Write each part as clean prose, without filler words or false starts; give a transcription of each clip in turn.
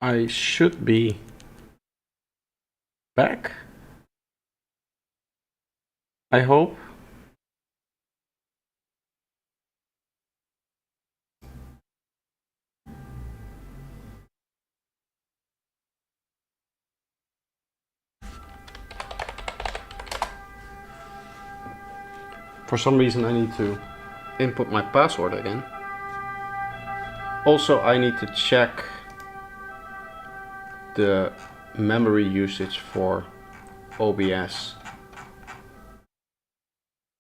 I should be back. I hope. For some reason I need to input my password again. Also, I need to check the memory usage for OBS,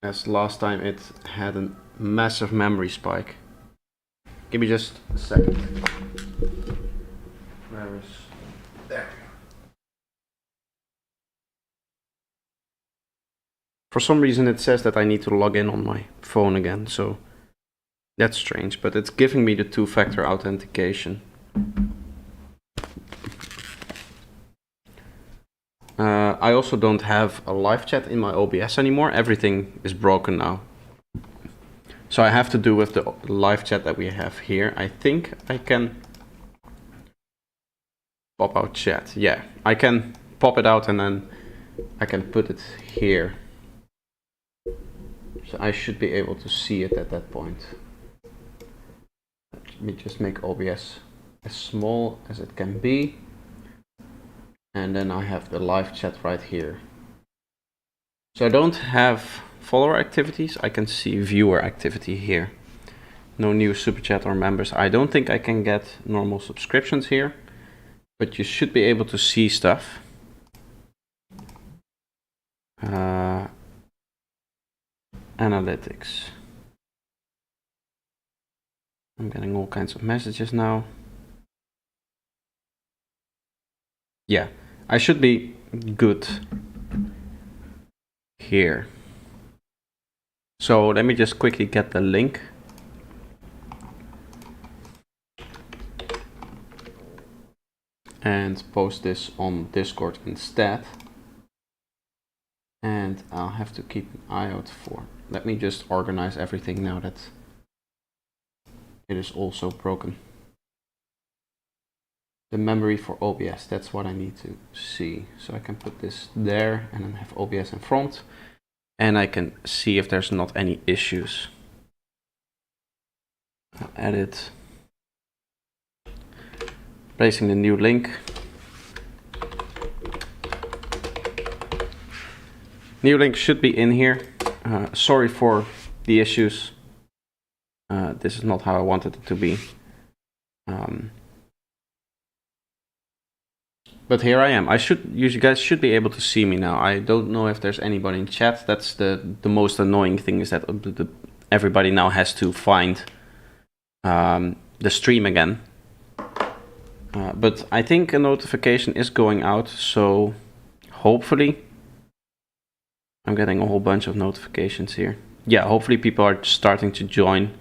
as last time it had a massive memory spike. Give me just a second. Where is... There. For some reason it says that I need to log in on my phone again, so that's strange, but it's giving me the two-factor authentication. I also don't have a live chat in my OBS anymore. Everything is broken now. So I have to do with the live chat that we have here. I think I can pop out chat. Yeah, I can pop it out and then I can put it here. So I should be able to see it at that point. Let me just make OBS as small as it can be. And then I have the live chat right here. So I don't have follower activities. I can see viewer activity here. No new super chat or members. I don't think I can get normal subscriptions here, but you should be able to see stuff. Analytics. I'm getting all kinds of messages now. Yeah, I should be good here. So let me just quickly get the link. And post this on Discord instead. And I'll have to keep an eye out for. Let me just organize everything now that it is also broken. The memory for OBS, that's what I need to see. So I can put this there and then have OBS in front. And I can see if there's not any issues. I'll edit. Placing the new link. New link should be in here. Sorry for the issues. This is not how I wanted it to be. But here I am. You guys should be able to see me now. I don't know if there's anybody in chat. That's the most annoying thing, is that everybody now has to find the stream again. But I think a notification is going out, so hopefully I'm getting a whole bunch of notifications here. Yeah, hopefully people are starting to join.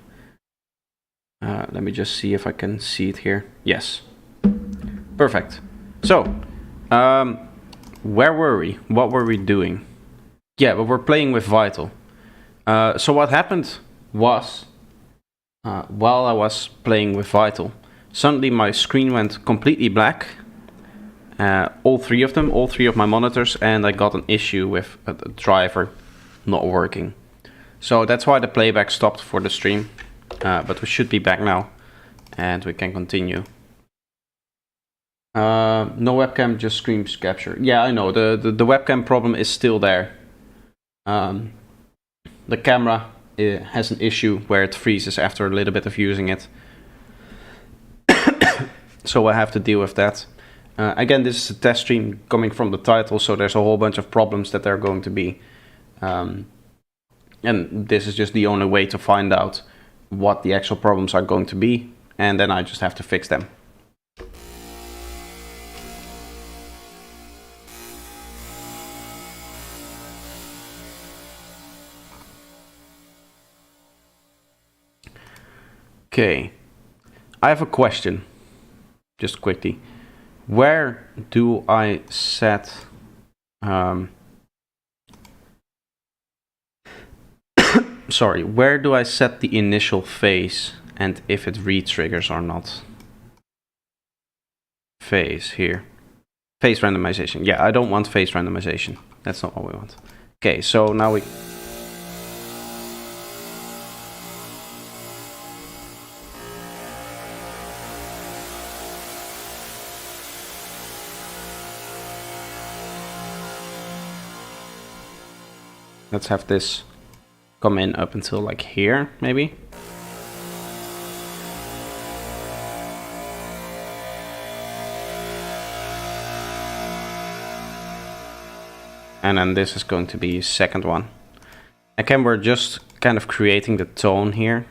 Let me just see if I can see it here. Yes. Perfect. So, where were we? What were we doing? Yeah, but we're playing with Vital. So what happened was, while I was playing with Vital, suddenly my screen went completely black. All three of my monitors, and I got an issue with a driver not working. So that's why the playback stopped for the stream. But we should be back now, and we can continue. No webcam, just screen capture. Yeah, I know, the webcam problem is still there. The camera has an issue where it freezes after a little bit of using it. So I have to deal with that. Again, this is a test stream coming from the title, so there's a whole bunch of problems that there are going to be. And this is just the only way to find out what the actual problems are going to be, and then I just have to fix them. Okay, I have a question, just quickly. Where do I set sorry, where do I set the initial phase and if it re-triggers or not? phase here. Phase randomization. Yeah, I don't want phase randomization. That's not what we want. Okay, so now we... Let's have this come in up until like here, maybe. And then this is going to be second one. Again, we're just kind of creating the tone here.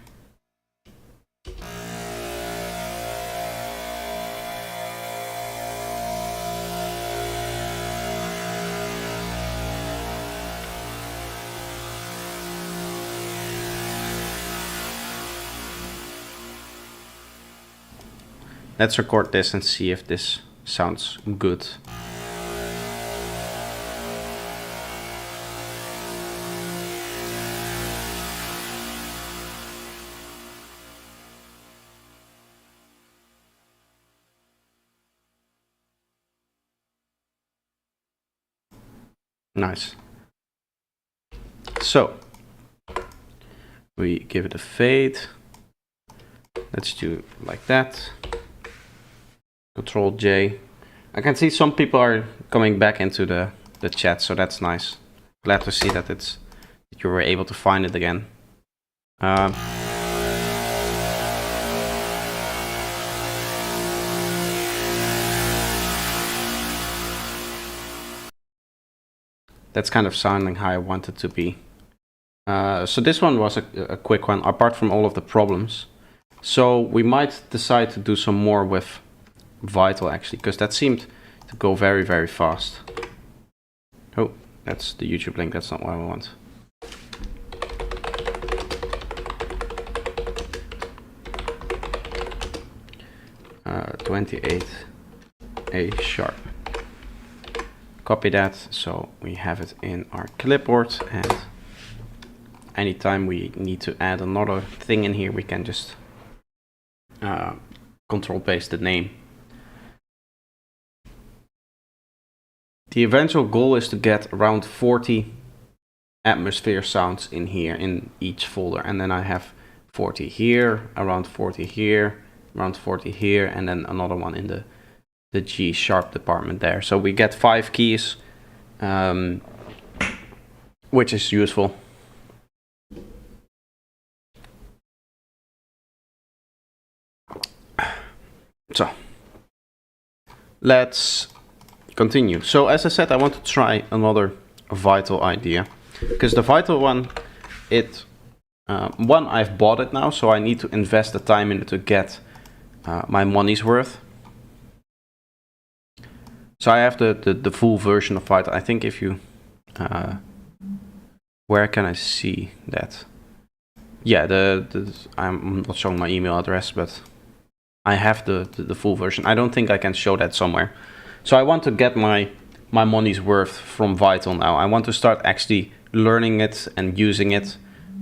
Let's record this and see if this sounds good. Nice. So we give it a fade. Let's do it like that. Control J. I can see some people are coming back into the chat, so that's nice. Glad to see that that you were able to find it again. That's kind of sounding how I want it to be. So this one was a quick one, apart from all of the problems. So we might decide to do some more with Vital, actually, because that seemed to go very, very fast. Oh, that's the YouTube link. That's not what I want. Uh, 28 A sharp. Copy that so we have it in our clipboard, and anytime we need to add another thing in here, we can just control paste the name. The eventual goal is to get around 40 atmosphere sounds in here in each folder, and then I have 40 here, around 40 here, around 40 here, and then another one in the G sharp department there. So we get 5 keys, which is useful. So let's continue. So as I said, I want to try another Vital idea, because the Vital one, one, I've bought it now, so I need to invest the time in it to get my money's worth. So I have the full version of Vital. I think if you, where can I see that? Yeah, I'm not showing my email address, but I have the full version. I don't think I can show that somewhere. So I want to get my money's worth from Vital now. I want to start actually learning it and using it.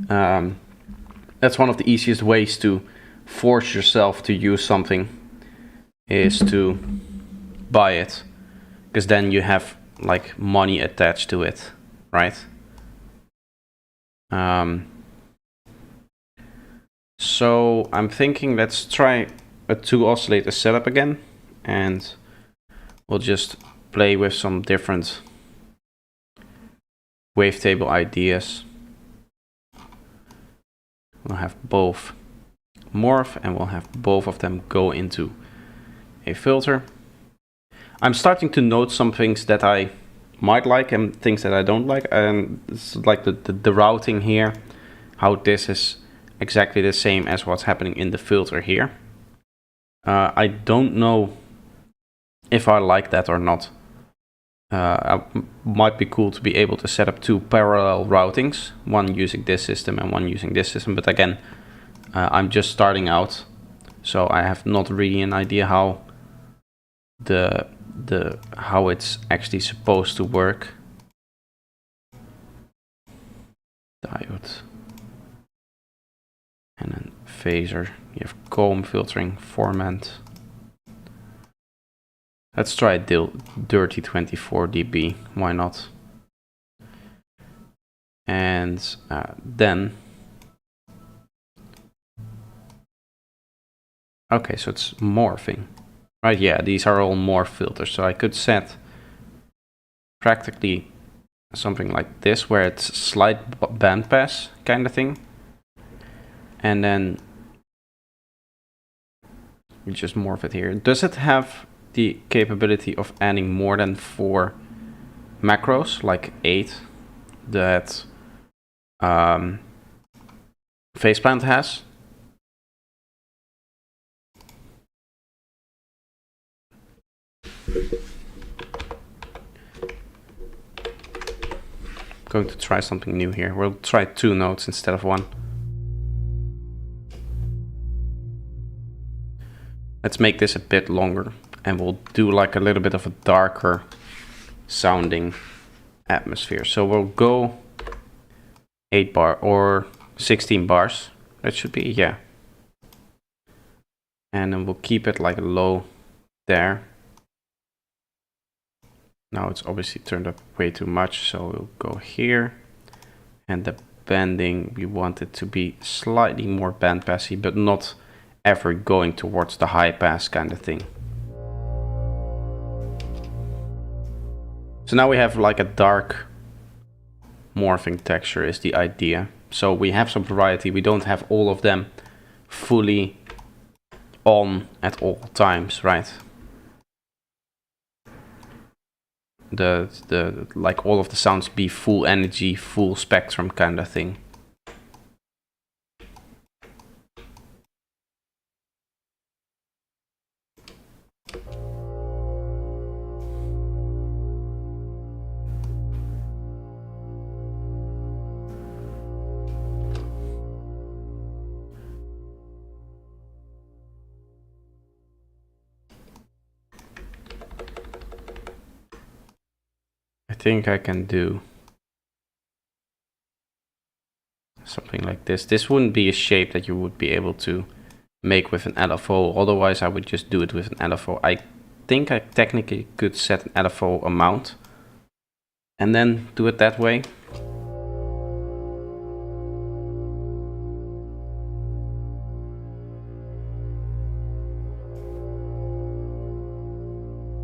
That's one of the easiest ways to force yourself to use something, is to buy it, because then you have like money attached to it, right? So I'm thinking, let's try a 2 oscillator setup again, and we'll just play with some different wavetable ideas. We'll have both morph, and we'll have both of them go into a filter. I'm starting to note some things that I might like and things that I don't like, and it's like the routing here, how this is exactly the same as what's happening in the filter here. I don't know if I like that or not. Might be cool to be able to set up 2 parallel routings, one using this system and one using this system, but again, I'm just starting out, so I have not really an idea how how it's actually supposed to work. Diode, and then phaser. You have comb, filtering, formant. Let's try dirty 24 dB. Why not? And then, okay, so it's morphing, right? Yeah, these are all morph filters. So I could set practically something like this, where it's slight bandpass kind of thing, and then we just morph it here. Does it have the capability of adding more than 4 macros, like 8 that Faceplant has? Going to try something new here. We'll try 2 notes instead of 1. Let's make this a bit longer, and we'll do like a little bit of a darker sounding atmosphere. So we'll go 8 bar or 16 bars. That should be, yeah. And then we'll keep it like low there. Now it's obviously turned up way too much, so we'll go here. And the bending, we want it to be slightly more bandpassy, but not ever going towards the high pass kind of thing. So now we have like a dark morphing texture is the idea. So we have some variety. We don't have all of them fully on at all times, right? The like all of the sounds be full energy, full spectrum kind of thing. I think I can do something like this. This wouldn't be a shape that you would be able to make with an LFO. Otherwise, I would just do it with an LFO. I think I technically could set an LFO amount and then do it that way.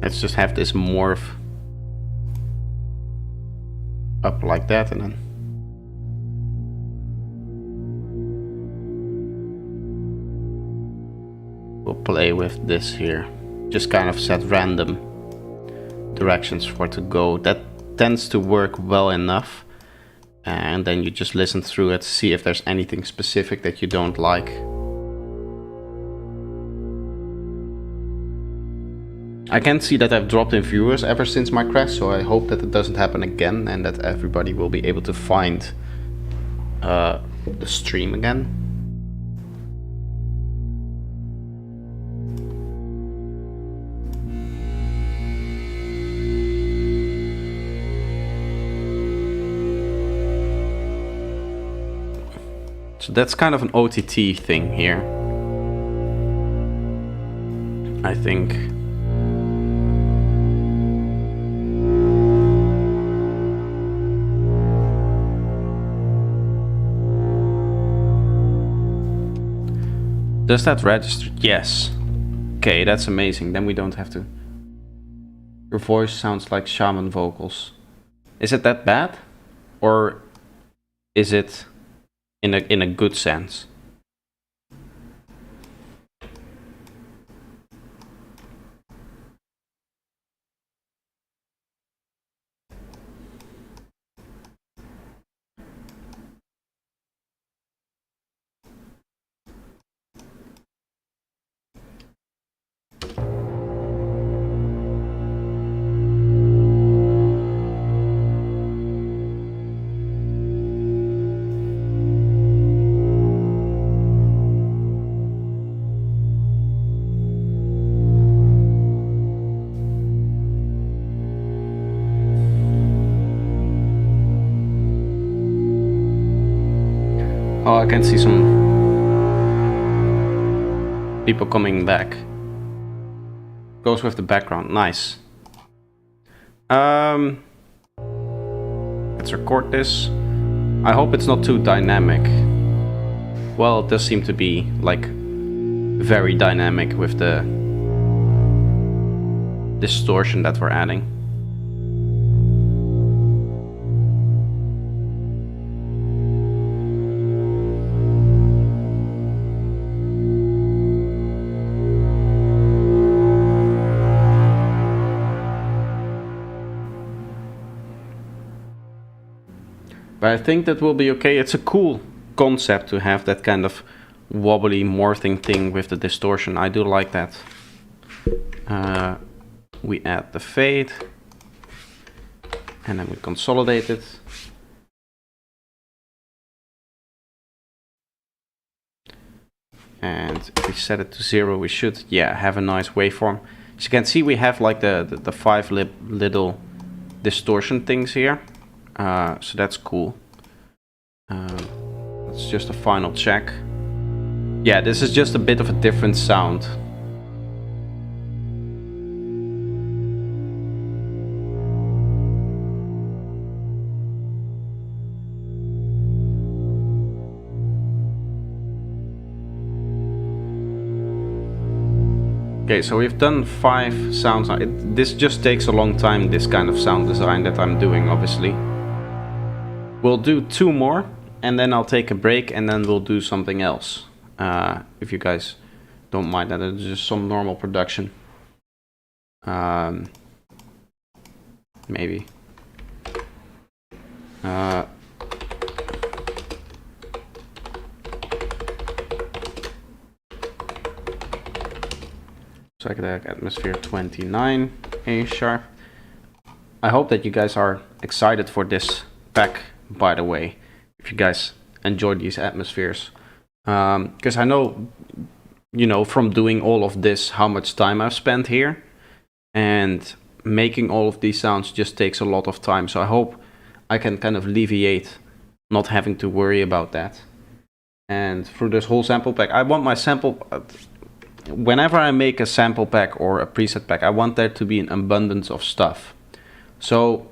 Let's just have this morph up like that, and then we'll play with this here. Just kind of set random directions for it to go. That tends to work well enough, and then you just listen through it, see if there's anything specific that you don't like. I can see that I've dropped in viewers ever since my crash, so I hope that it doesn't happen again and that everybody will be able to find the stream again. So that's kind of an OTT thing here, I think. Does that register? Yes. Okay, that's amazing. Then we don't have to. Your voice sounds like shaman vocals. Is it that bad? Or is it in a good sense? Oh, I can see some people coming back. Goes with the background. Nice. Let's record this. I hope it's not too dynamic. Well, it does seem to be like very dynamic with the distortion that we're adding. But I think that will be okay. It's a cool concept to have that kind of wobbly morphing thing with the distortion. I do like that. We add the fade. And then we consolidate it. And if we set it to 0, we should, yeah, have a nice waveform. As you can see, we have like the 5 little distortion things here. So that's cool. That's just a final check. Yeah, this is just a bit of a different sound. Okay, so we've done 5 sounds. This just takes a long time, this kind of sound design that I'm doing, obviously. We'll do 2 more, and then I'll take a break, and then we'll do something else. If you guys don't mind that, it's just some normal production. Maybe. Psychedelic Atmosphere 29, A sharp. I hope that you guys are excited for this pack, by the way, if you guys enjoy these atmospheres. Because I know, you know, from doing all of this, how much time I've spent here. And making all of these sounds just takes a lot of time. So I hope I can kind of alleviate not having to worry about that. And through this whole sample pack, I want my sample... whenever I make a sample pack or a preset pack, I want there to be an abundance of stuff. So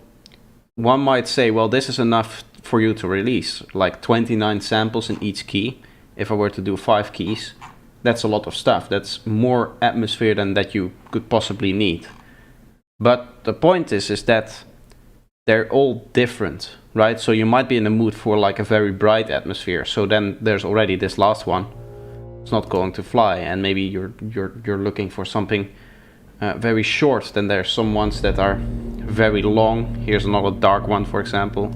one might say, well, this is enough for you to release, like 29 samples in each key. If I were to do 5 keys, that's a lot of stuff. That's more atmosphere than that you could possibly need. But the point is that they're all different, right? So you might be in the mood for like a very bright atmosphere. So then there's already this last one. It's not going to fly, and maybe you're looking for something very short. Then there's some ones that are very long. Here's another dark one, for example.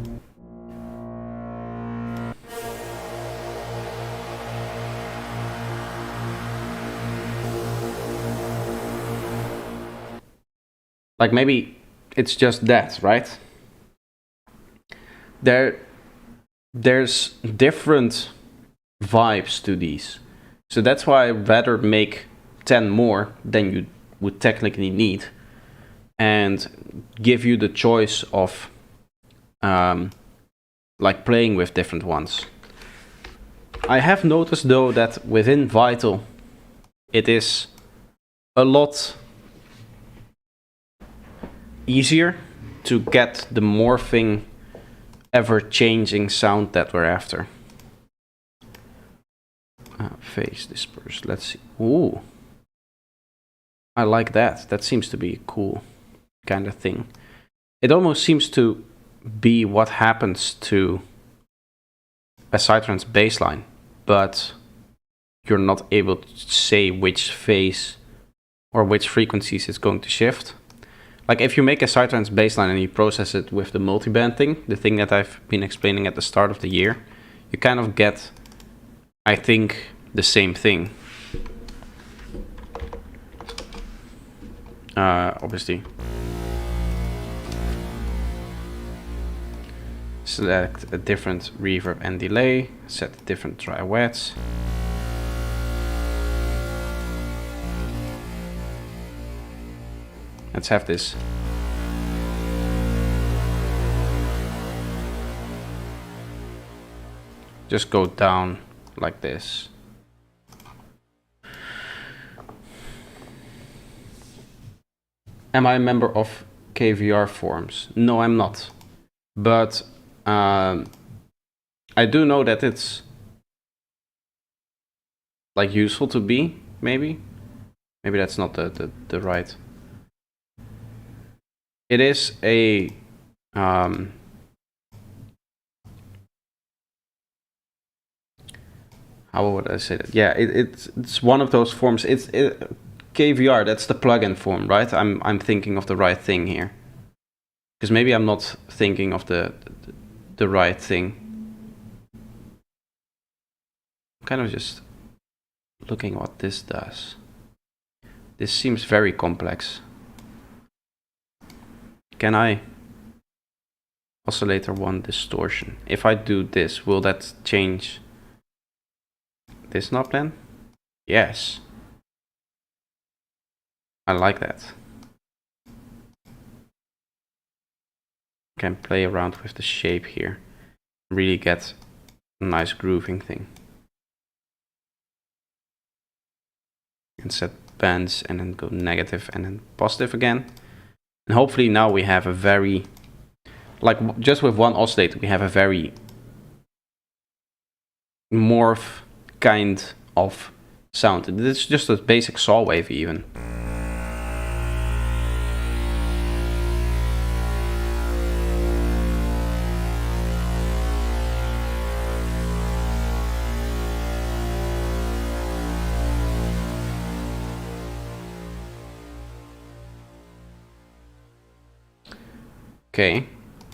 Like maybe it's just that, right? There's different vibes to these. So that's why I'd rather make 10 more than you would technically need, and give you the choice of like playing with different ones. I have noticed though that within Vital it is a lot easier to get the morphing, ever-changing sound that we're after. Phase disperse. Let's see. Ooh, I like that. That seems to be a cool kind of thing. It almost seems to be what happens to a psytrance bassline, but you're not able to say which phase or which frequencies it's going to shift. Like if you make a psytrance bassline and you process it with the multiband thing, the thing that I've been explaining at the start of the year, you kind of get, I think, the same thing. Obviously. Select a different reverb and delay, set different dry wets. Let's have this. Just go down like this. Am I a member of KVR forums? No, I'm not. But I do know that it's like useful to be, maybe. Maybe that's not the right. It is a how would I say that? Yeah, it's one of those forms. It's KVR. That's the plugin form, right? I'm thinking of the right thing here, because maybe I'm not thinking of the right thing. I'm kind of just looking what this does. This seems very complex. Can I oscillator 1 distortion? If I do this, will that change this knob then? Yes. I like that. Can play around with the shape here. Really get a nice grooving thing. And set bands and then go negative and then positive again. And hopefully now we have a very, like just with one oscillator, we have a very morph kind of sound. It's just a basic saw wave even. Okay,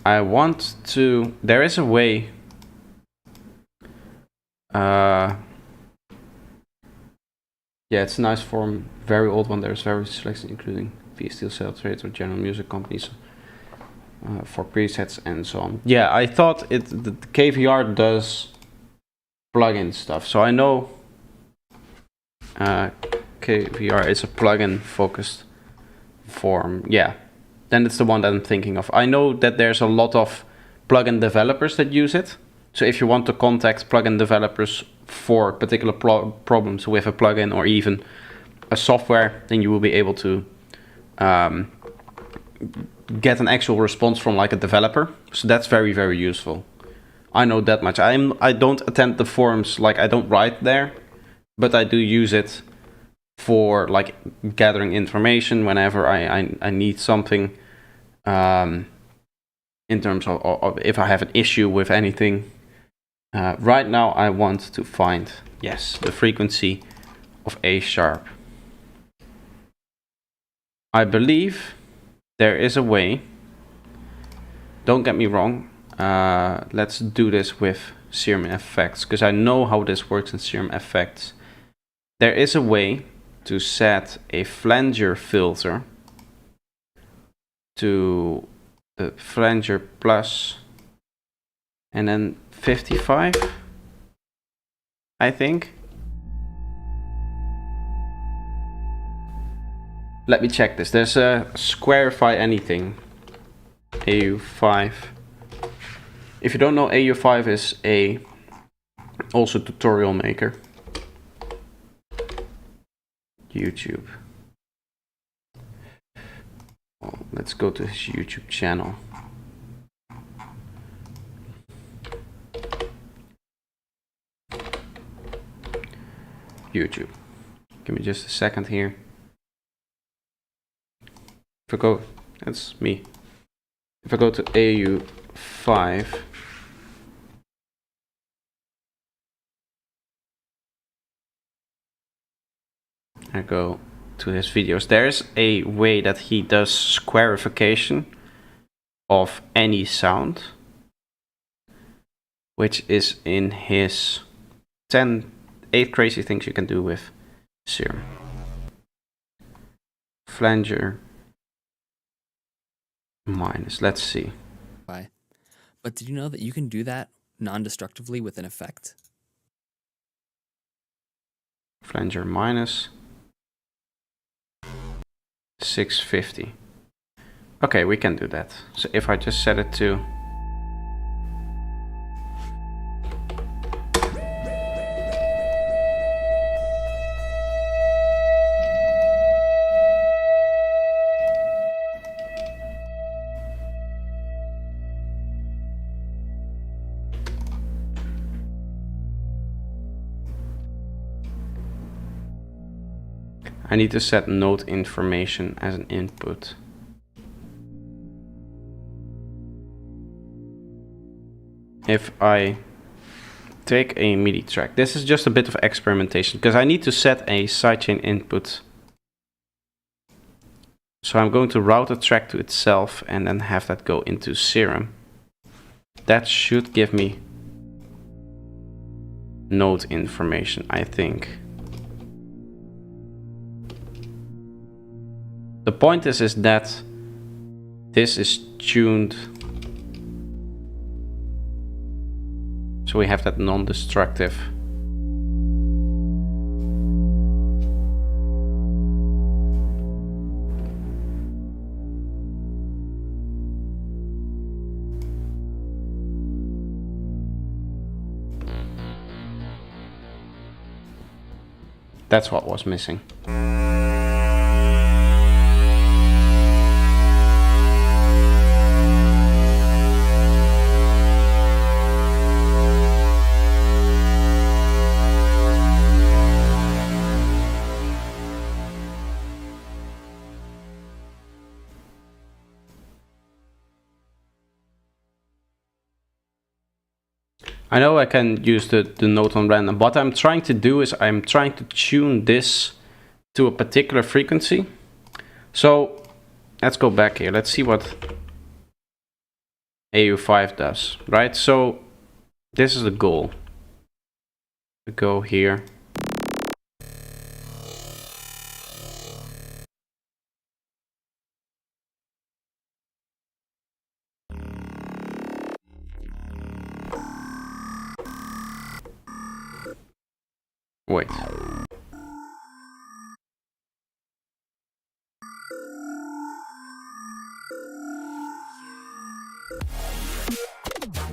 I want to, there is a way, yeah, it's a nice form, very old one. There's various selections including VSTL sales rates or general music companies for presets and so on. Yeah, I thought the KVR does plugin stuff, so I know KVR is a plugin focused form. Yeah. Then it's the one that I'm thinking of. I know that there's a lot of plugin developers that use it. So if you want to contact plugin developers for particular problems with a plugin or even a software, then you will be able to get an actual response from like a developer. So that's very, very useful. I know that much. I don't attend the forums, like I don't write there, but I do use it for like gathering information whenever I need something, in terms of if I have an issue with anything. Right now I want to find, yes, the frequency of A sharp. I believe there is a way, don't get me wrong, let's do this with Serum Effects, because I know how this works in Serum Effects. There is a way to set a flanger filter to the flanger plus and then 55, I think. Let me check this. There's a Squarify anything, AU5. If you don't know, AU5 is a also tutorial maker. YouTube. Oh, let's go to his YouTube channel. YouTube. Give me just a second here. If I go, that's me. If I go to AU5, I go to his videos. There's a way that he does squarification of any sound, which is in his 8 crazy things you can do with Serum. Flanger minus, let's see. But did you know that you can do that non-destructively with an effect? Flanger minus 650. Okay, we can do that. So if I just set it to I need to set note information as an input. If I take a MIDI track, this is just a bit of experimentation because I need to set a sidechain input. So I'm going to route the track to itself and then have that go into Serum. That should give me note information, I think. The point is that this is tuned so we have that non-destructive. That's what was missing. I know I can use the note on random. What I'm trying to do is I'm trying to tune this to a particular frequency. So let's go back here. Let's see what AU5 does, right? So this is the goal. We go here. Wait.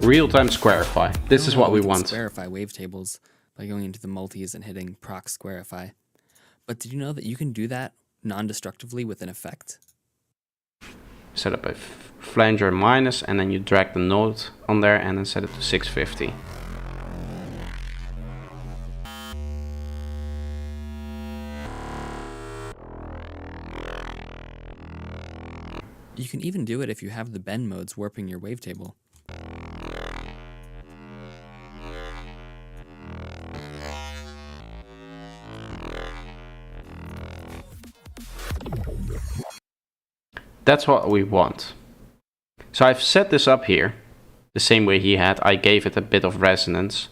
Real-time squarify. This is what we want. Squarify wavetables by going into the multis and hitting proc squarify. But did you know that you can do that non-destructively with an effect? Set up a flanger minus and then you drag the note on there and then set it to 650. You can even do it if you have the bend modes warping your wavetable. That's what we want. So I've set this up here the same way he had. I gave it a bit of resonance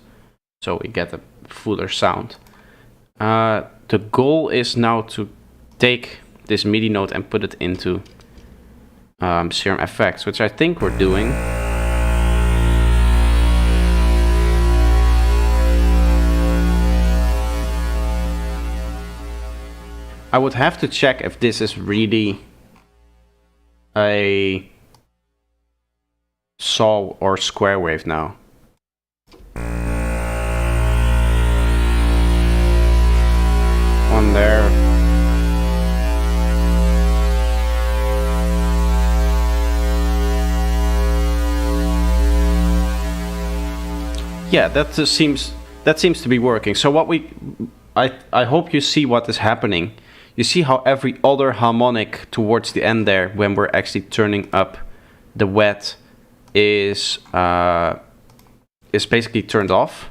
so we get a fuller sound. The goal is now to take this MIDI note and put it into Serum FX, which I think we're doing. I would have to check if this is really a saw or square wave now. One there. Yeah, that seems to be working. So what I hope you see what is happening. You see how every other harmonic towards the end there, when we're actually turning up the wet, is basically turned off,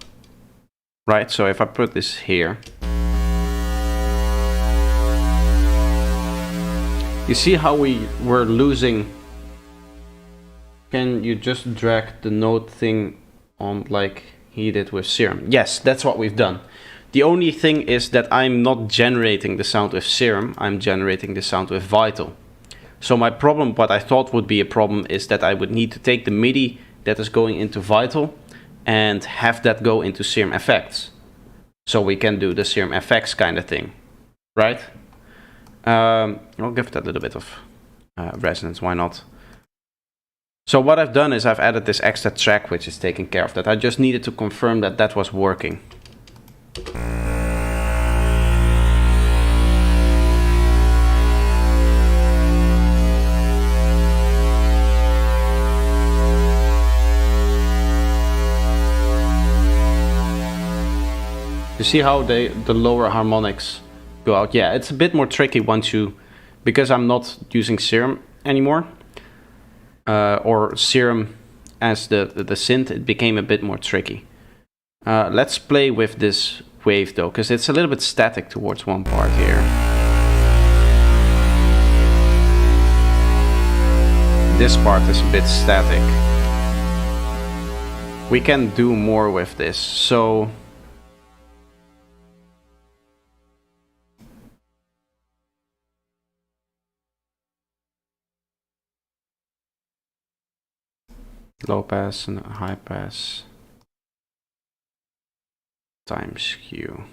right? So if I put this here, you see how we were losing. Can you just drag the note thing on like he did with Serum? Yes, that's what we've done. The only thing is that I'm not generating the sound with Serum, I'm generating the sound with Vital. So my problem, what I thought would be a problem, is that I would need to take the MIDI that is going into Vital and have that go into Serum Effects. So we can do the Serum FX kind of thing, right? I'll give that a little bit of resonance, why not? So what I've done is I've added this extra track which is taking care of that. I just needed to confirm that that was working. You see how the lower harmonics go out. Yeah, it's a bit more tricky once you, because I'm not using Serum anymore, or Serum as the synth, it became a bit more tricky. Let's play with this wave though, because it's a little bit static towards one part here. This part is a bit static. We can do more with this, so low pass and high pass times Q.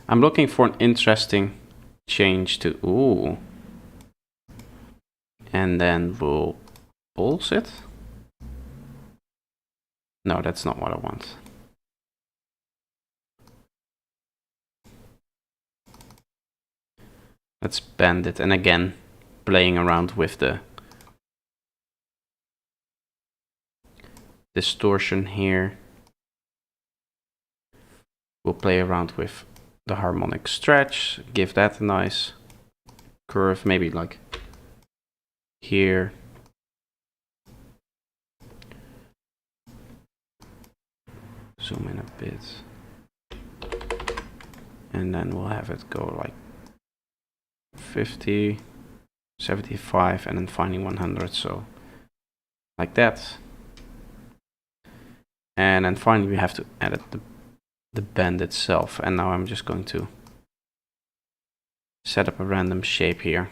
I'm looking for an interesting change to ooh. And then we'll pulse it. No, that's not what I want. Let's bend it, and again, playing around with the distortion here. We'll play around with the harmonic stretch, give that a nice curve, maybe like here. Zoom in a bit. And then we'll have it go like 50, 75, and then finding 100, so like that. And then finally we have to edit the bend itself, and now I'm just going to set up a random shape here.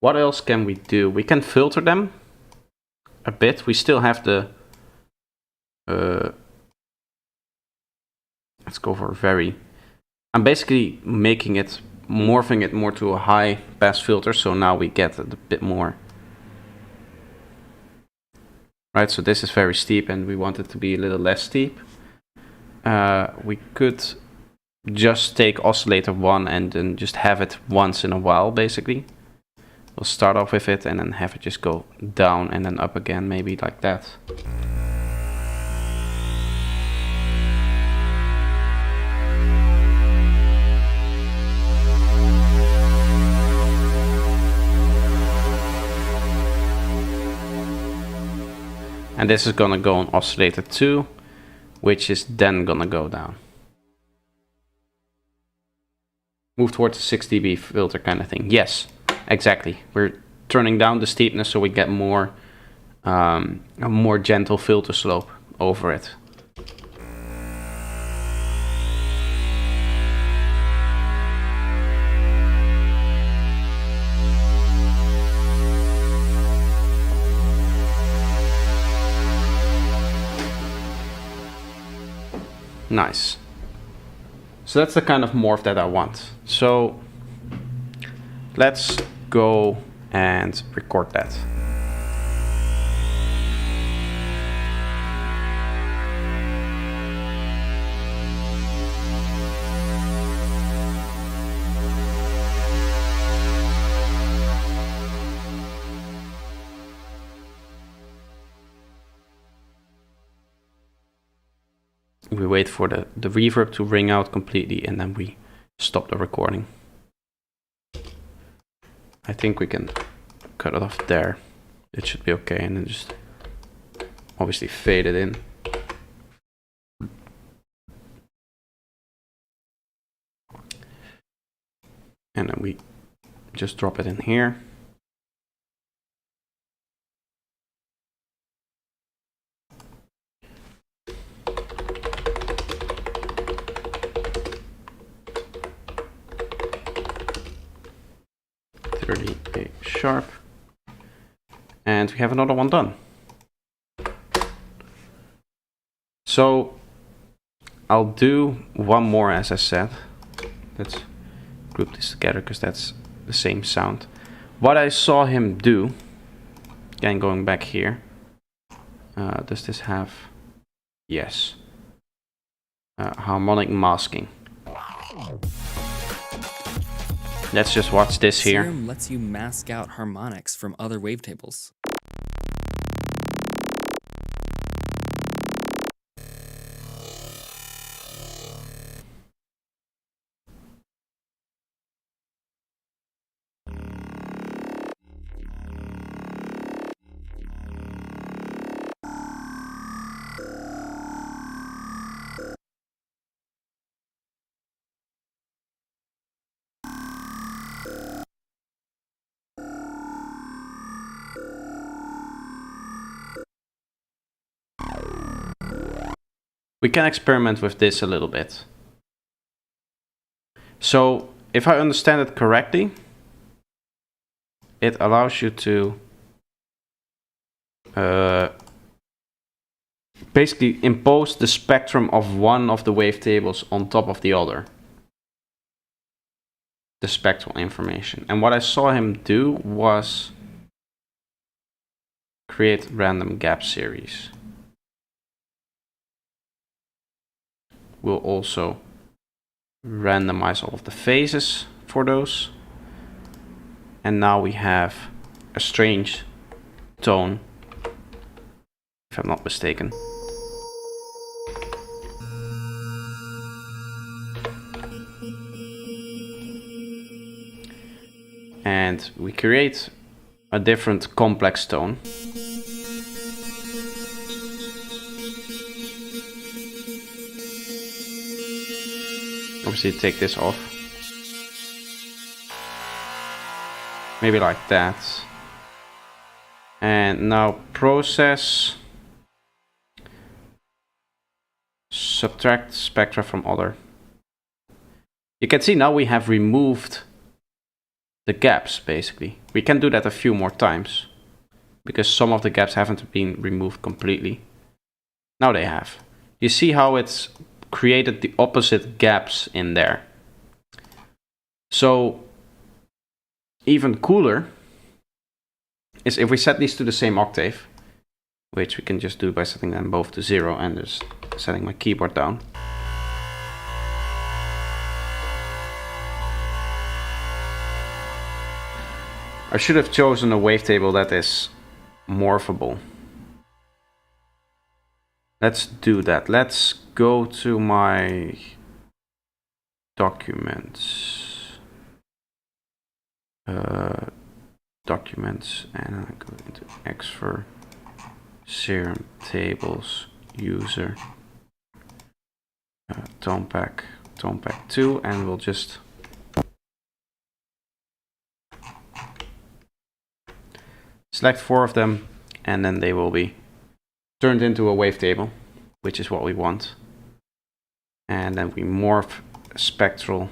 What else can we do? We can filter them a bit. We still have the let's go for very. I'm basically making it, morphing it more to a high pass filter, so now we get a bit more. Right, so this is very steep and we want it to be a little less steep. We could just take oscillator 1 and then just have it once in a while, basically. We'll start off with it and then have it just go down and then up again, maybe like that. And this is gonna go on oscillator 2, which is then gonna go down. Move towards the 6 dB filter kind of thing. Yes, exactly. We're turning down the steepness so we get more a more gentle filter slope over it. Nice. So that's the kind of morph that I want. So let's go and record that. We wait for the reverb to ring out completely and then we stop the recording. I think we can cut it off there. It should be okay, and then just obviously fade it in. And then we just drop it in here. Sharp, and we have another one done. So I'll do one more, as I said. Let's group this together because that's the same sound. What I saw him do, again going back here, does this have, yes, harmonic masking. Let's just watch this here. Serum lets you mask out harmonics from other wavetables. We can experiment with this a little bit. So if I understand it correctly, it allows you to basically impose the spectrum of one of the wavetables on top of the other. The spectral information. And what I saw him do was create random gap series. We'll also randomize all of the phases for those. And now we have a strange tone, if I'm not mistaken. And we create a different complex tone. Obviously take this off. Maybe like that. And now process. Subtract spectra from other. You can see now we have removed the gaps, basically. We can do that a few more times, because some of the gaps haven't been removed completely. Now they have. You see how it's created the opposite gaps in there. So even cooler is if we set these to the same octave, which we can just do by setting them both to 0 and just setting my keyboard down. I should have chosen a wavetable that is morphable. Let's do that. Let's go to my documents. Documents, and I go into Xfer, Serum Tables, User, Tone Pack 2, and we'll just select 4 of them, and then they will be turned into a wavetable, which is what we want. And then we morph spectral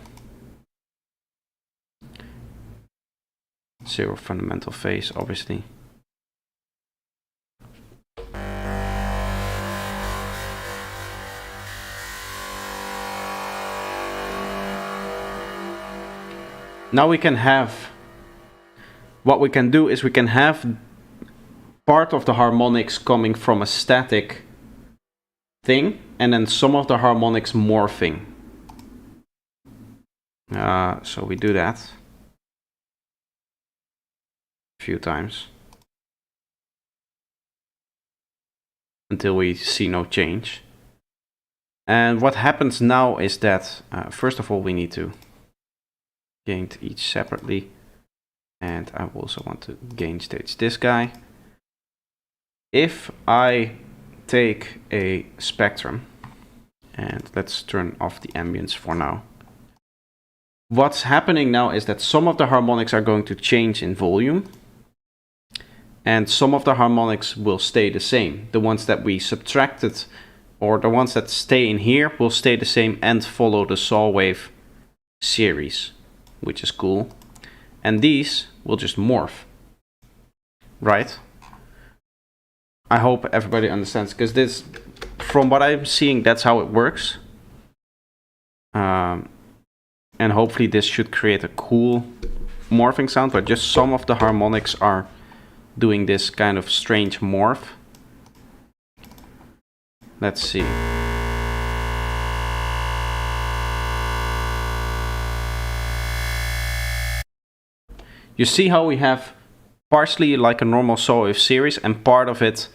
0 fundamental phase, obviously. Now we can have, what we can do is we can have part of the harmonics coming from a static thing, and then some of the harmonics morphing. So we do that a few times until we see no change. And what happens now is that first of all we need to gain each separately, and I also want to gain stage this guy. If I take a spectrum, and let's turn off the ambience for now. What's happening now is that some of the harmonics are going to change in volume, and some of the harmonics will stay the same. The ones that we subtracted, or the ones that stay in here, will stay the same and follow the saw wave series, which is cool. And these will just morph, right? I hope everybody understands, because this, from what I'm seeing, that's how it works. And hopefully this should create a cool morphing sound, but just some of the harmonics are doing this kind of strange morph. Let's see. You see how we have partially like a normal saw wave series and part of it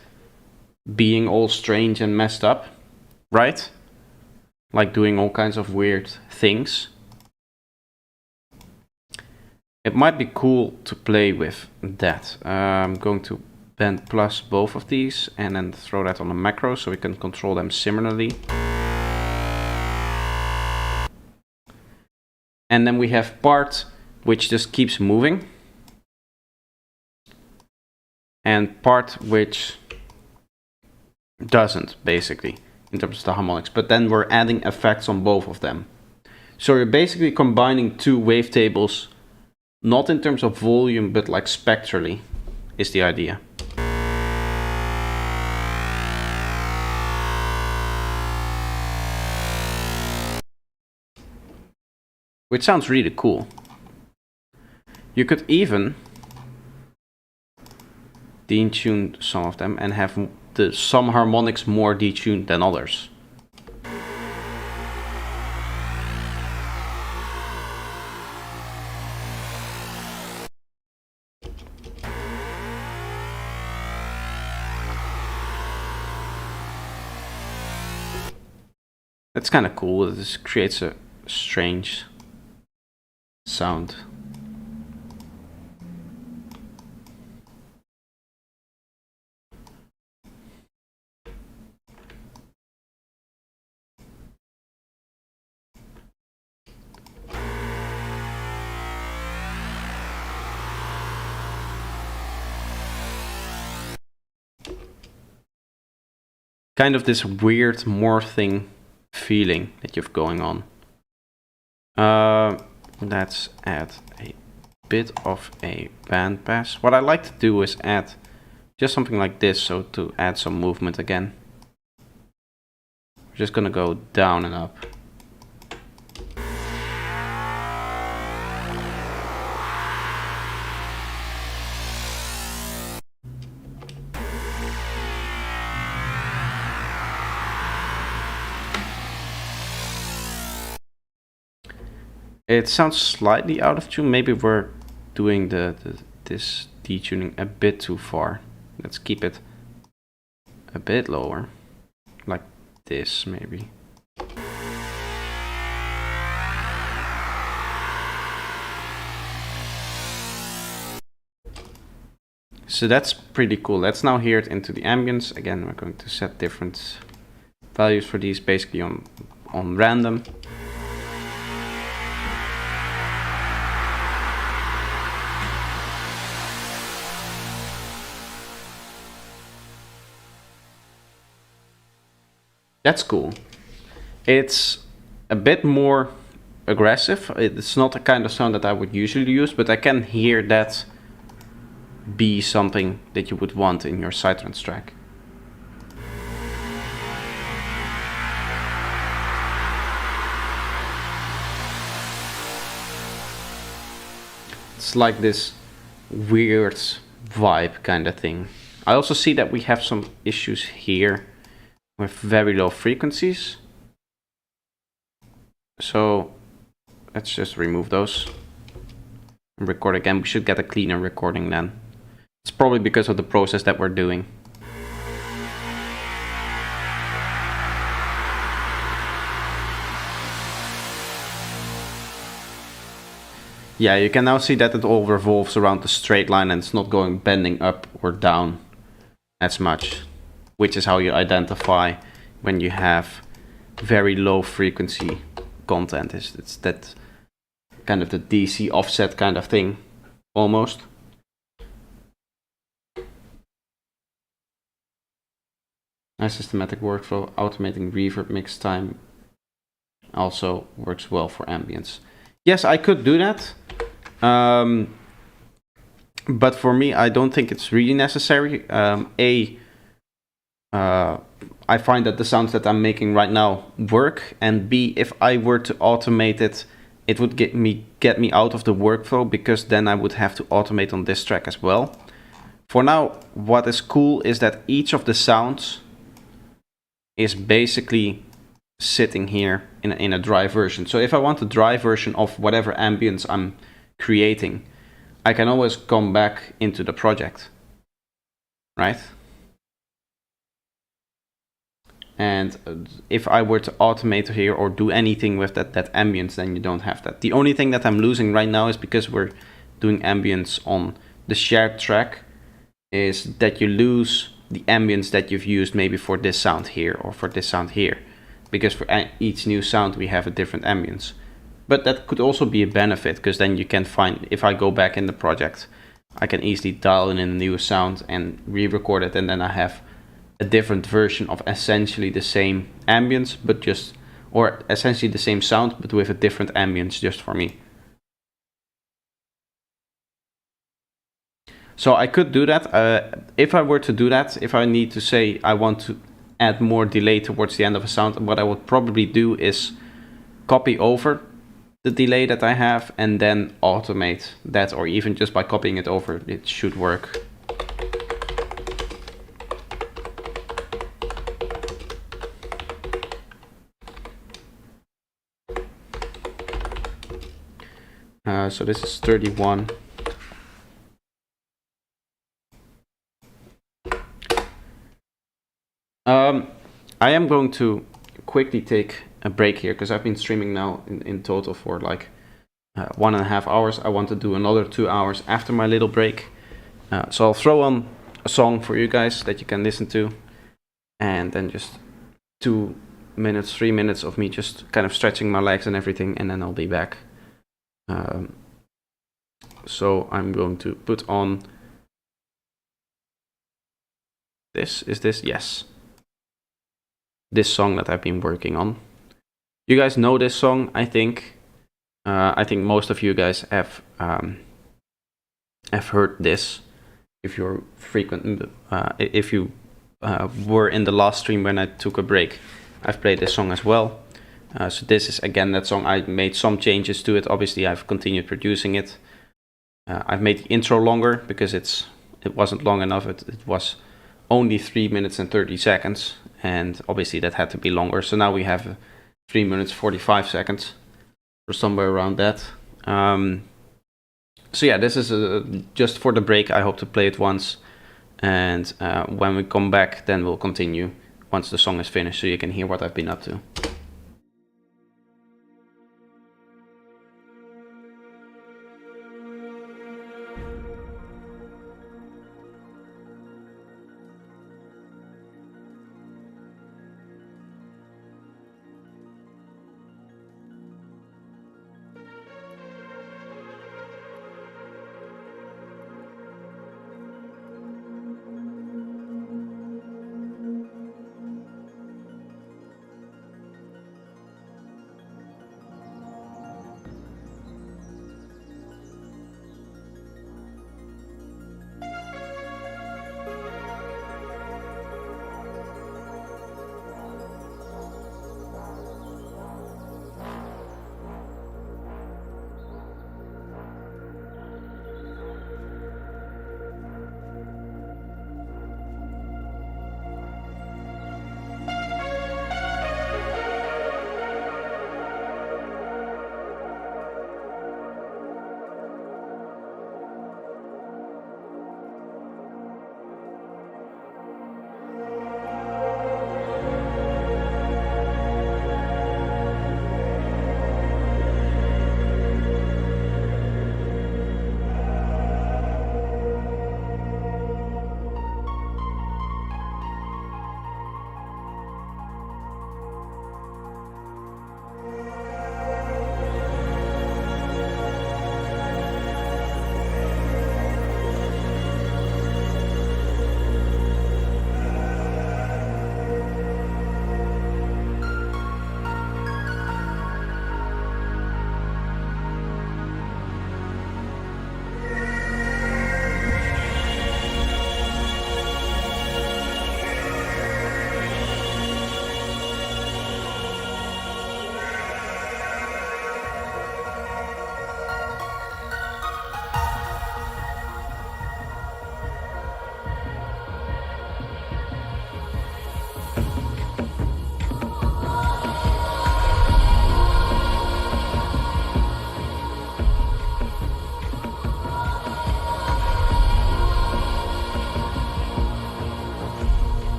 being all strange and messed up, right? Like doing all kinds of weird things. It might be cool to play with that. I'm going to band plus both of these and then throw that on a macro so we can control them similarly. And then we have part which just keeps moving. And part which doesn't, basically, in terms of the harmonics. But then we're adding effects on both of them. So you're basically combining two wavetables, not in terms of volume, but like spectrally, is the idea. Which sounds really cool. You could even detune some of them and have some harmonics more detuned than others. That's kind of cool. This creates a strange sound. Kind of this weird morphing feeling that you have going on. Let's add a bit of a bandpass. What I like to do is add just something like this, so to add some movement again. We're just gonna go down and up. It sounds slightly out of tune. Maybe we're doing this detuning a bit too far. Let's keep it a bit lower, like this maybe. So that's pretty cool. Let's now hear it into the ambience. Again, we're going to set different values for these, basically on random. That's cool. It's a bit more aggressive. It's not the kind of sound that I would usually use, but I can hear that be something that you would want in your psytrance track. It's like this weird vibe kind of thing. I also see that we have some issues here with very low frequencies. So let's just remove those and record again. We should get a cleaner recording then. It's probably because of the process that we're doing. Yeah, you can now see that it all revolves around the straight line and it's not going bending up or down as much, which is how you identify when you have very low frequency content. It's that kind of the DC offset kind of thing, almost. Nice systematic workflow. Automating reverb mix time also works well for ambience. Yes, I could do that. But for me, I don't think it's really necessary. I find that the sounds that I'm making right now work, and B, if I were to automate it, it would get me out of the workflow, because then I would have to automate on this track as well. For now, what is cool is that each of the sounds is basically sitting here in a dry version. So if I want a dry version of whatever ambience I'm creating, I can always come back into the project, right? And if I were to automate here or do anything with that ambience, then you don't have that. The only thing that I'm losing right now is because we're doing ambience on the shared track, is that you lose the ambience that you've used maybe for this sound here or for this sound here, because for each new sound we have a different ambience. But that could also be a benefit, because then you can find, if I go back in the project, I can easily dial in a new sound and re-record it, and then I have a different version of essentially the same ambience, but just, or essentially the same sound, but with a different ambience just for me. So I could do that. If I were to do that, if I need to say I want to add more delay towards the end of a sound, what I would probably do is copy over the delay that I have and then automate that, or even just by copying it over, it should work. So this is 31. I am going to quickly take a break here, because I've been streaming now in total for like 1.5 hours. I want to do another 2 hours after my little break. So I'll throw on a song for you guys that you can listen to, and then just 2 minutes, 3 minutes of me just kind of stretching my legs and everything, and then I'll be back. So I'm going to put on this. Is this? Yes. This song that I've been working on. You guys know this song, I think. I think most of you guys have heard this. If you're frequent, if you were in the last stream when I took a break, I've played this song as well. So this is again that song. I made some changes to it. Obviously, I've continued producing it. I've made the intro longer because it wasn't long enough. It was only 3 minutes and 30 seconds, and obviously that had to be longer. So now we have 3 minutes 45 seconds, or somewhere around that. So yeah, this is just for the break. I hope to play it once, and when we come back, then we'll continue once the song is finished, so you can hear what I've been up to.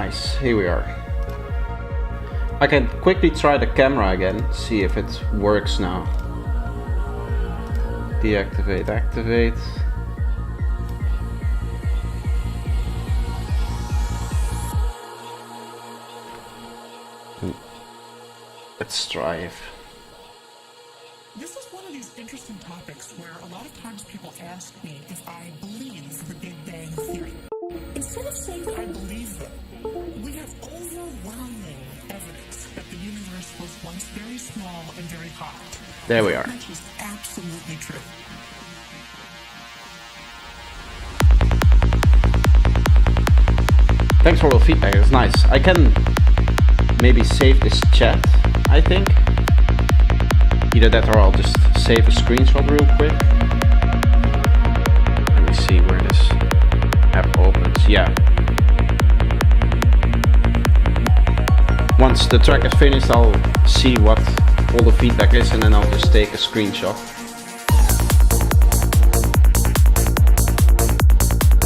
Nice, here we are. I can quickly try the camera again, see if it works now. Deactivate, activate. Let's try if... This is one of these interesting topics where a lot of times people ask me if I believe the Big Bang Theory. Instead of saying I believe them, we have overwhelming evidence that the universe was once very small and very hot. There we are. Which is absolutely true. Thanks for all the feedback, it's nice. I can maybe save this chat, I think. Either that or I'll just save a screenshot real quick. Let me see where this app opens. Yeah. Once the track is finished, I'll see what all the feedback is and then I'll just take a screenshot.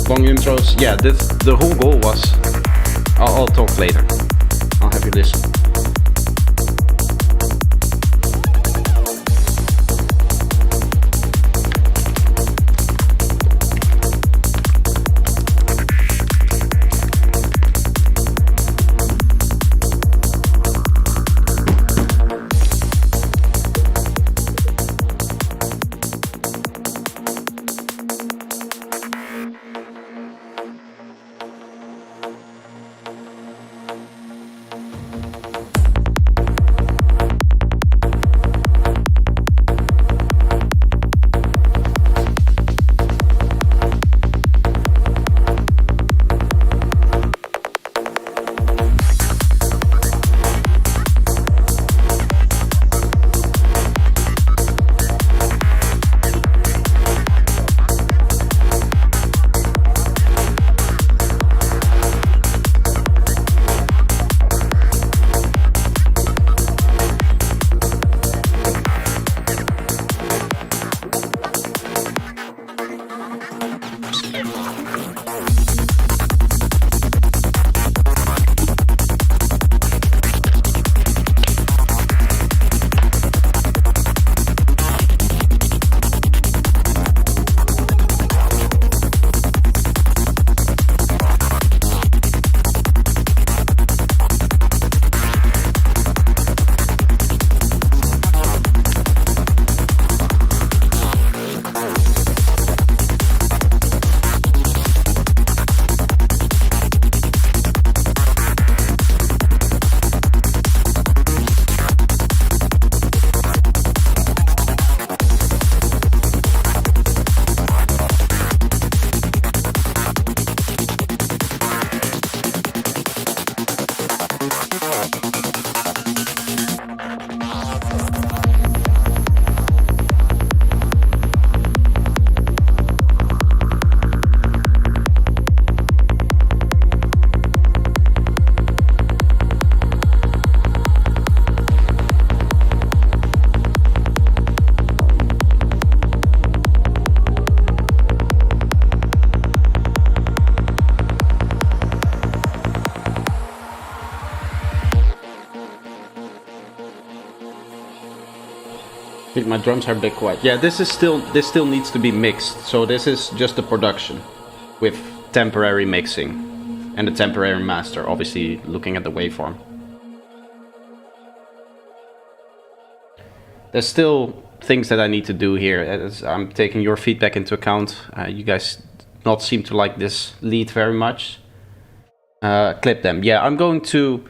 Long intros, yeah, the whole goal was... I'll talk later. I'll have you listen. I think my drums are a bit quiet. Yeah, this still needs to be mixed. So this is just the production with temporary mixing and a temporary master, obviously looking at the waveform. There's still things that I need to do here. As I'm taking your feedback into account. You guys not seem to like this lead very much. Clip them. Yeah, I'm going to...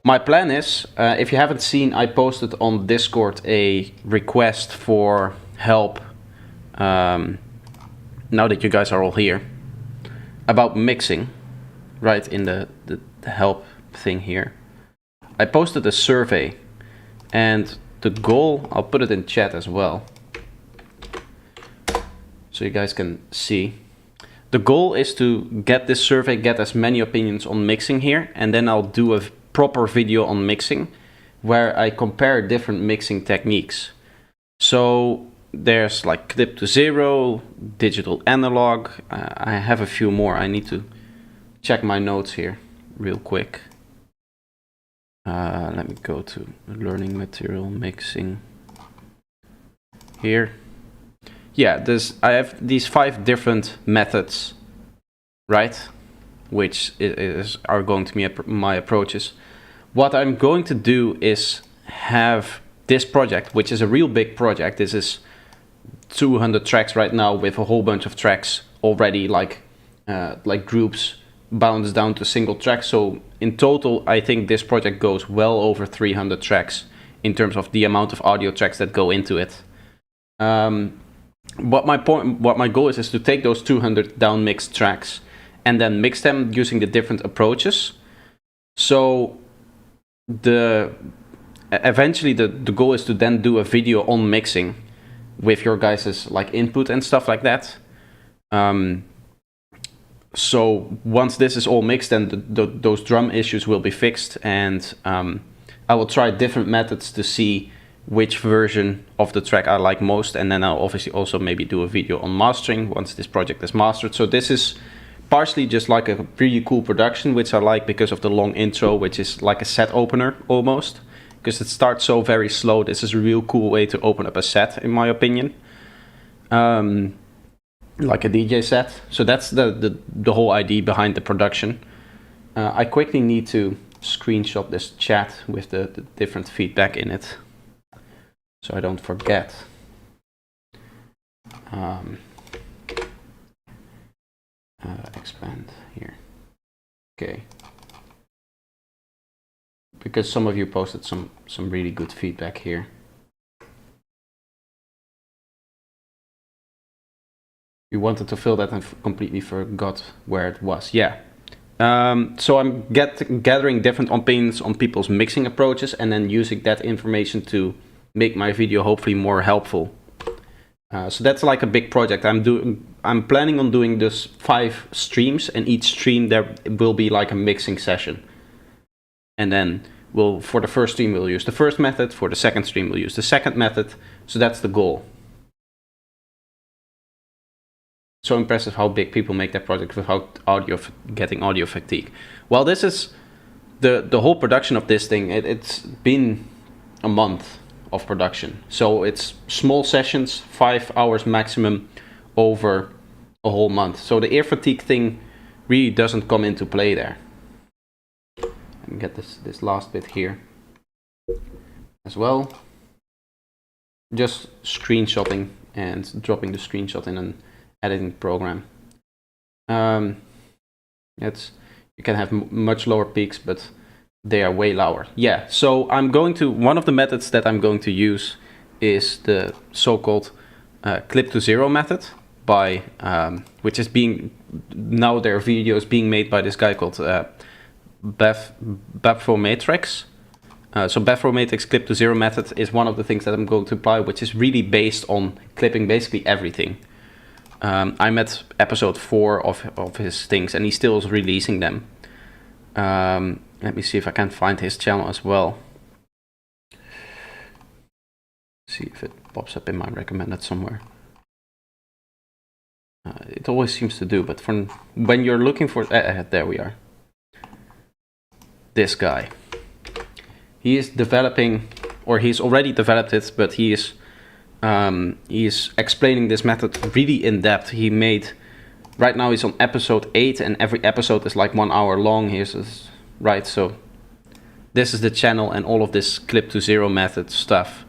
My plan is, if you haven't seen, I posted on Discord a request for help, now that you guys are all here, about mixing, right, in the help thing here. I posted a survey, and the goal, I'll put it in chat as well, so you guys can see. The goal is to get this survey, get as many opinions on mixing here, and then I'll do a proper video on mixing where I compare different mixing techniques. So there's like clip to zero, digital analog. I have a few more. I need to check my notes here real quick. Let me go to learning material mixing here. Yeah, I have these 5 different methods, right? Which are going to be my approaches. What I'm going to do is have this project, which is a real big project. This is 200 tracks right now with a whole bunch of tracks already like groups balanced down to single tracks. So in total, I think this project goes well over 300 tracks in terms of the amount of audio tracks that go into it. What my goal is to take those 200 down mixed tracks and then mix them using the different approaches. So eventually the goal is to then do a video on mixing with your guys' like input and stuff like that. So once this is all mixed, then those drum issues will be fixed, and I will try different methods to see which version of the track I like most, and then I'll obviously also maybe do a video on mastering once this project is mastered. So this is partially just like a really cool production, which I like because of the long intro, which is like a set opener almost, because it starts so very slow. This is a real cool way to open up a set, in my opinion. Like a DJ set. So that's the whole idea behind the production. I quickly need to screenshot this chat with the different feedback in it, so I don't forget. Expand here. Okay. Because some of you posted some really good feedback here. You wanted to fill that and completely forgot where it was. Yeah. So I'm gathering different opinions on people's mixing approaches and then using that information to make my video hopefully more helpful. So that's like a big project. I'm planning on doing this 5 streams, and each stream there will be like a mixing session. And then for the first stream we'll use the first method, for the second stream we'll use the second method. So that's the goal. So impressive how big people make that project without getting audio fatigue. Well, this is the whole production of this thing. It's been a month of production. So it's small sessions, 5 hours maximum over a whole month. So the ear fatigue thing really doesn't come into play there. Let me get this last bit here as well. Just screenshotting and dropping the screenshot in an editing program. You can have much lower peaks, but they are way lower. Yeah, so one of the methods that I'm going to use is the so-called clip to zero method, which is now there are videos being made by this guy called Baphomatrix. So Baphomatrix clip to zero method is one of the things that I'm going to apply, which is really based on clipping basically everything. I'm at episode 4 of his things, and he still is releasing them. Let me see if I can find his channel as well. See if it pops up in my recommended somewhere. It always seems to do, but when you're looking for... there we are. This guy. He is developing, or he's already developed it, but he is explaining this method really in depth. Right now he's on episode 8, and every episode is like 1 hour long. Right, so this is the channel, and all of this clip to zero method stuff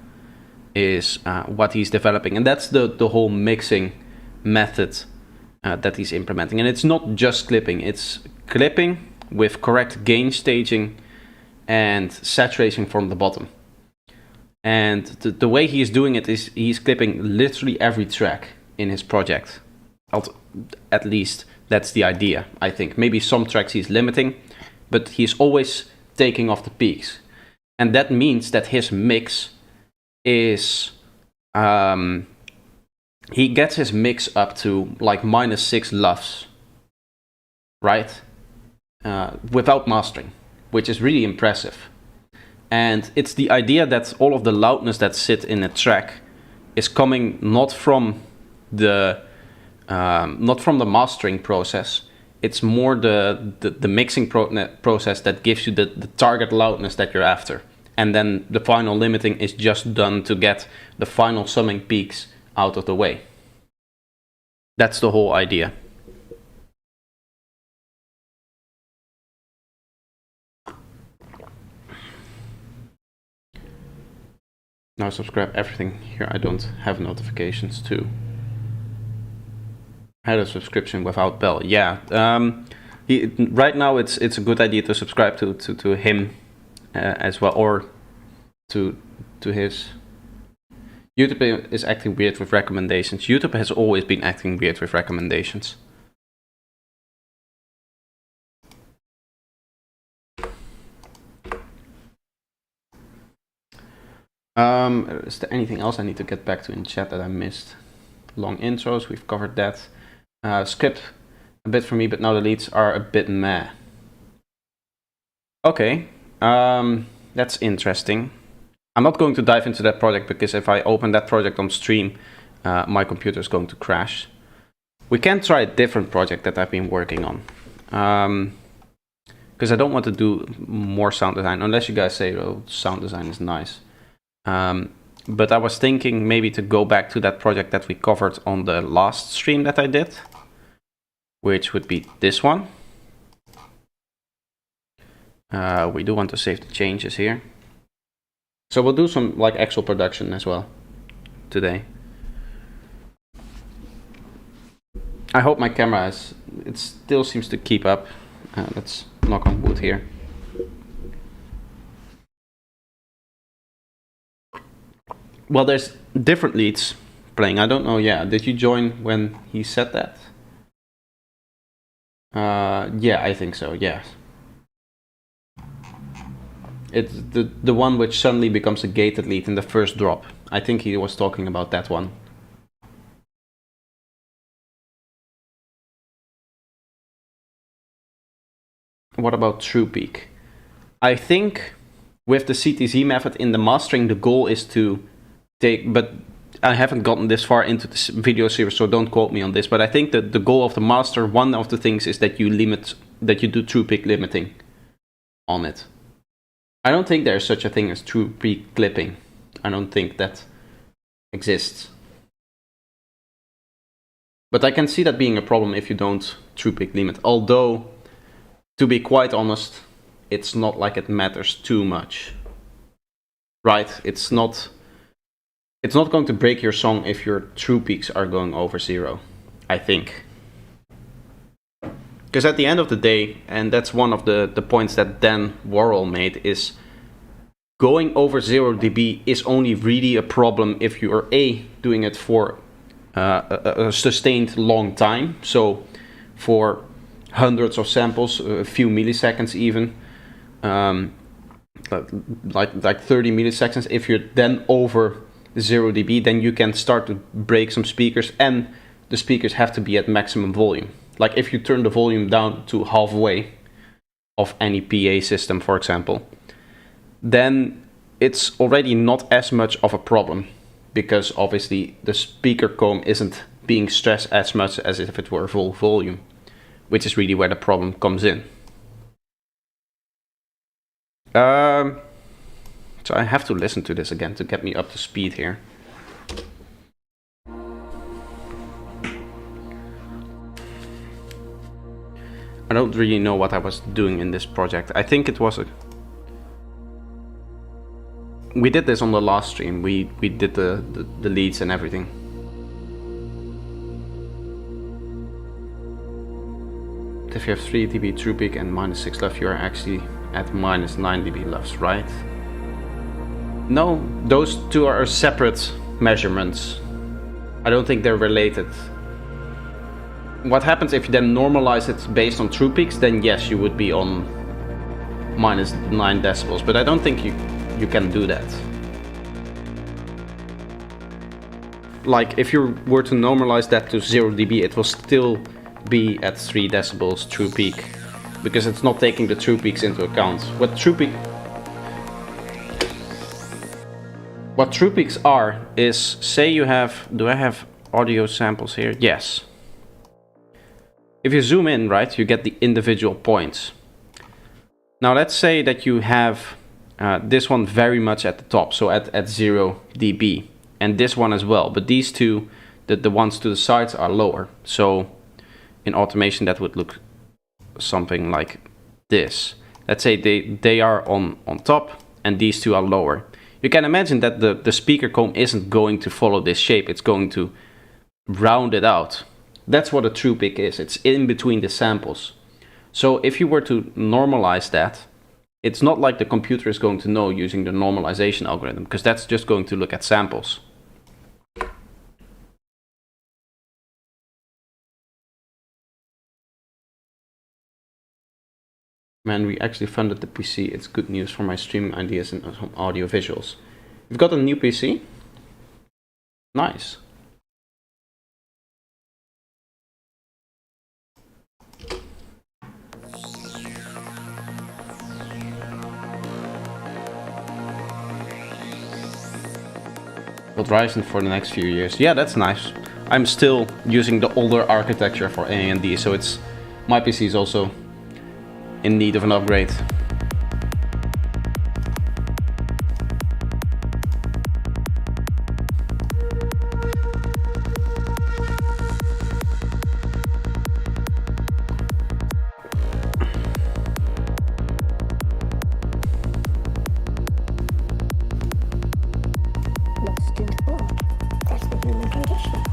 is what he's developing, and that's the whole mixing method that he's implementing. And it's not just clipping, it's clipping with correct gain staging and saturation from the bottom. And the way he is doing it is he's clipping literally every track in his project. At least that's the idea, I think. Maybe some tracks he's limiting, but he's always taking off the peaks. And that means that his mix is... he gets his mix up to like -6 LUFS, right? Without mastering, which is really impressive. And it's the idea that all of the loudness that sit in a track is coming not from the mastering process. It's more the mixing process that gives you the target loudness that you're after. And then the final limiting is just done to get the final summing peaks out of the way. That's the whole idea. Now subscribe everything here. I don't have notifications too. I had a subscription without bell. Yeah. Right now it's a good idea to subscribe to him as well, or to his. YouTube is acting weird with recommendations. YouTube has always been acting weird with recommendations. Is there anything else I need to get back to in chat that I missed? Long intros, we've covered that. Script a bit for me, but now the leads are a bit meh. Okay, that's interesting. I'm not going to dive into that project because if I open that project on stream, my computer is going to crash. We can try a different project that I've been working on. Because I don't want to do more sound design, unless you guys say, oh, sound design is nice. But I was thinking maybe to go back to that project that we covered on the last stream that I did, which would be this one. We do want to save the changes here. So we'll do some like actual production as well today. I hope my camera it still seems to keep up. Let's knock on wood here. Well, there's different leads playing. I don't know. Yeah, did you join when he said that? Yeah, I think so. Yeah. It's the one which suddenly becomes a gated lead in the first drop. I think he was talking about that one. What about true peak? I think with the CTZ method in the mastering, the goal is to take, but I haven't gotten this far into this video series, so don't quote me on this, but I think that the goal of the master, one of the things is that you do true peak limiting on it. I don't think there's such a thing as true peak clipping. I don't think that exists. But I can see that being a problem if you don't true peak limit. Although, to be quite honest, it's not like it matters too much. Right? It's not going to break your song if your true peaks are going over 0, I think. Because at the end of the day, and that's one of the points that Dan Worrell made, is going over 0 dB is only really a problem if you are doing it for a sustained long time. So for hundreds of samples, a few milliseconds even, like 30 milliseconds. If you're then over 0 dB, then you can start to break some speakers, and the speakers have to be at maximum volume. Like if you turn the volume down to halfway of any PA system, for example, then it's already not as much of a problem, because obviously the speaker comb isn't being stressed as much as if it were full volume, which is really where the problem comes in. So I have to listen to this again to get me up to speed here. I don't really know what I was doing in this project. I think it was we did this on the last stream. We did the leads and everything. If you have 3 dB true peak and -6 left, you are actually at -9 dB left, right? No, those two are separate measurements. I don't think they're related. What happens if you then normalize it based on true peaks, then yes, you would be on -9 decibels, but I don't think you can do that. Like if you were to normalize that to 0 dB, it will still be at 3 decibels true peak, because it's not taking the true peaks into account. What true peaks are is, say you have, do I have audio samples here? Yes. If you zoom in, right, you get the individual points. Now let's say that you have this one very much at the top, so at 0 dB, and this one as well, but these two, the ones to the sides, are lower. So in automation that would look something like this. Let's say they are on top and these two are lower. You can imagine that the speaker comb isn't going to follow this shape, it's going to round it out. That's what a true pick is, it's in between the samples. So if you were to normalize that, it's not like the computer is going to know using the normalization algorithm, because that's just going to look at samples. Man, we actually funded the PC. It's good news for my streaming ideas and some audio visuals. You've got a new PC? Nice. Will Ryzen for the next few years. Yeah, that's nice. I'm still using the older architecture for AMD, so it's my PC is also in need of an upgrade. Lost in thought. That's the human condition.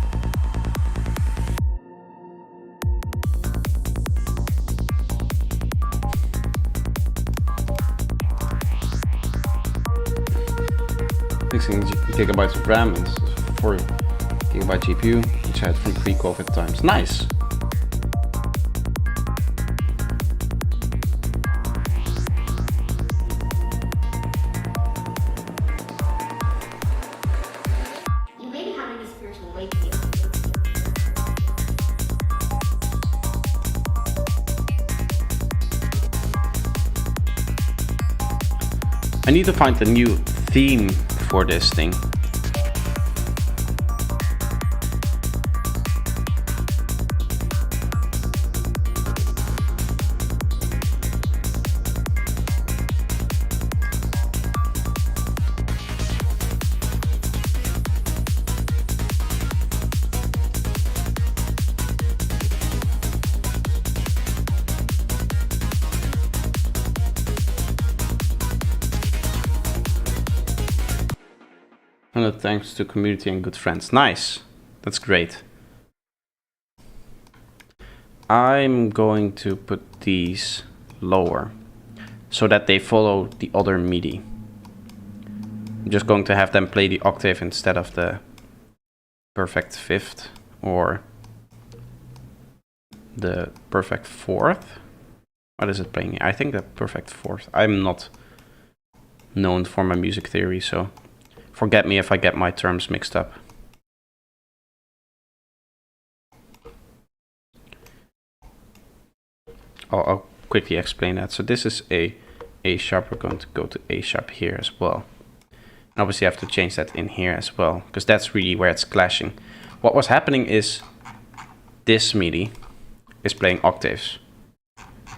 Gigabytes of RAM and 4 gigabyte GPU, which I had from pre-COVID times. Nice! You may be having a spiritual awakening. I need to find a new theme for this thing. Thanks to community and good friends. Nice. That's great. I'm going to put these lower so that they follow the other MIDI. I'm just going to have them play the octave instead of the perfect fifth or the perfect fourth. What is it playing? I think the perfect fourth. I'm not known for my music theory, so forget me if I get my terms mixed up. I'll quickly explain that. So this is A sharp. We're going to go to A sharp here as well. And obviously I have to change that in here as well, because that's really where it's clashing. What was happening is this MIDI is playing octaves,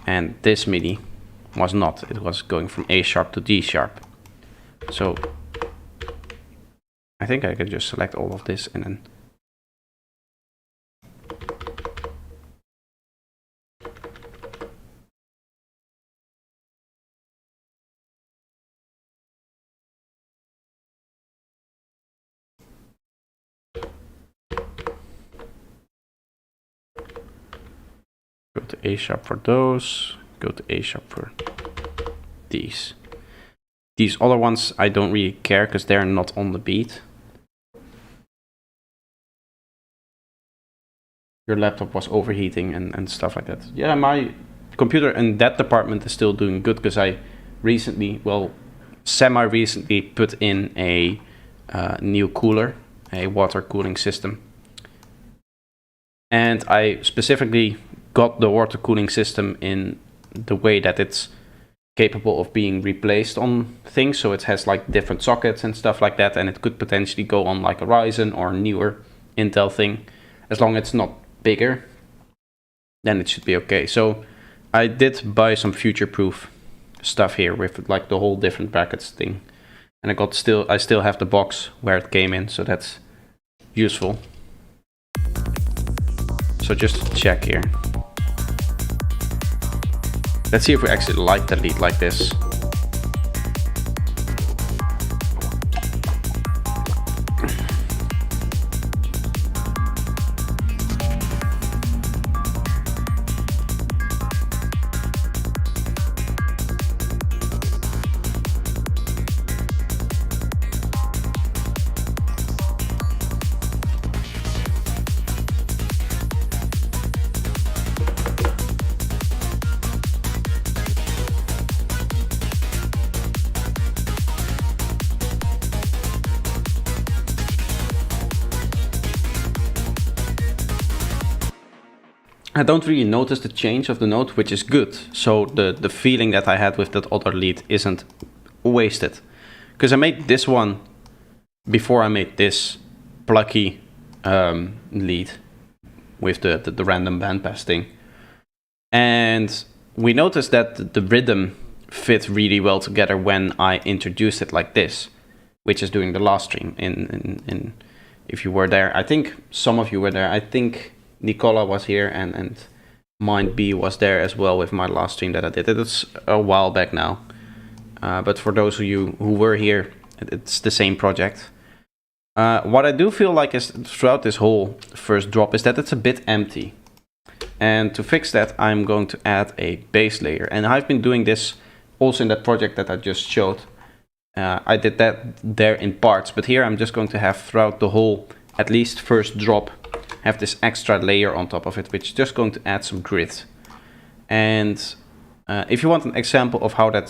and this MIDI was not. It was going from A sharp to D sharp. So I think I could just select all of this and then go to A sharp for those, go to A sharp for these. These other ones I don't really care because they're not on the beat. Your laptop was overheating and stuff like that. Yeah, my computer in that department is still doing good because I recently, well, semi-recently put in a new cooler, a water cooling system. And I specifically got the water cooling system in the way that it's capable of being replaced on things. So it has like different sockets and stuff like that. And it could potentially go on like a Ryzen or newer Intel thing, as long as it's not bigger. then it should be okay. So I did buy some future-proof stuff here with like the whole different brackets thing, and I still have the box where it came in, so that's useful. So just to check here. Let's see if we actually like the lead like this. I don't really notice the change of the note, which is good. So the feeling that I had with that other lead isn't wasted. Because I made this one before I made this plucky lead with the random bandpass thing. And we noticed that the rhythm fit really well together when I introduced it like this, which is doing the last stream. In if you were there, I think some of you were there. I think Nicola was here and Mind B was there as well with my last stream that I did. It's a while back now. But for those of you who were here, it's the same project. What I do feel like is throughout this whole first drop is that it's a bit empty. And to fix that, I'm going to add a bass layer. And I've been doing this also in that project that I just showed. I did that there in parts, but here I'm just going to have throughout the whole, at least first drop, have this extra layer on top of it, which is just going to add some grit. And if you want an example of how that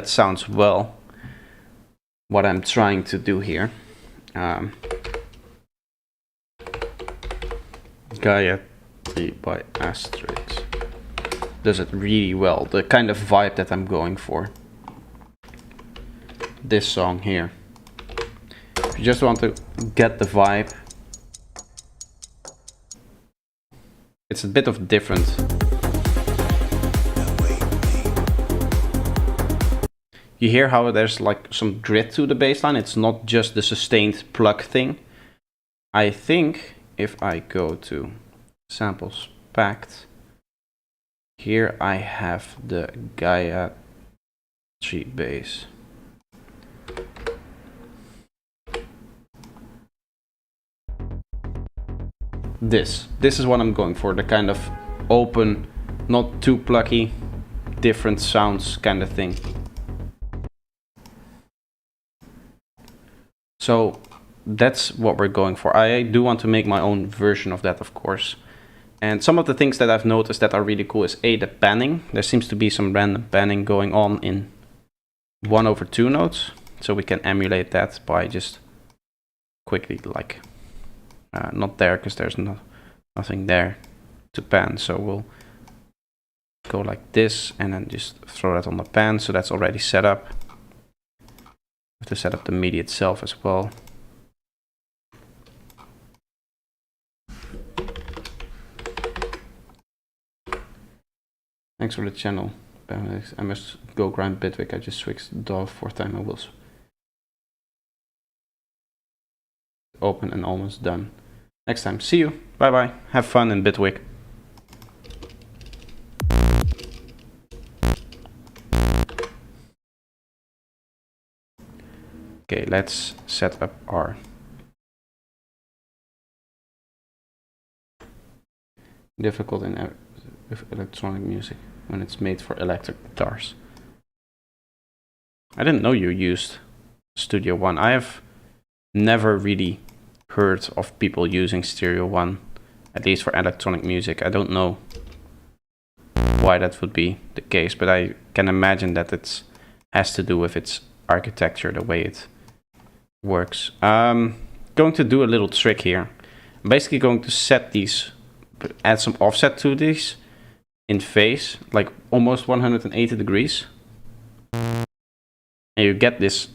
sounds well, what I'm trying to do here, Gaia 3 by Asterix does it really well. The kind of vibe that I'm going for. This song here. If you just want to get the vibe, it's a bit of different. You hear how there's like some grit to the bass line. It's not just the sustained pluck thing. I think if I go to samples packed, here I have the Gaia 3 bass. This is what I'm going for, the kind of open, not too plucky, different sounds kind of thing. So that's what we're going for. I do want to make my own version of that, of course. And some of the things that I've noticed that are really cool is the panning. There seems to be some random panning going on in 1/2 notes. So we can emulate that by just quickly like, not there because there's nothing there to pan. So we'll go like this and then just throw that on the pan. So that's already set up. We have to set up the MIDI itself as well. Thanks for the channel. I must go grind Bitwig. I just switched DAW 4th time. I will open and almost done. Next time. See you. Bye bye. Have fun in Bitwig. Okay, let's set up our difficult in with electronic music when it's made for electric guitars. I didn't know you used Studio One. I have never really heard of people using Stereo One, at least for electronic music. I don't know why that would be the case, but I can imagine that it has to do with its architecture, the way it works. Going to do a little trick here. I'm basically going to set these, add some offset to these in phase, like almost 180 degrees. And you get this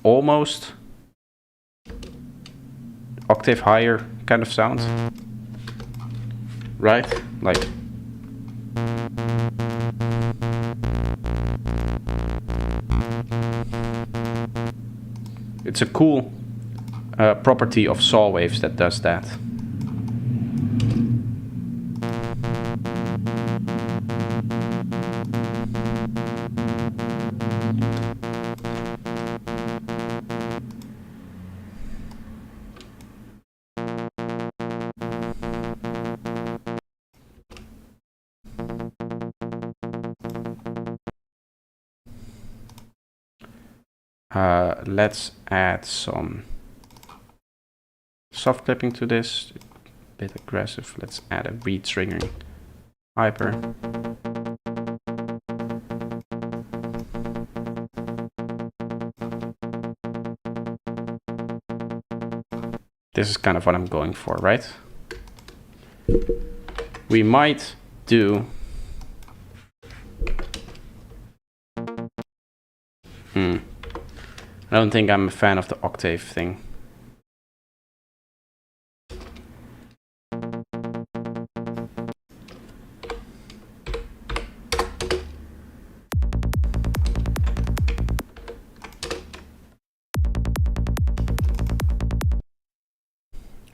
almost octave higher kind of sound. right? Like, it's a cool property of saw waves that does that. Let's add some soft clipping to this. A bit aggressive. Let's add a re-triggering hyper. This is kind of what I'm going for, right? We might do... I don't think I'm a fan of the octave thing.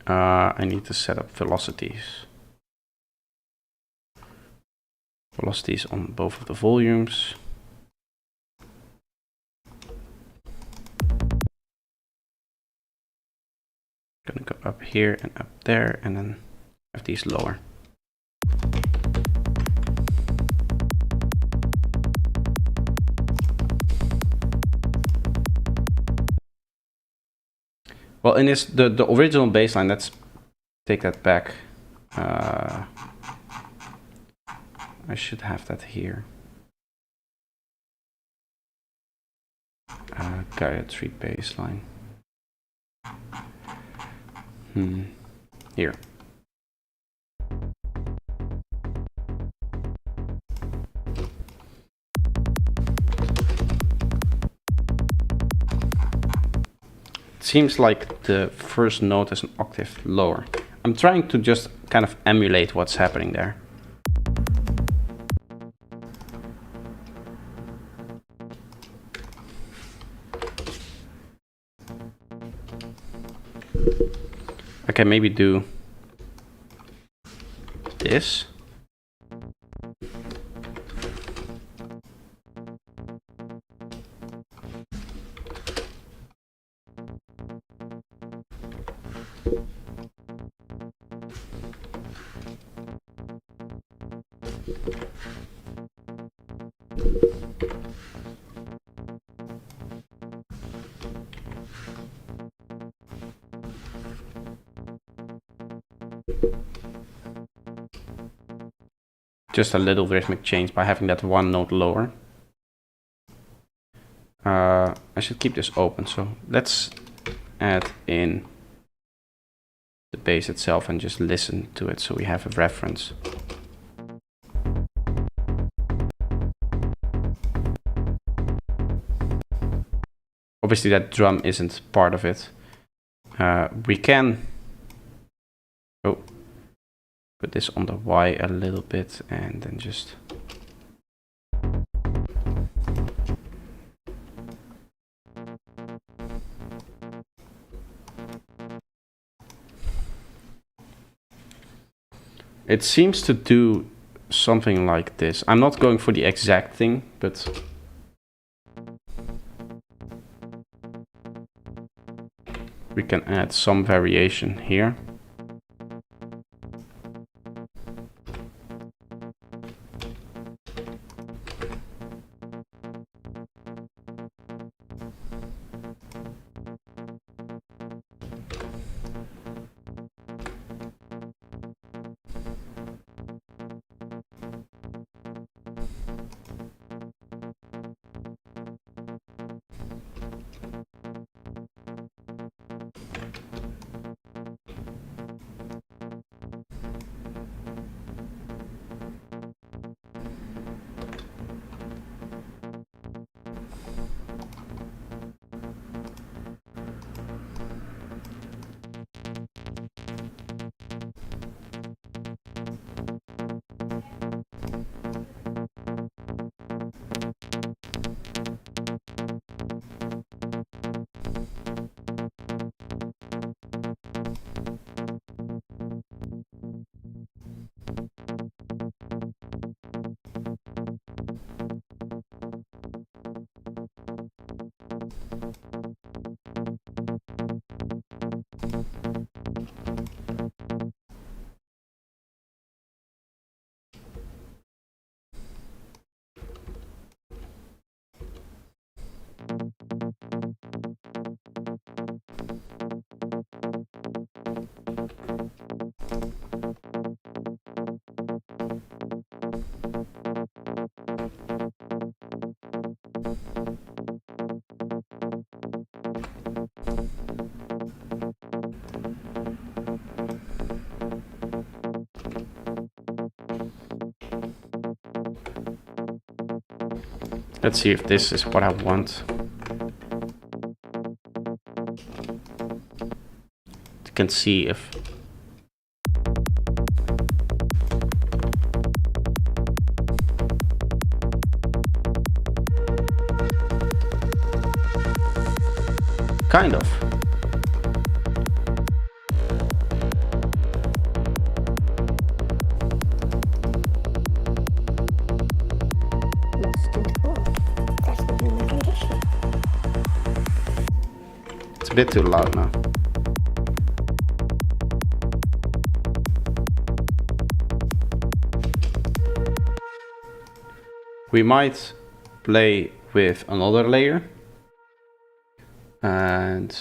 I need to set up velocities. Velocities on both of the volumes. Gonna go up here and up there, and then have these lower. Well, in this the original baseline, let's take that back. I should have that here. Gayatri baseline. Here. It seems like the first note is an octave lower. I'm trying to just kind of emulate what's happening there. I can maybe do this. Just a little rhythmic change by having that one note lower. I should keep this open, so let's add in the bass itself and just listen to it so we have a reference. Obviously that drum isn't part of it. We can put this on the Y a little bit and then just it seems to do something like this. I'm not going for the exact thing, but we can add some variation here. Let's see if this is what I want. You can see if... Kind of. It's a bit too loud now. We might play with another layer. And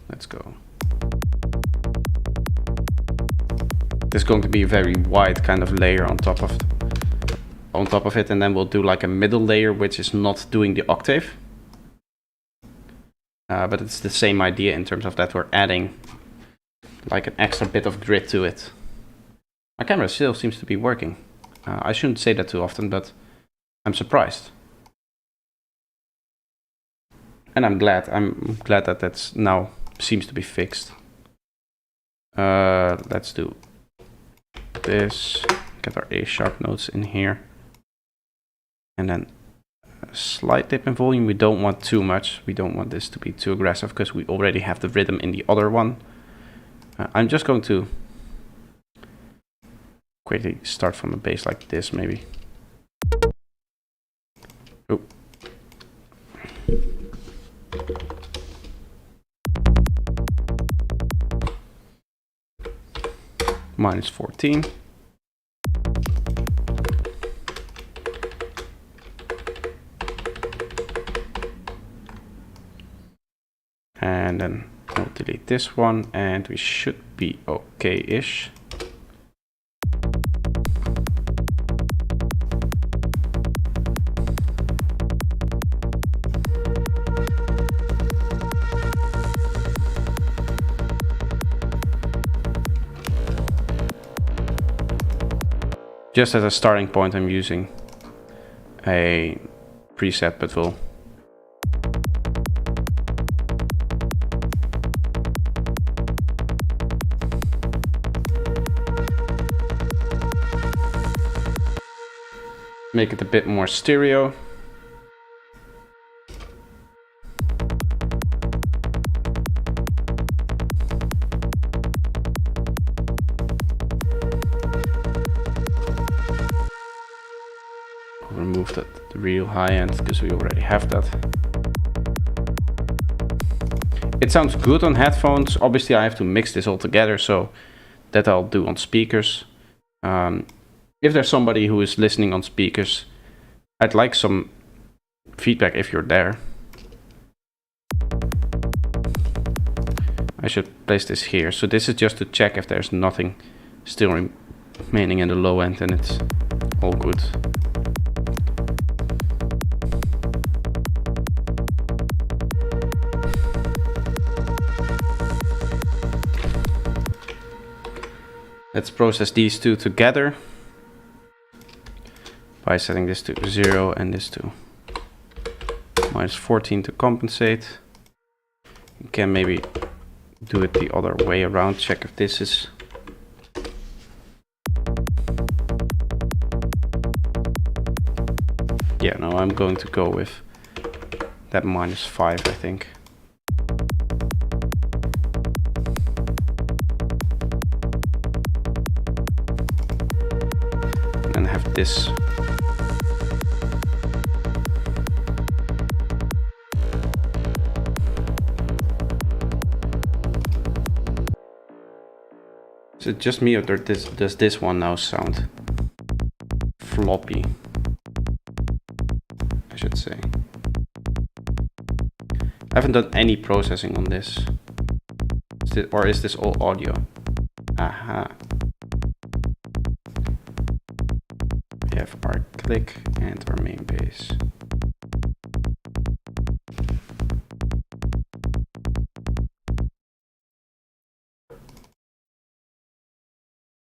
let's go. There's going to be a very wide kind of layer on top of it, and then we'll do like a middle layer which is not doing the octave. But it's the same idea in terms of that we're adding like an extra bit of grid to it. My camera still seems to be working. I shouldn't say that too often, but I'm surprised. And I'm glad that that's now seems to be fixed. Let's do this. Get our A sharp notes in here. And then a slight dip in volume. We don't want too much. We don't want this to be too aggressive because we already have the rhythm in the other one. I'm just going to quickly start from a bass like this, maybe. Oh. Minus 14. And then we'll delete this one and we should be okay-ish. Just as a starting point, I'm using a preset, but we'll make it a bit more stereo. Remove that real high end because we already have that. It sounds good on headphones. Obviously I have to mix this all together, so that I'll do on speakers. If there's somebody who is listening on speakers, I'd like some feedback if you're there. I should place this here. So this is just to check if there's nothing still remaining in the low end and it's all good. Let's process these two together by setting this to 0 and this to minus 14 to compensate. You can maybe do it the other way around, check if this is... Yeah, no, I'm going to go with that minus 5, I think. And have this. Is it just me or does this one now sound floppy? I should say. I haven't done any processing on this. Or is this all audio? Aha. We have our click and our main bass.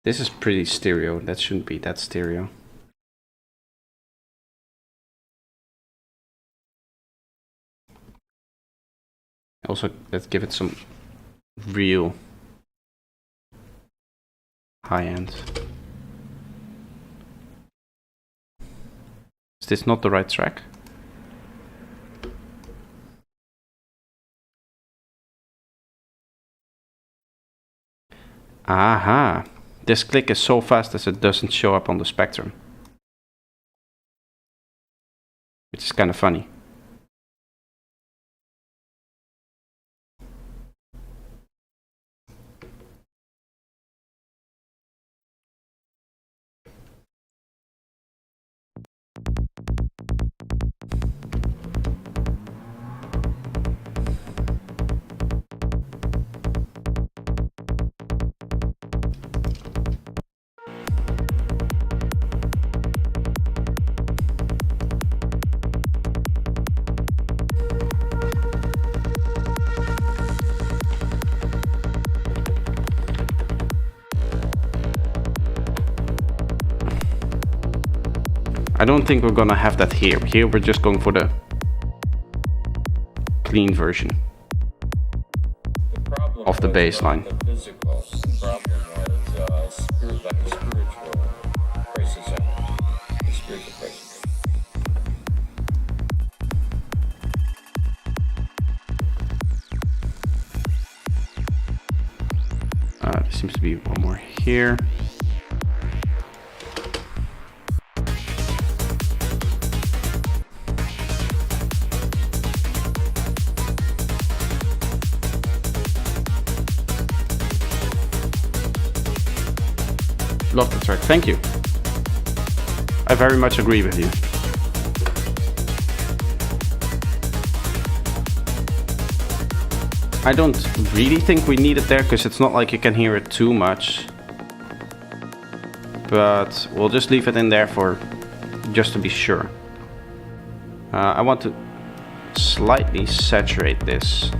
This is pretty stereo. That shouldn't be that stereo. Also, let's give it some real high end. Is this not the right track? Aha! This click is so fast that it doesn't show up on the spectrum. Which is kind of funny. I don't think we're gonna have that here. Here we're just going for the clean version of the bass line. The physical problem was spiritual racism. The spiritual racism. There seems to be one more here. Love the track, thank you. I very much agree with you. I don't really think we need it there because it's not like you can hear it too much. But we'll just leave it in there for just to be sure. I want to slightly saturate this.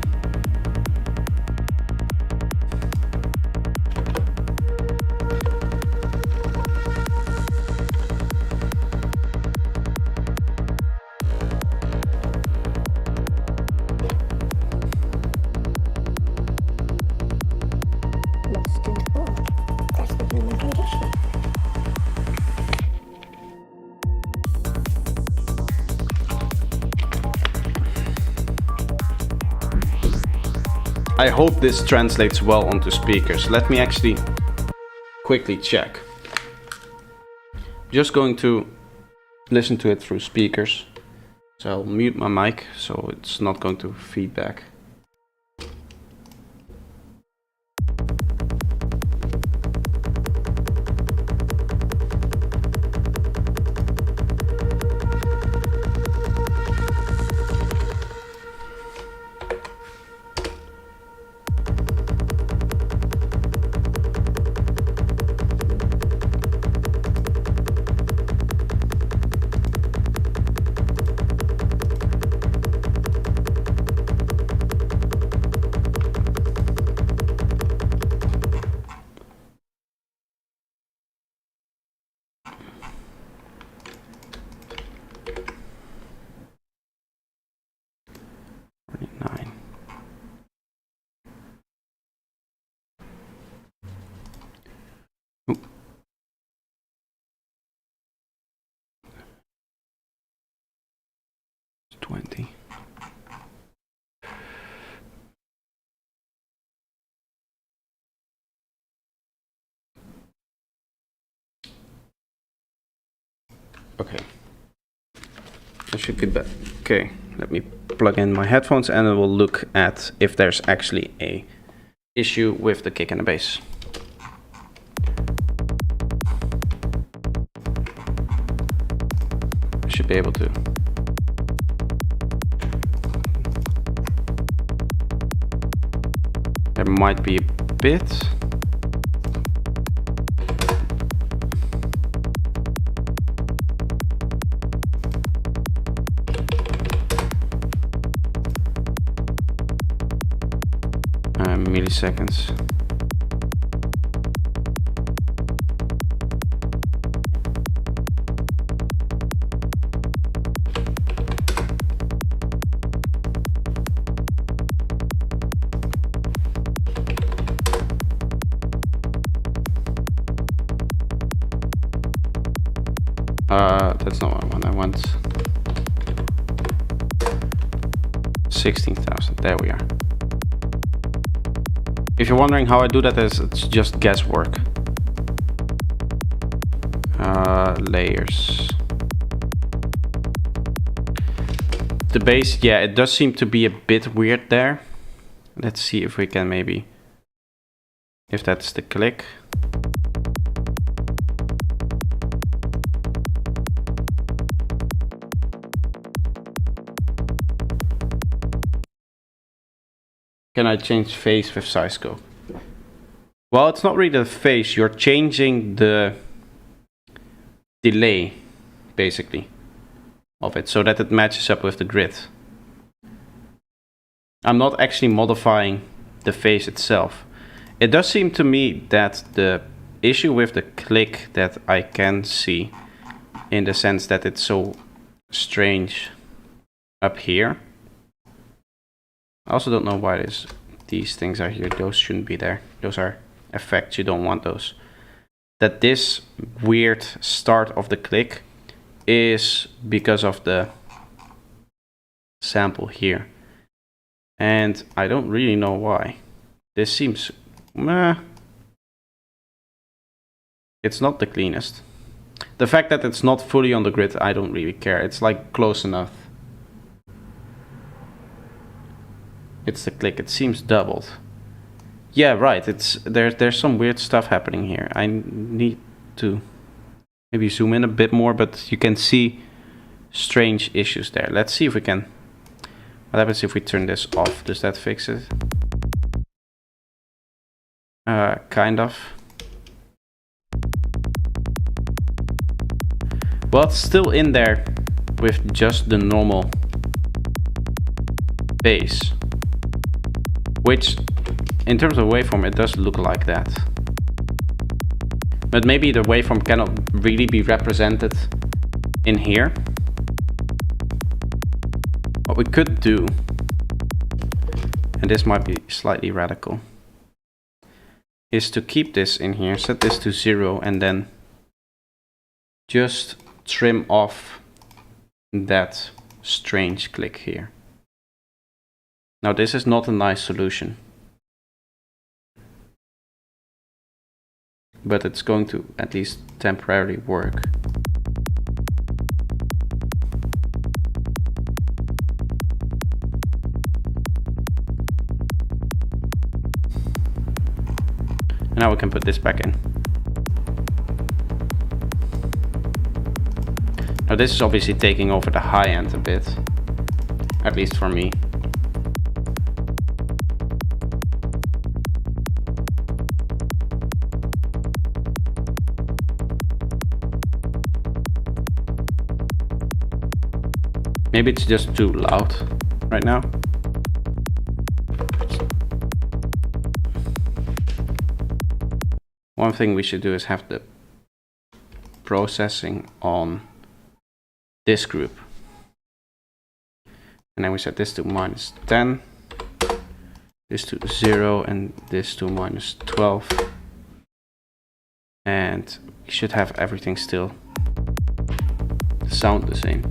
I hope this translates well onto speakers. Let me actually quickly check. Just going to listen to it through speakers. So I'll mute my mic so it's not going to feedback. Oop. It's 20. Okay. I should be back. Okay, let me plug in my headphones and I will look at if there's actually a issue with the kick and the bass. I should be able to. There might be a bit. Milliseconds. That's not what I want. I want 16,000. There we are. If you're wondering how I do that, it's just guesswork. Layers. The bass, yeah, it does seem to be a bit weird there. Let's see if we can maybe, if that's the click. Can I change phase with size scope? Well, it's not really the phase, you're changing the delay, basically, of it, so that it matches up with the grid. I'm not actually modifying the phase itself. It does seem to me that the issue with the click that I can see, in the sense that it's so strange up here. I also don't know why these things are here. Those shouldn't be there. Those are effects. You don't want those. That this weird start of the click is because of the sample here. And I don't really know why. This seems... it's not the cleanest. The fact that it's not fully on the grid, I don't really care. It's like close enough. It's the click. It seems doubled. Yeah, right. It's there's some weird stuff happening here. I need to maybe zoom in a bit more, but you can see strange issues there. Let's see if we can. What happens if we turn this off? Does that fix it? Kind of. Well, it's still in there with just the normal bass. Which, in terms of waveform, it does look like that. But maybe the waveform cannot really be represented in here. What we could do, and this might be slightly radical, is to keep this in here, set this to 0, and then just trim off that strange click here. Now this is not a nice solution, but it's going to at least temporarily work. And now we can put this back in. Now this is obviously taking over the high end a bit, at least for me. Maybe it's just too loud right now. One thing we should do is have the processing on this group. And then we set this to -10, this to 0, and this to -12. And we should have everything still sound the same.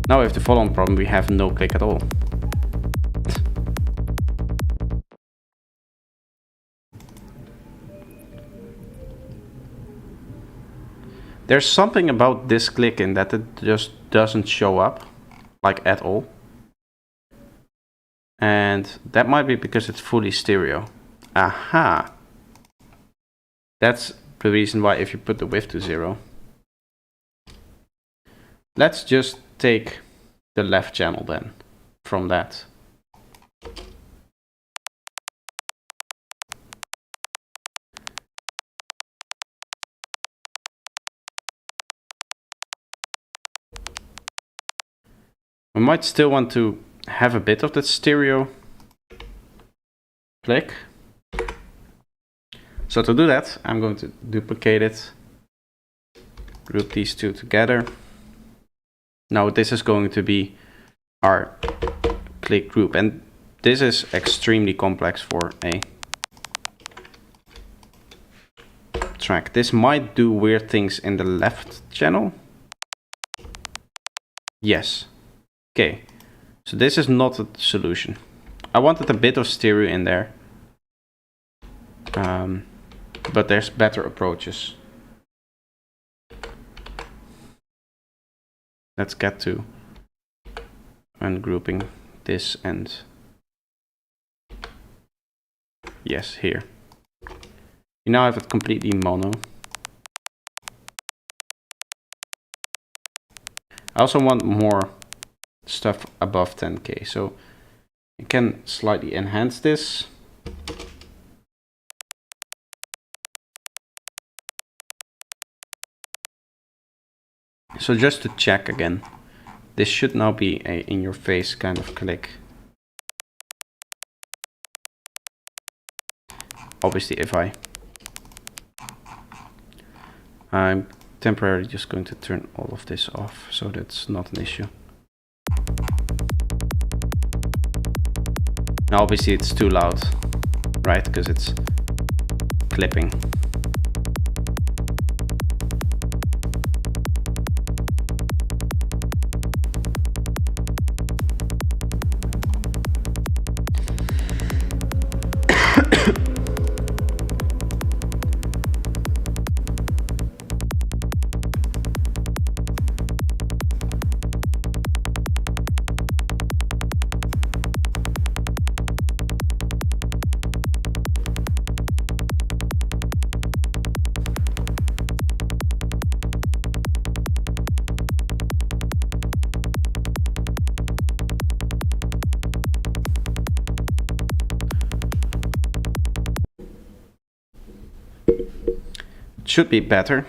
Now we have the following problem, we have no click at all. There's something about this click in that it just doesn't show up, like at all. And that might be because it's fully stereo. Aha! That's the reason why if you put the width to 0. Let's just take the left channel then from that. We might still want to have a bit of that stereo click. So to do that, I'm going to duplicate it, group these two together. Now this is going to be our click group, and this is extremely complex for a track. This might do weird things in the left channel. Yes. Okay. So this is not a solution. I wanted a bit of stereo in there. But there's better approaches. Let's get to ungrouping this and yes, here. You now have it completely mono. I also want more stuff above 10K, so you can slightly enhance this. So just to check again, this should now be a in-your-face kind of click. Obviously, if I'm temporarily just going to turn all of this off, so that's not an issue. Now obviously it's too loud, right? Because it's clipping. Should be better.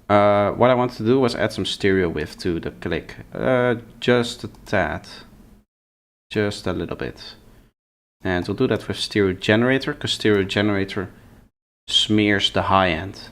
What I wanted to do was add some stereo width to the click. Just a tad. Just a little bit. And we'll do that with stereo generator, because stereo generator smears the high end.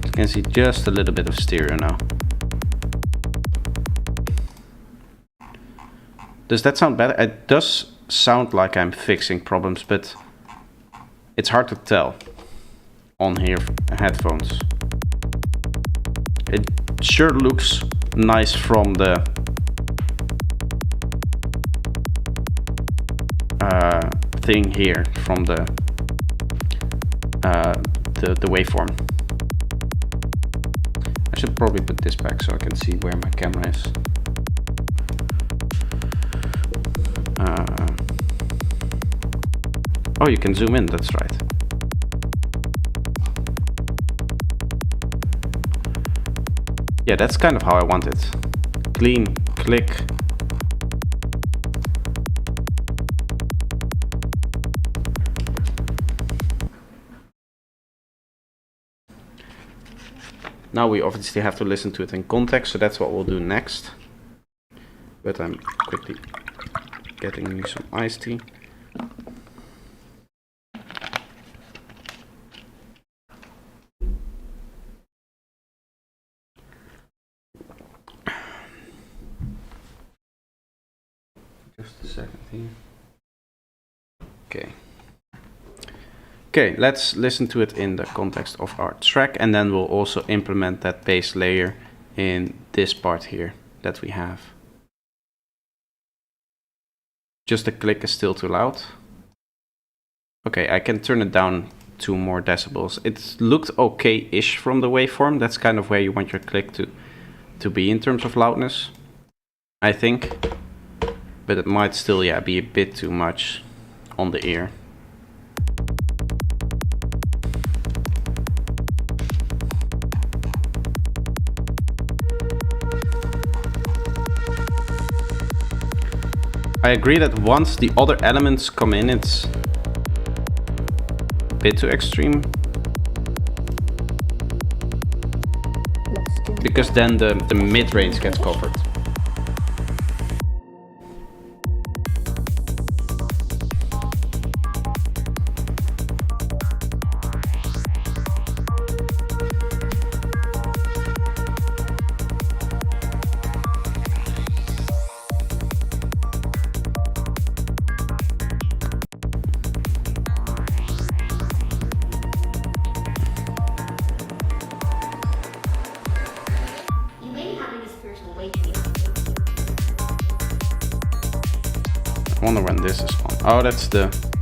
You can see just a little bit of stereo now. Does that sound better? It does sound like I'm fixing problems, but it's hard to tell on here headphones. It sure looks nice from the thing here, from the waveform. I should probably put this back so I can see where my camera is. Oh, you can zoom in, that's right. Yeah, that's kind of how I want it. Clean, click. Now we obviously have to listen to it in context, so that's what we'll do next. But I'm quickly getting me some iced tea. Just a second here. Okay. Okay, let's listen to it in the context of our track, and then we'll also implement that bass layer in this part here that we have. Just the click is still too loud. Okay, I can turn it down 2 more decibels. It looked okay-ish from the waveform. That's kind of where you want your click to be in terms of loudness, I think. But it might still, yeah, be a bit too much on the ear. I agree that once the other elements come in, it's a bit too extreme. Because then the mid-range gets covered. I wonder when this is on. Oh, that's the...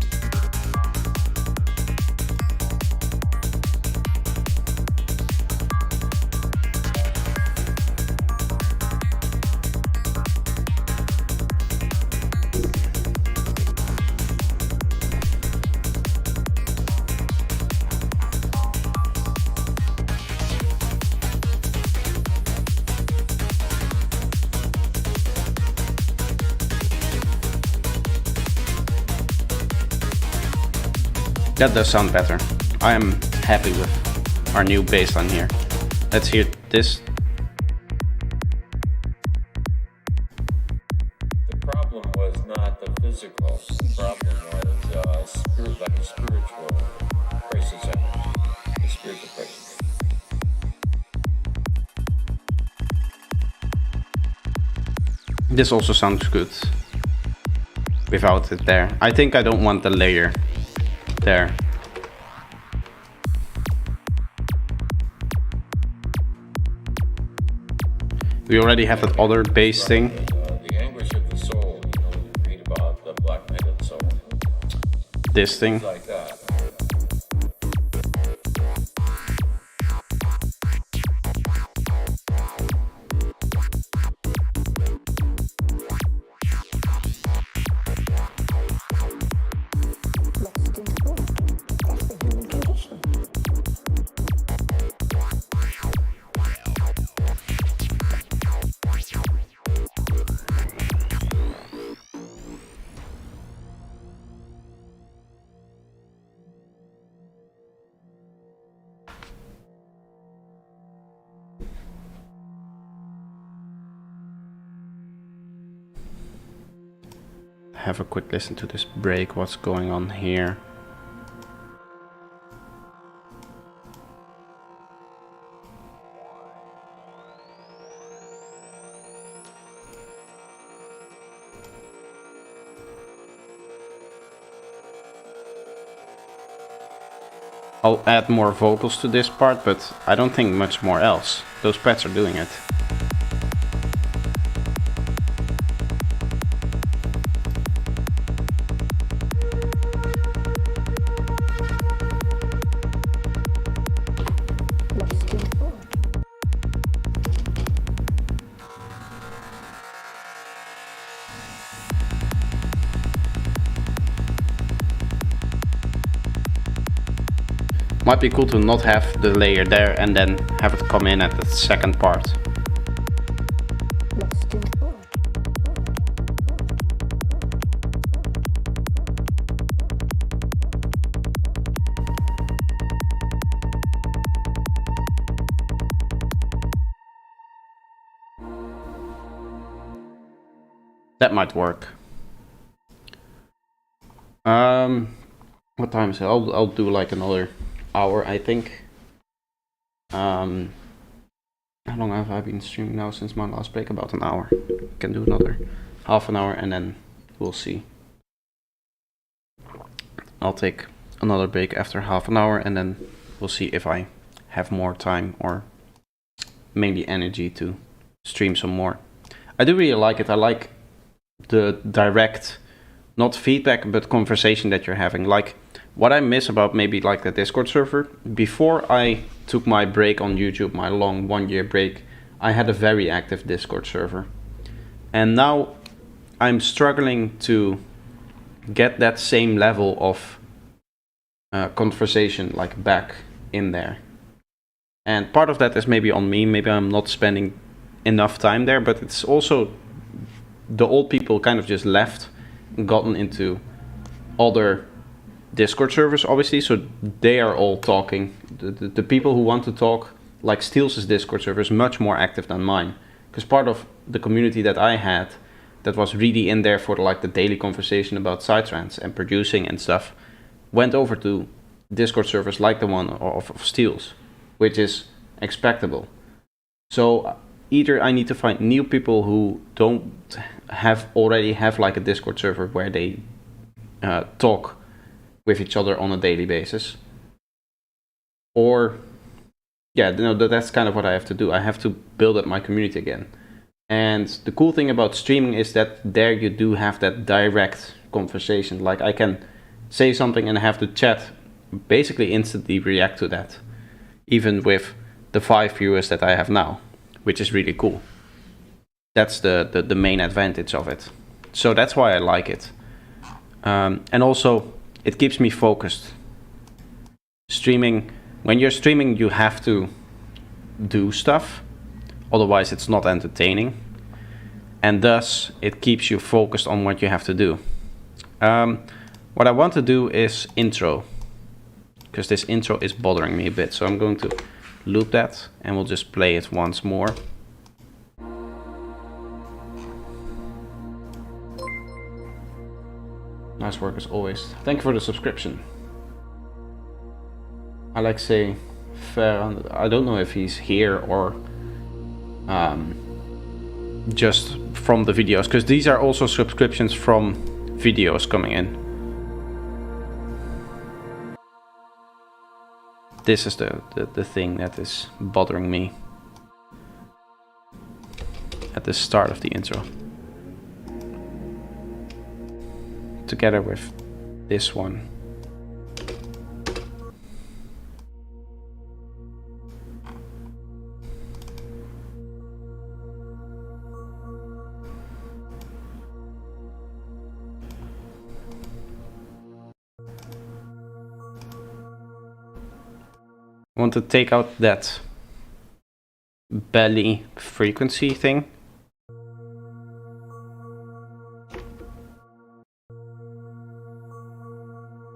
That does sound better. I am happy with our new bassline here. Let's hear this. The problem was not the physical. The problem was spiritual racism. The spiritual racism. This also sounds good without it there. I think I don't want the layer there. We already have that other bass thing. The anguish of the soul, you know, you read about the black night of the soul. This thing. It's like that. Have a quick listen to this break, what's going on here. I'll add more vocals to this part, but I don't think much more else. Those pads are doing it. Might be cool to not have the layer there and then have it come in at the second part. That might work. What time is it? I'll do like another hour, I think. How long have I been streaming now since my last break? About an hour. Can do another half an hour and then we'll see. I'll take another break after half an hour and then we'll see if I have more time or maybe energy to stream some more. I do really like it. I like the direct, not feedback, but conversation that you're having. Like, what I miss about maybe like the Discord server, before I took my break on YouTube, my long 1 year break, I had a very active Discord server. And now I'm struggling to get that same level of conversation like back in there. And part of that is maybe on me, maybe I'm not spending enough time there, but it's also the old people kind of just left and gotten into other Discord servers, obviously, so they are all talking. The people who want to talk, like Steels' Discord server is much more active than mine, because part of the community that I had that was really in there for like the daily conversation about Psytrance and producing and stuff went over to Discord servers like the one of Steels, which is expectable. So either I need to find new people who don't already have like a Discord server where they talk with each other on a daily basis, or yeah, no, that's kind of what I have to do. I have to build up my community again, And the cool thing about streaming is that there you do have that direct conversation. Like I can say something and have the chat basically instantly react to that, even with the 5 viewers that I have now, which is really cool. That's the main advantage of it. So that's why I like it. And also it keeps me focused. Streaming, when you're streaming, you have to do stuff, otherwise it's not entertaining, and thus it keeps you focused on what you have to do. What I want to do is intro, because this intro is bothering me a bit, so I'm going to loop that and we'll just play it once more. Nice work as always. Thank you for the subscription. I like saying I don't know if he's here or just from the videos, because these are also subscriptions from videos coming in. This is the thing that is bothering me at the start of the intro, together with this one. I want to take out that belly frequency thing.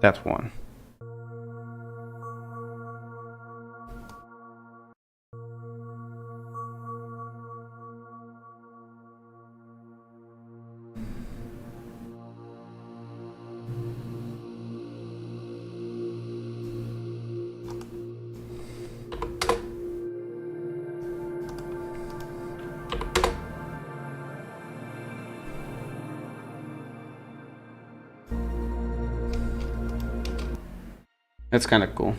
That one. That's kind of cool.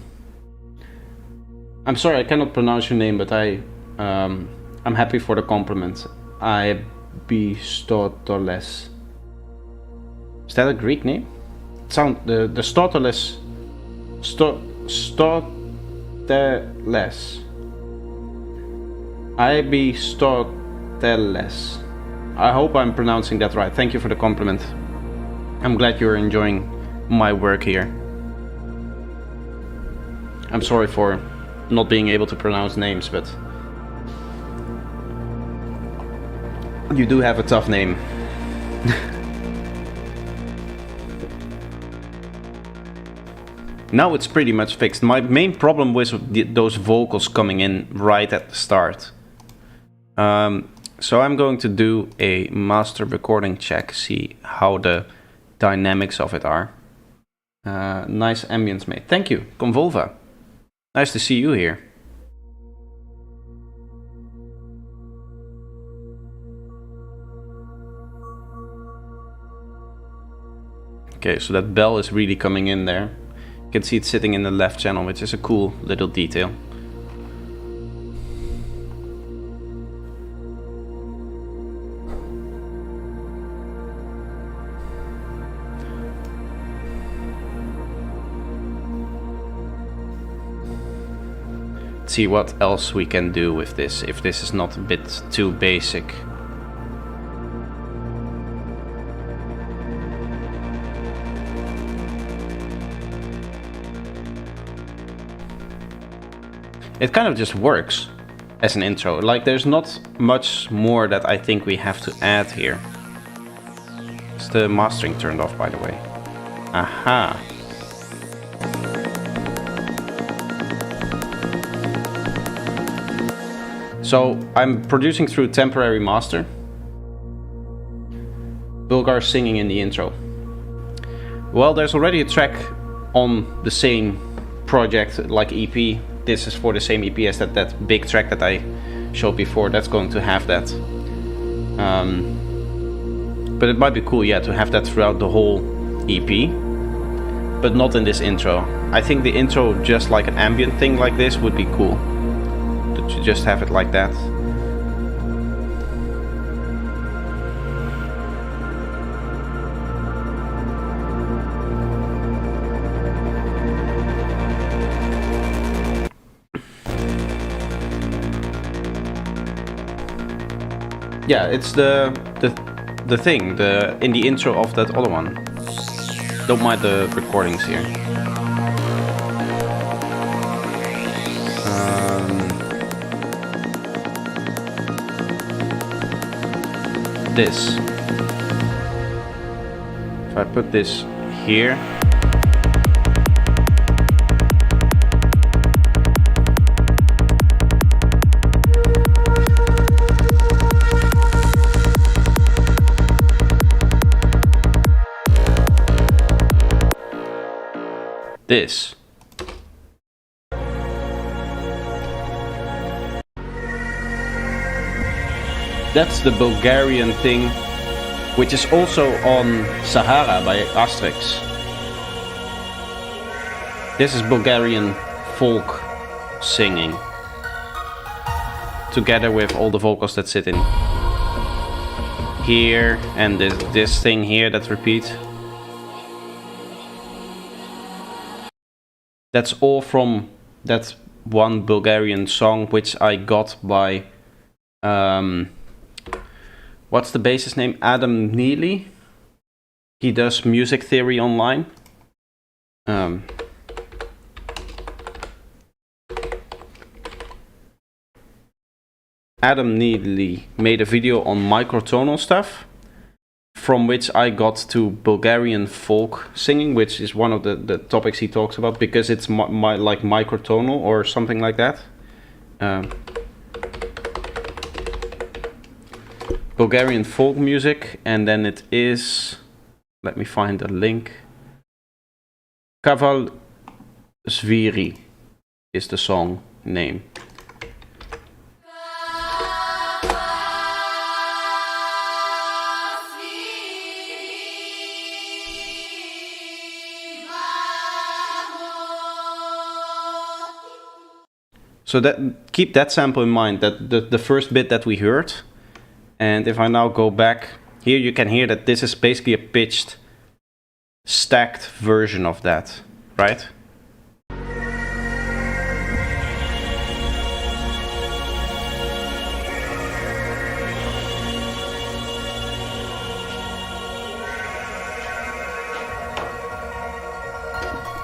I'm sorry I cannot pronounce your name, but I'm happy for the compliment. Aristoteles. Is that a Greek name? The Stoteles. Stoteles. Aristoteles. I hope I'm pronouncing that right. Thank you for the compliment. I'm glad you're enjoying my work here. I'm sorry for not being able to pronounce names, but you do have a tough name. Now it's pretty much fixed. My main problem was those vocals coming in right at the start. So I'm going to do a master recording check, see how the dynamics of it are. Nice ambience, mate. Thank you, Convolva. Nice to see you here. Okay, so that bell is really coming in there. You can see it sitting in the left channel, which is a cool little detail. See what else we can do with this, if this is not a bit too basic. It kind of just works as an intro. Like, there's not much more that I think we have to add here. Is the mastering turned off, by the way? Aha. So I'm producing through temporary master. Bulgar singing in the intro. Well, there's already a track on the same project, like EP. This is for the same EP as that big track that I showed before. That's going to have that. But it might be cool, yeah, to have that throughout the whole EP. But not in this intro. I think the intro, just like an ambient thing like this, would be cool. To just have it like that. Yeah, it's the thing, in the intro of that other one. Don't mind the recordings here. This. If I put this here. This. That's the Bulgarian thing, which is also on Sahara by Asterix. This is Bulgarian folk singing, together with all the vocals that sit in here and this thing here that repeats. That's all from that one Bulgarian song, which I got by, what's the bassist name? Adam Neely. He does music theory online. Adam Neely made a video on microtonal stuff, from which I got to Bulgarian folk singing, which is one of the topics he talks about, because it's like microtonal or something like that. Bulgarian folk music, and then it is, let me find the link. Kaval Zviri is the song name. So that, keep that sample in mind, that the first bit that we heard. And if I now go back, here you can hear that this is basically a pitched, stacked version of that, right?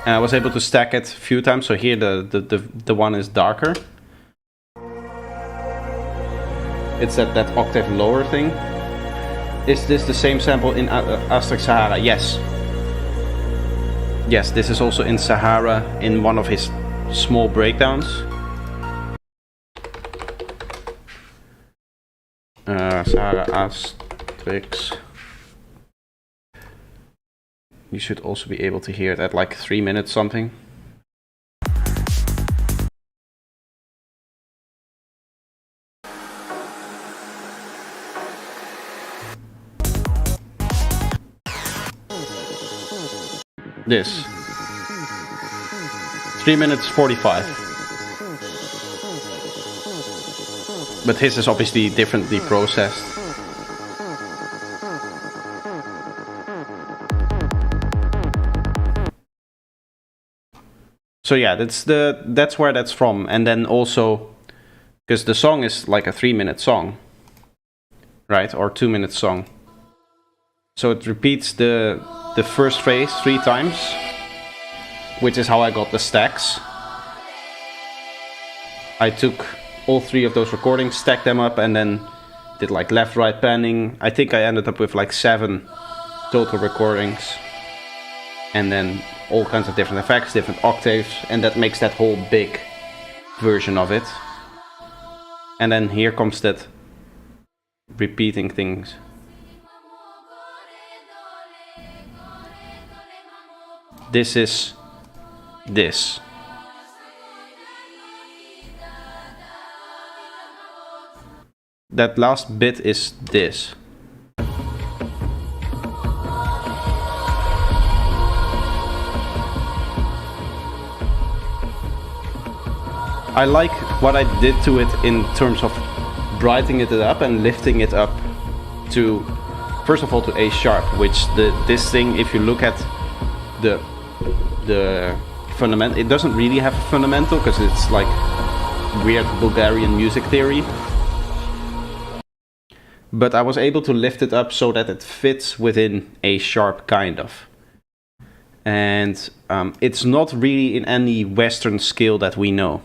And I was able to stack it a few times, so here the one is darker. It's that octave lower thing. Is this the same sample in Asterix Sahara? Yes. Yes, this is also in Sahara in one of his small breakdowns. Sahara Asterix. You should also be able to hear it at like 3 minutes something. This. 3 minutes 45. But his is obviously differently processed. So yeah, that's where that's from. And then also, because the song is like a 3-minute song, right? Or 2-minute song. So it repeats the first phrase 3 times, which is how I got the stacks. I took all 3 of those recordings, stacked them up, and then did like left-right panning. I think I ended up with like 7 total recordings. And then all kinds of different effects, different octaves, and that makes that whole big version of it. And then here comes that repeating things. This is this. That last bit is this. I like what I did to it in terms of brightening it up and lifting it up to, first of all, to A sharp, which this thing, if you look at the fundamental, it doesn't really have a fundamental because it's like weird Bulgarian music theory. but I was able to lift it up so that it fits within a sharp kind of. And it's not really in any Western scale that we know.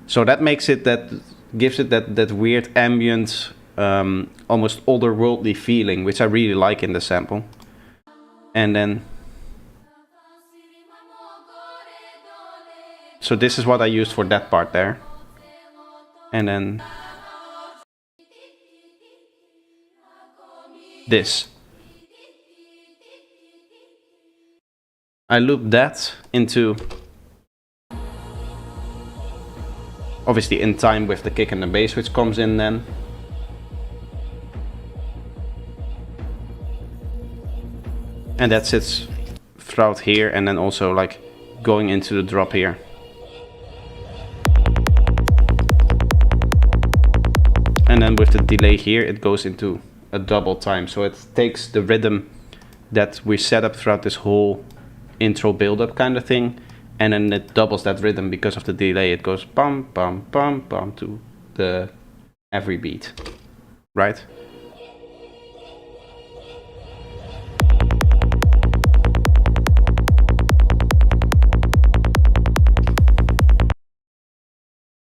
So that makes it, that gives it that weird ambient, almost otherworldly feeling, which I really like in the sample. And then, so this is what I used for that part there. And then this. I loop that into, obviously in time with the kick and the bass which comes in then. And that sits throughout here, and then also like going into the drop here. And then with the delay here, it goes into a double time. So it takes the rhythm that we set up throughout this whole intro build-up kind of thing, and then it doubles that rhythm because of the delay. It goes bum bum bum bum to the every beat, right?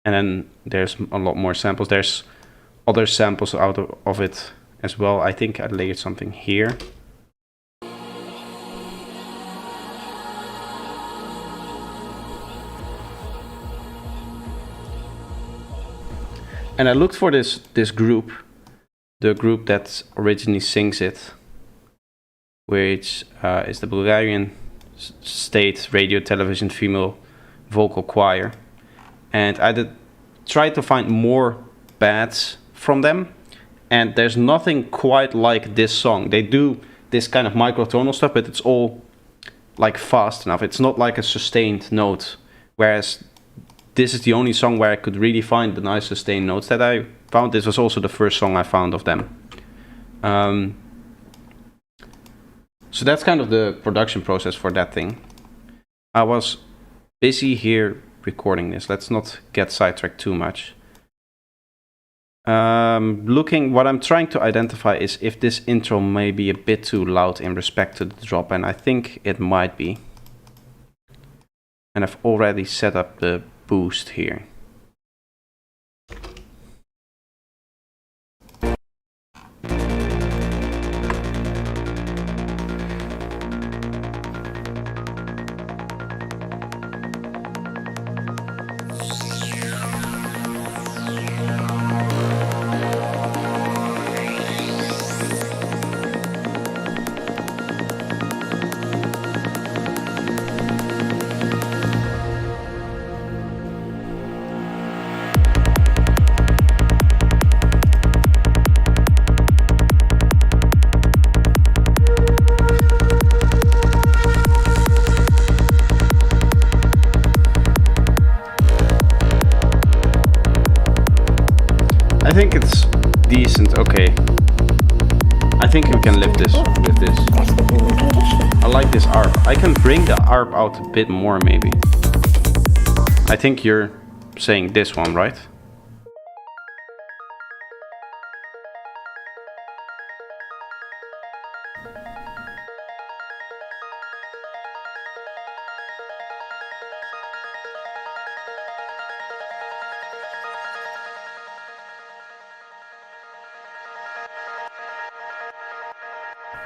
And then there's a lot more samples. There's other samples out of it as well. I think I layered something here. And I looked for this group, the group that originally sings it, which is the Bulgarian State Radio Television Female Vocal Choir. And I tried to find more bads from them, and there's nothing quite like this song. They do this kind of microtonal stuff, but it's all like fast enough. It's not like a sustained note, whereas this is the only song where I could really find the nice sustained notes that I found. This was also the first song I found of them. So that's kind of the production process for that thing. I was busy here recording this. Let's not get sidetracked too much. What I'm trying to identify is if this intro may be a bit too loud in respect to the drop, and I think it might be. And I've already set up the boost here. I think it's decent, okay. I think we can live this with this. I like this ARP. I can bring the ARP out a bit more maybe. I think you're saying this one, right?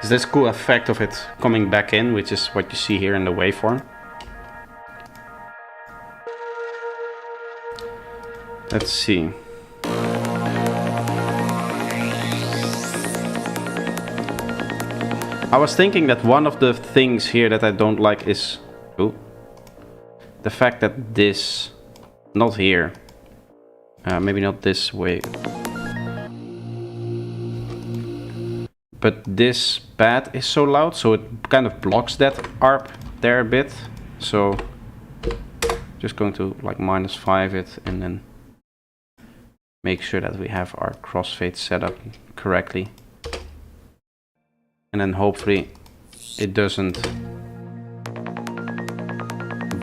Is this cool effect of it coming back in, which is what you see here in the waveform. Let's see. I was thinking that one of the things here that I don't like is the fact that this, not here, maybe not this way, but this pad is so loud, so it kind of blocks that ARP there a bit. So just going to like -5 it and then make sure that we have our crossfade set up correctly. And then hopefully it doesn't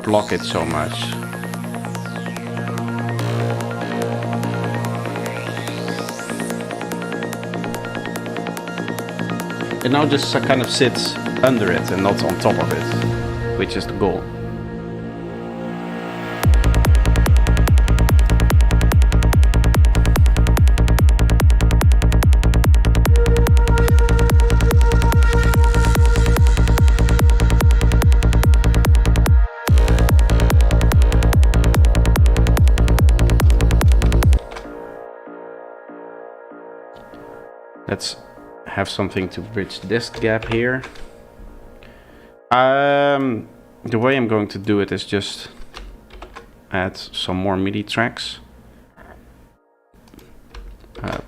block it so much. It now just kind of sits under it and not on top of it, which is the goal. Let's have something to bridge this gap here. The way I'm going to do it is just add some more MIDI tracks.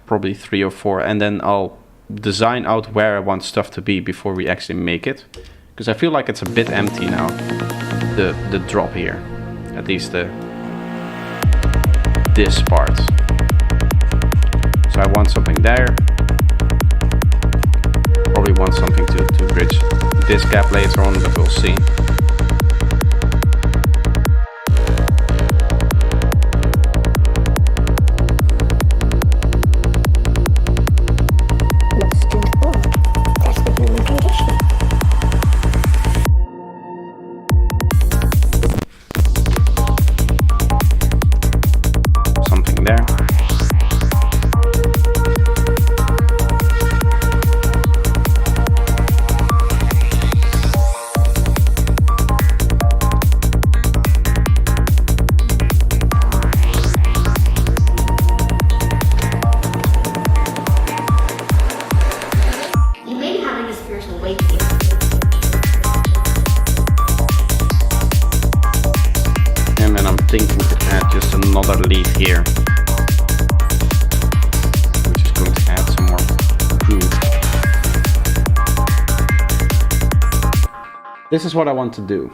Probably 3 or 4, and then I'll design out where I want stuff to be before we actually make it. Because I feel like it's a bit empty now, the drop here. At least this part. So I want something there. Probably want something to bridge this gap later on, but we'll see. Let's do the ball. That's the human condition. Something there. You may be having a spiritual awakening. And then I'm thinking to add just another lead here, which is going to add some more groove. This is what I want to do.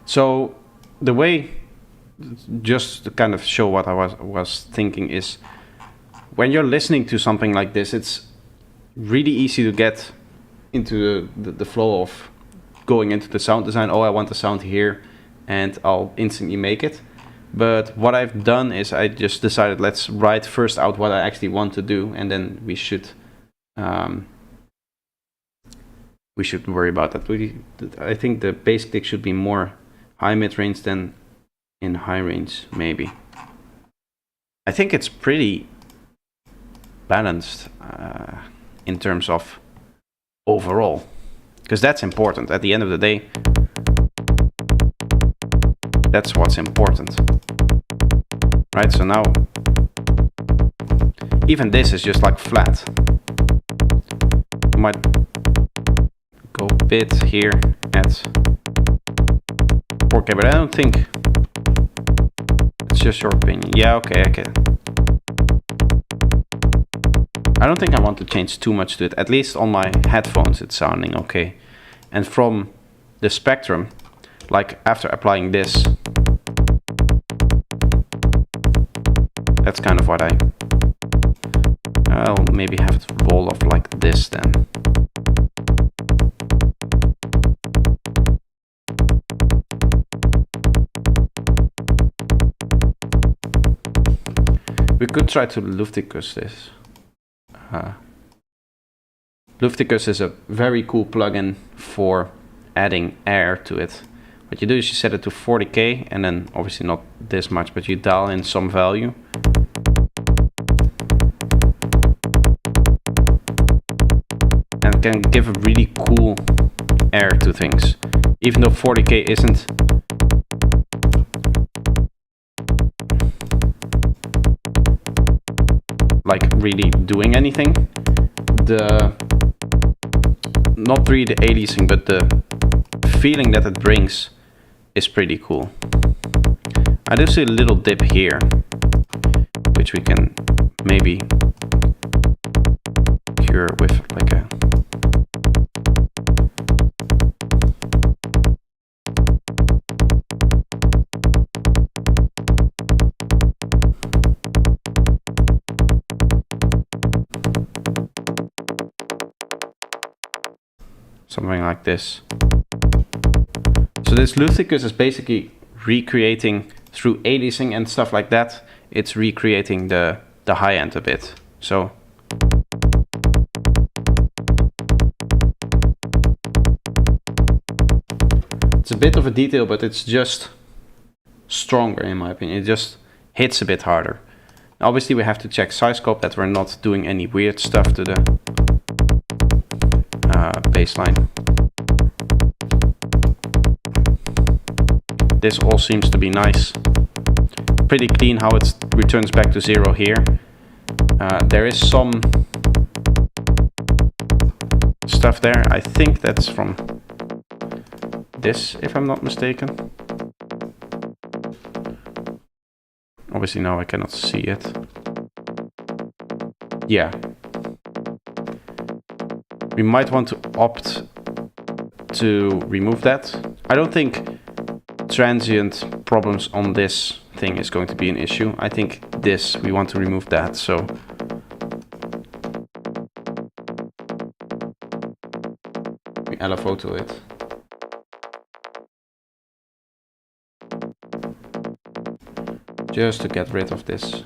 So the way, just to kind of show what I was thinking, is when you're listening to something like this, it's really easy to get into the flow of going into the sound design. Oh, I want the sound here, and I'll instantly make it. But what I've done is I just decided, let's write first out what I actually want to do, and then we should worry about that. I think the bass click should be more high mid-range than in high range, maybe. I think it's pretty balanced in terms of overall, because that's important. At the end of the day, that's what's important, right? So now, even this is just like flat. I might go a bit here at 4K, but I don't think, it's just your opinion. Yeah, okay, I get it. I don't think I want to change too much to it. At least on my headphones it's sounding okay. And from the spectrum, like after applying this, that's kind of what I'll maybe have it roll off like this then. We could try to Lufticus this. Lufticus is a very cool plugin for adding air to it. What you do is you set it to 40K, and then obviously not this much, but you dial in some value. And can give a really cool air to things. Even though 40K isn't like really doing anything, not really the aliasing, but the feeling that it brings is pretty cool. I do see a little dip here, which we can maybe cure with like a something like this. So this Lufticus is basically recreating, through aliasing and stuff like that, it's recreating the high end a bit. So It's a bit of a detail, but it's just stronger in my opinion. It just hits a bit harder. Obviously we have to check size scope that we're not doing any weird stuff to the bass line. This all seems to be nice. Pretty clean how it returns back to 0 here. There is some stuff there. I think that's from this, if I'm not mistaken. Obviously now I cannot see it. Yeah. We might want to opt to remove that. I don't think transient problems on this thing is going to be an issue. I think this, we want to remove that, so we add a photo it. Just to get rid of this.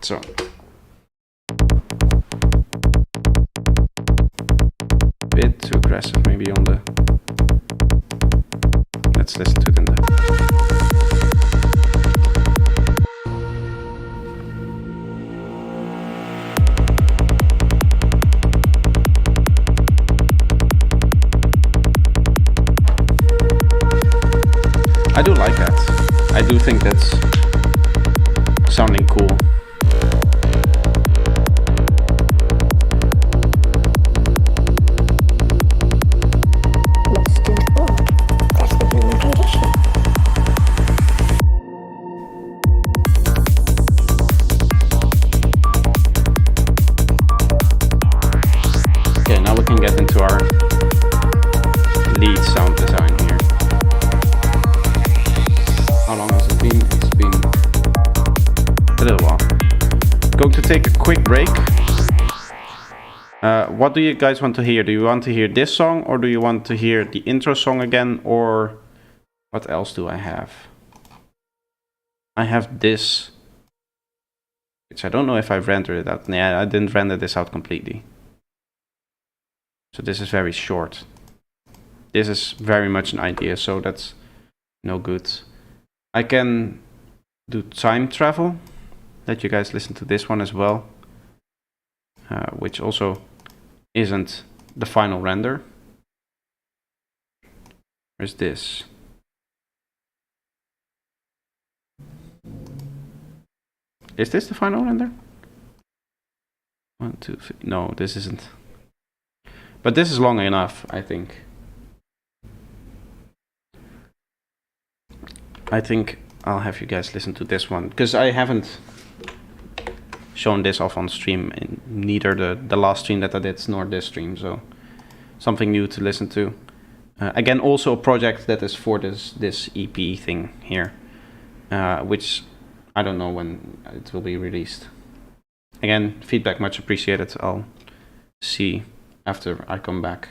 So. Bit too aggressive maybe on the... Let's listen to it in the... I do like that. I do think that's sounding cool. Looks too cool. That's the human condition. Okay, now we can get into our lead sound design here. How long has it been? It's been a little while. Going to take a quick break. What do you guys want to hear? Do you want to hear this song, or do you want to hear the intro song again, or what else do I have? I have this, which I don't know if I've rendered it out. Yeah, I didn't render this out completely. So this is very short. This is very much an idea, so that's no good. I can do time travel. Let you guys listen to this one as well, which also isn't the final render. Where's this? Is this the final render? 1, 2, 3. No, this isn't. But this is long enough, I think. I think I'll have you guys listen to this one, because I haven't shown this off on stream in neither the last stream that I did nor this stream, so something new to listen to. Again, also a project that is for this EP thing here, which I don't know when it will be released. Again, feedback much appreciated. I'll see after I come back.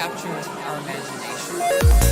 capture our imagination.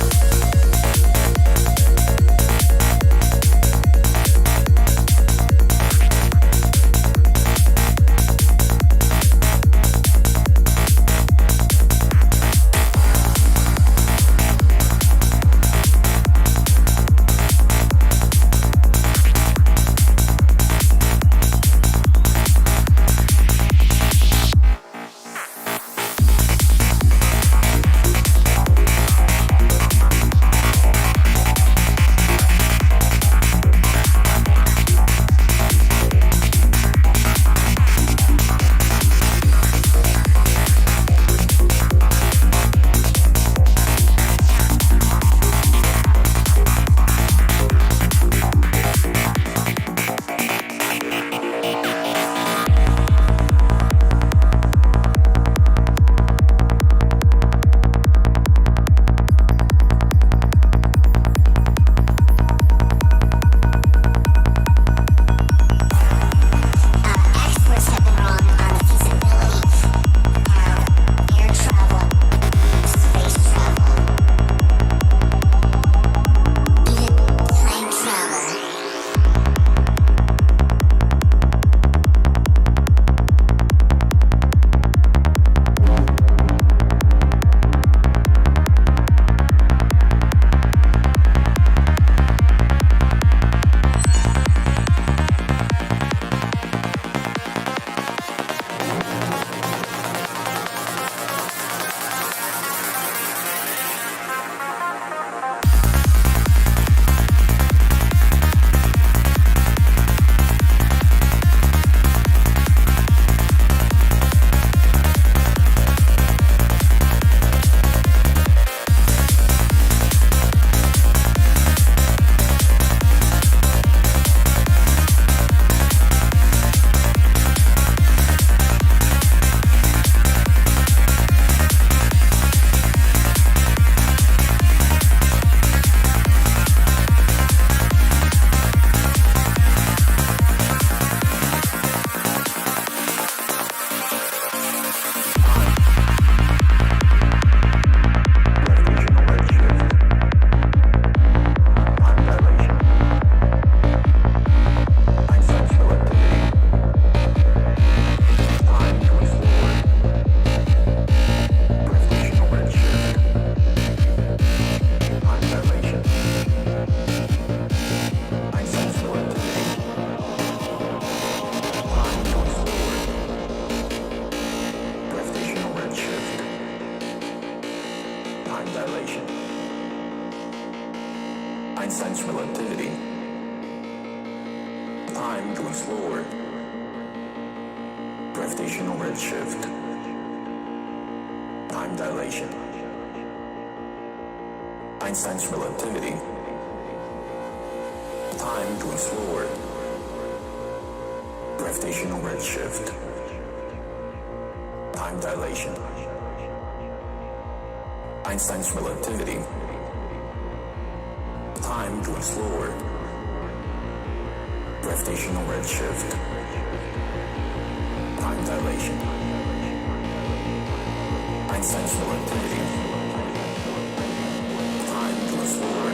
Einstein's relativity. Time going slower. Gravitational redshift. Time dilation. Einstein's relativity. Time going slower. Gravitational redshift. Time dilation. Einstein's relativity. Time going slower. Gravitational redshift. Time dilation. Einstein's relativity. Time going slower.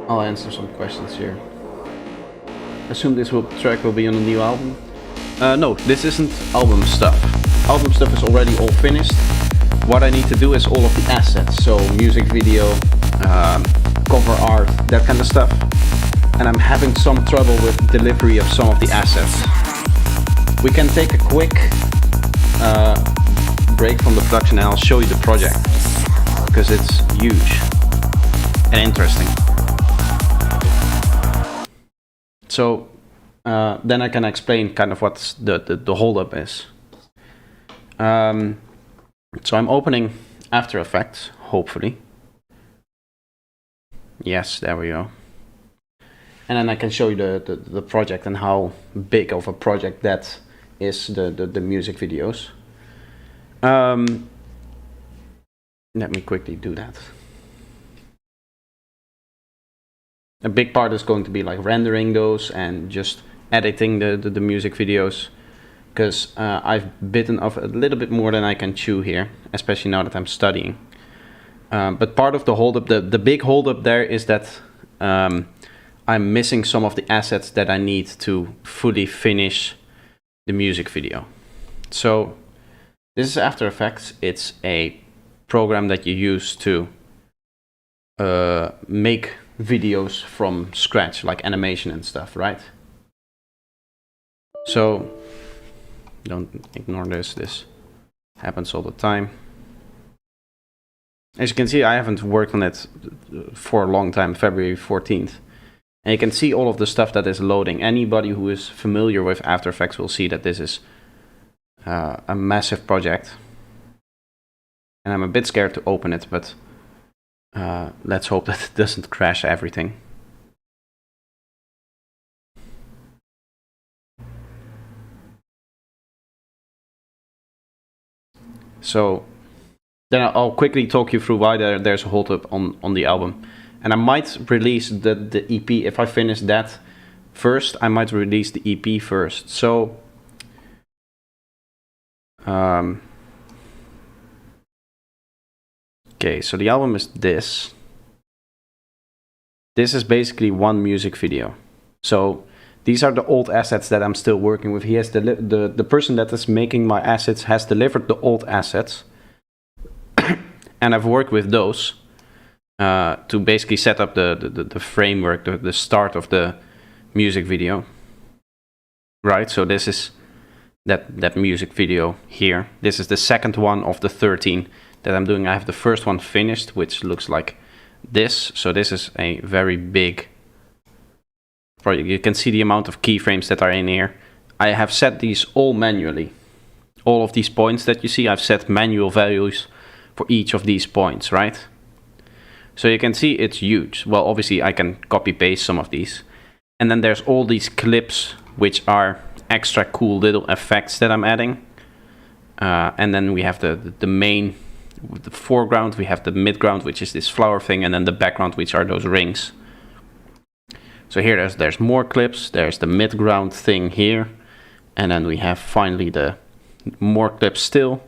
I'll answer some questions here. Assume this track will be on a new album. No, this isn't album stuff. Album stuff is already all finished. What I need to do is all of the assets, so music video, cover art, that kind of stuff. And I'm having some trouble with delivery of some of the assets. We can take a quick break from the production and I'll show you the project, because it's huge and interesting. So then I can explain kind of what the holdup is. So I'm opening After Effects, hopefully. Yes, there we go. And then I can show you the project and how big of a project that is, the music videos. Let me quickly do that. A big part is going to be like rendering those and just editing the music videos. because I've bitten off a little bit more than I can chew here, especially now that I'm studying. But part of the holdup, the big holdup there is that I'm missing some of the assets that I need to fully finish the music video. So this is After Effects. It's a program that you use to make videos from scratch, like animation and stuff, right? So don't ignore this. This happens all the time. As you can see, I haven't worked on it for a long time, February 14th. And you can see all of the stuff that is loading. Anybody who is familiar with After Effects will see that this is a massive project. And I'm a bit scared to open it, but let's hope that it doesn't crash everything. So then I'll quickly talk you through why there's a holdup on the album. And I might release the EP, if I finish that first, I might release the EP first. So, okay, so the album is this. This is basically one music video. So these are the old assets that I'm still working with. He has the person that is making my assets has delivered the old assets. And I've worked with those to basically set up the framework, the start of the music video. Right, so this is that music video here. This is the second one of the 13 that I'm doing. I have the first one finished, which looks like this. So this is a very big project. You can see the amount of keyframes that are in here. I have set these all manually. All of these points that you see, I've set manual values for each of these points, right? So you can see it's huge. Well, obviously I can copy paste some of these. And then there's all these clips, which are extra cool little effects that I'm adding. And then we have the main, the foreground, we have the midground, which is this flower thing, and then the background, which are those rings. So here there's more clips, there's the midground thing here, and then we have finally the more clips still.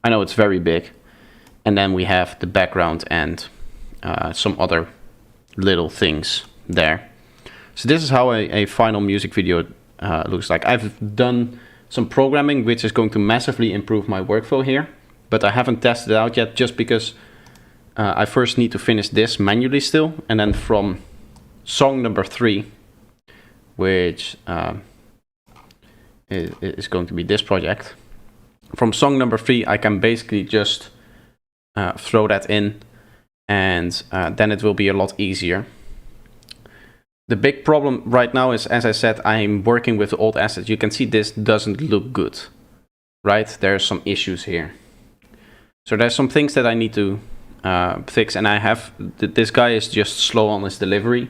I know it's very big. And then we have the background and some other little things there. So this is how a final music video looks like. I've done some programming which is going to massively improve my workflow here, but I haven't tested it out yet just because I first need to finish this manually still, and then from song number 3, which is going to be this project, from song number 3 I can basically just throw that in, and then it will be a lot easier. The big problem right now is, as I said, I'm working with old assets. You can see this doesn't look good, right? There's some issues here. So there's some things that I need to fix, and I have, this guy is just slow on his delivery.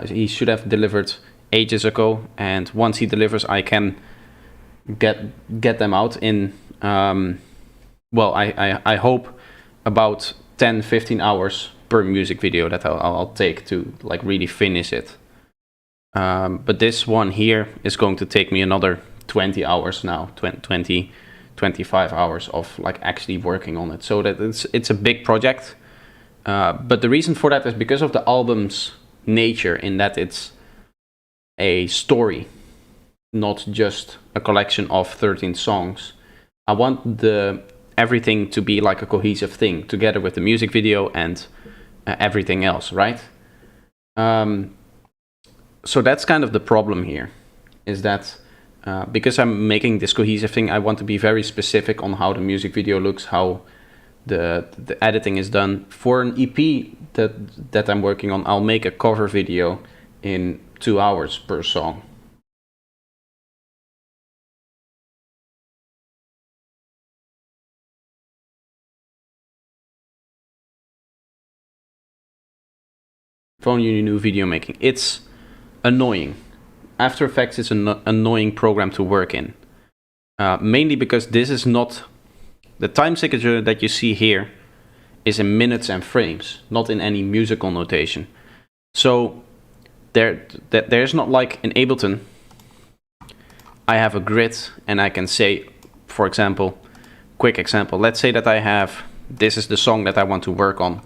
He should have delivered ages ago, and once he delivers, I can get them out in, well, I hope about 10-15 hours per music video that I'll take to like really finish it. But this one here is going to take me another 20 hours now, 25 hours of like actually working on it. So that it's a big project. But the reason for that is because of the album's nature, in that it's a story, not just a collection of 13 songs. I want everything to be like a cohesive thing together with the music video and everything else, right? So that's kind of the problem here, is that because I'm making this cohesive thing, I want to be very specific on how the music video looks, how the editing is done. For an EP that I'm working on, I'll make a cover video in 2 hours per song. If only you knew video making. It's annoying. After Effects is an annoying program to work in. Mainly because this is not... The time signature that you see here is in minutes and frames, not in any musical notation. So there's not like in Ableton. I have a grid and I can say, for example, quick example, let's say that I have, this is the song that I want to work on.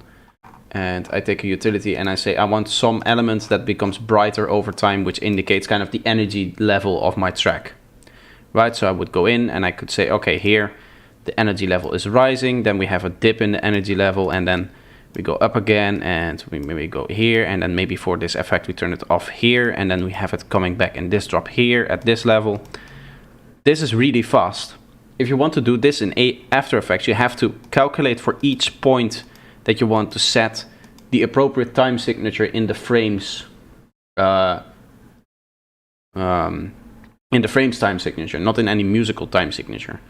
And I take a utility and I say I want some element that becomes brighter over time, which indicates kind of the energy level of my track. Right, so I would go in and I could say, okay, here the energy level is rising, then we have a dip in the energy level, and then we go up again, and we maybe go here, and then maybe for this effect we turn it off here, and then we have it coming back in this drop here at this level. This is really fast. If you want to do this in After Effects, you have to calculate for each point that you want to set the appropriate time signature in the frames, in the frames time signature, not in any musical time signature.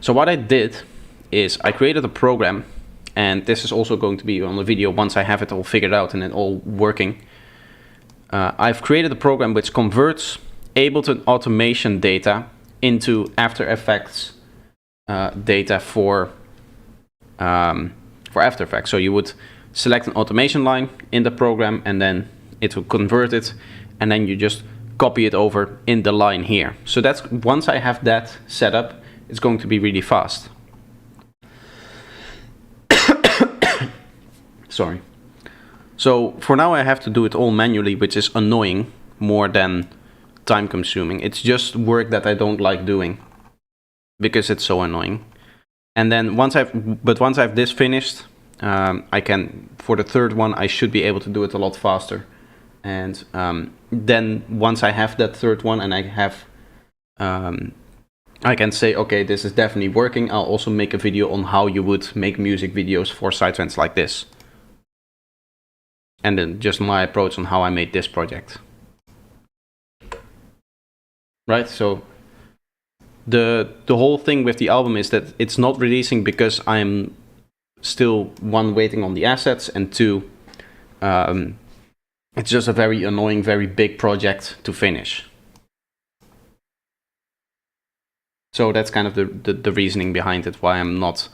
So what I did is I created a program, and this is also going to be on the video once I have it all figured out and it all working. I've created a program which converts Ableton automation data into After Effects data for After Effects. So you would select an automation line in the program, and then it will convert it, and then you just copy it over in the line here. So that's, once I have that set up, it's going to be really fast. Sorry. So for now I have to do it all manually, which is annoying more than time consuming. It's just work that I don't like doing because it's so annoying. And then once I've this finished, I can, for the third one, I should be able to do it a lot faster. And then once I have that third one and I have, I can say, okay, this is definitely working. I'll also make a video on how you would make music videos for sidetracks like this. And then just my approach on how I made this project. Right, so the whole thing with the album is that it's not releasing because I'm still, one, waiting on the assets, and two, it's just a very annoying, very big project to finish. So that's kind of the reasoning behind it, why I'm not,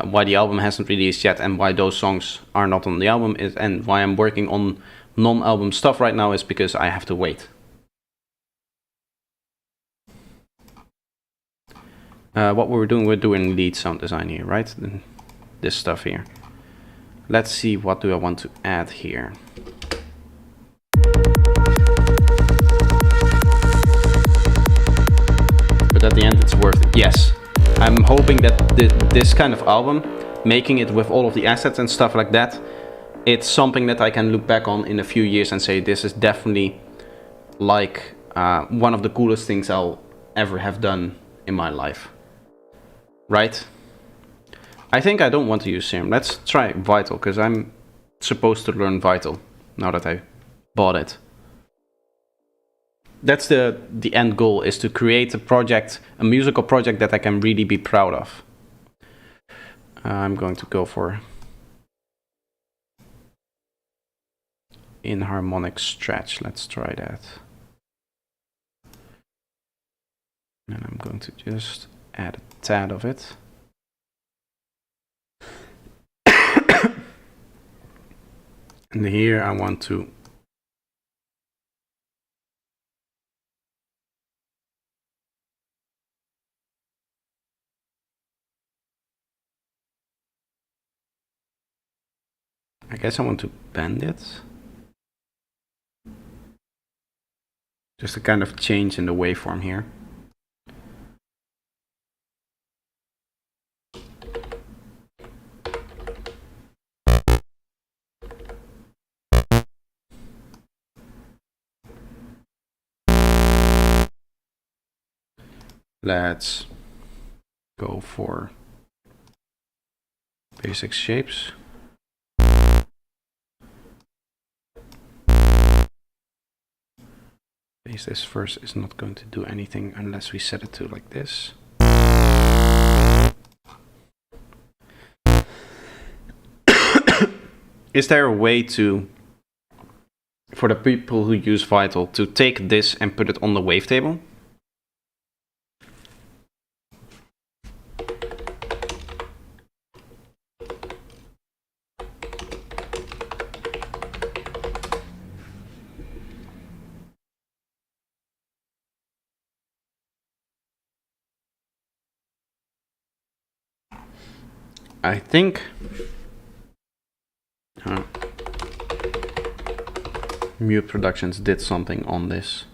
why the album hasn't released yet, and why those songs are not on the album, and why I'm working on non-album stuff right now is because I have to wait. What we're doing lead sound design here, right? This stuff here. Let's see, what do I want to add here? But at the end it's worth it. Yes, I'm hoping that this kind of album, making it with all of the assets and stuff like that, it's something that I can look back on in a few years and say this is definitely like one of the coolest things I'll ever have done in my life. Right? I think I don't want to use Serum. Let's try Vital, because I'm supposed to learn Vital now that I bought it. That's the end goal, is to create a project, a musical project that I can really be proud of. I'm going to go for Harmonic Stretch. Let's try that. And I'm going to just add a tad of it. And here I want to I guess I want to bend it. Just a kind of change in the waveform here. Let's go for basic shapes. Base this first is not going to do anything unless we set it to like this. Is there a way to, for the people who use Vital, to take this and put it on the wavetable? I think Mute Productions did something on this.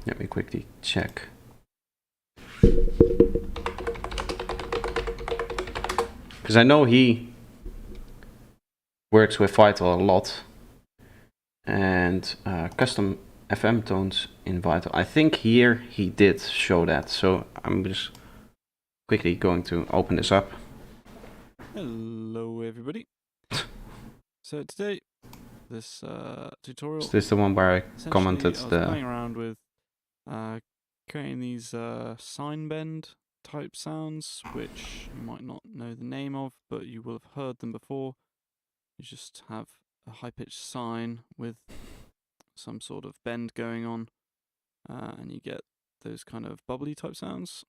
Let me quickly check. Because I know he works with Vital a lot. And custom FM tones in Vital. I think here he did show that. So I'm just quickly going to open this up. Hello everybody. So today, this tutorial... Is this the one where I commented I was the... playing around with creating these sine bend type sounds, which you might not know the name of, but you will have heard them before. You just have a high-pitched sine with some sort of bend going on, and you get those kind of bubbly type sounds,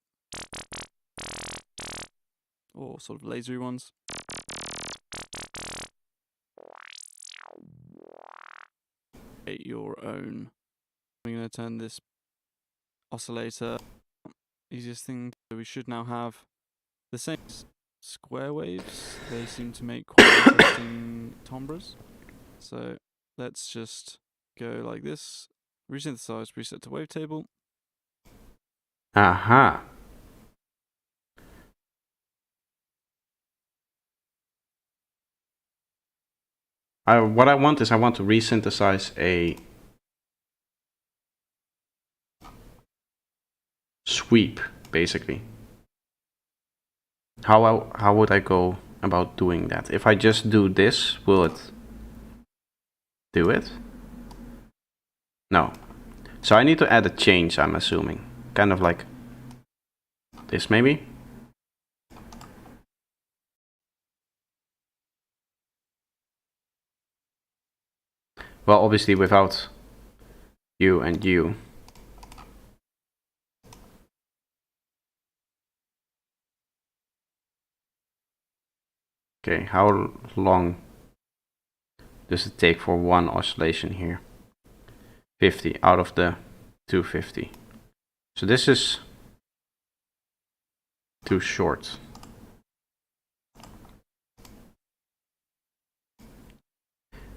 or sort of lasery ones. Create your own. I'm going to turn this oscillator. Easiest thing, so we should now have the same square waves. They seem to make quite interesting timbres. So let's just go like this. Resynthesize, reset to wavetable. Aha. What I want is I want to resynthesize a sweep, basically. How would I go about doing that? If I just do this, will it do it? No. So I need to add a change, I'm assuming. Kind of like this, maybe? Well, obviously without you and you. Okay, how long does it take for one oscillation here? 50 out of the 250. So this is too short.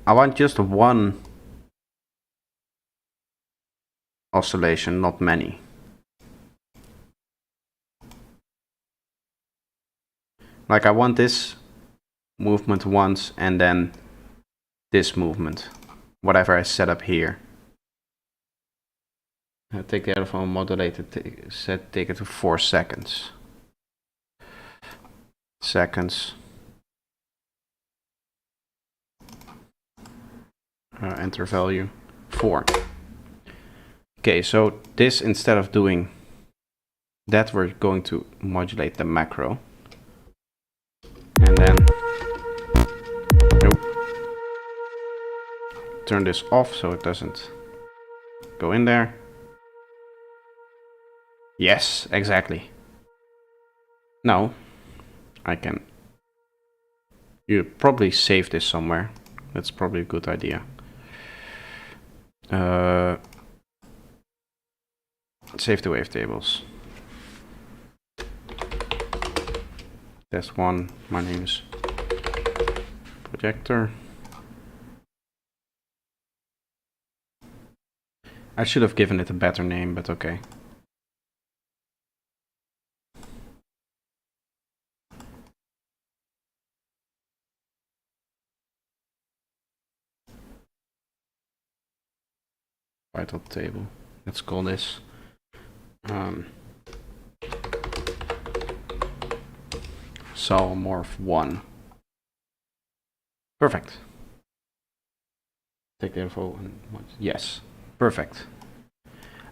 I want just one oscillation, not many. Like I want this movement once and then this movement, whatever I set up here. I'll take the other phone modulator, take it to 4 seconds. Enter value 4. Okay, so this, instead of doing that, we're going to modulate the macro. And then turn this off so it doesn't go in there. Yes, exactly. Now I can. You probably save this somewhere. That's probably a good idea. Save the wavetables. Test 1. My name is Projector. I should have given it a better name, but okay. Vital table. Let's call this Solmorph 1. Perfect. Take the info and yes, perfect.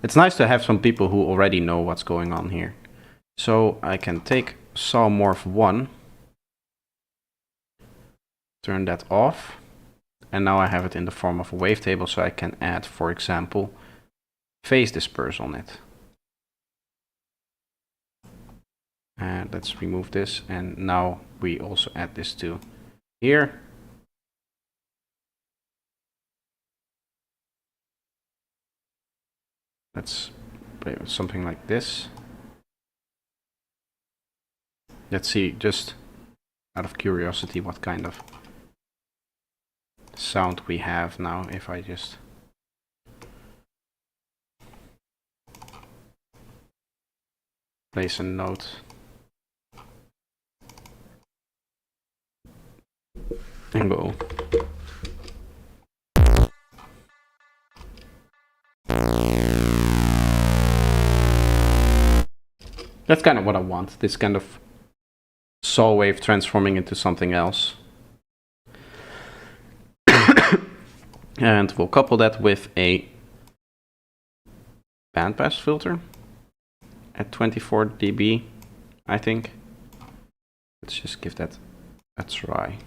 It's nice to have some people who already know what's going on here. So I can take Solmorph 1, turn that off, and now I have it in the form of a wavetable, so I can add, for example, phase disperse on it. And let's remove this, and now we also add this to here. Let's play with something like this. Let's see, just out of curiosity, what kind of sound we have now if I just place a note. And go. That's kind of what I want, this kind of saw wave transforming into something else. And we'll couple that with a bandpass filter at 24 dB, I think. Let's just give that a try.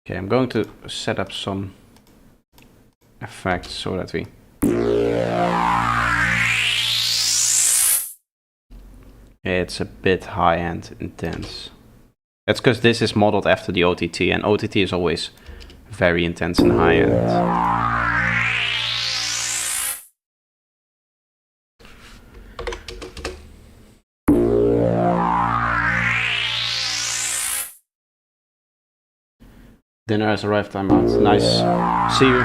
Okay, I'm going to set up some effects so that we it's a bit high-end intense. That's because this is modeled after the OTT, and OTT is always very intense and high-end. Dinner has arrived, I'm out. Nice. See you.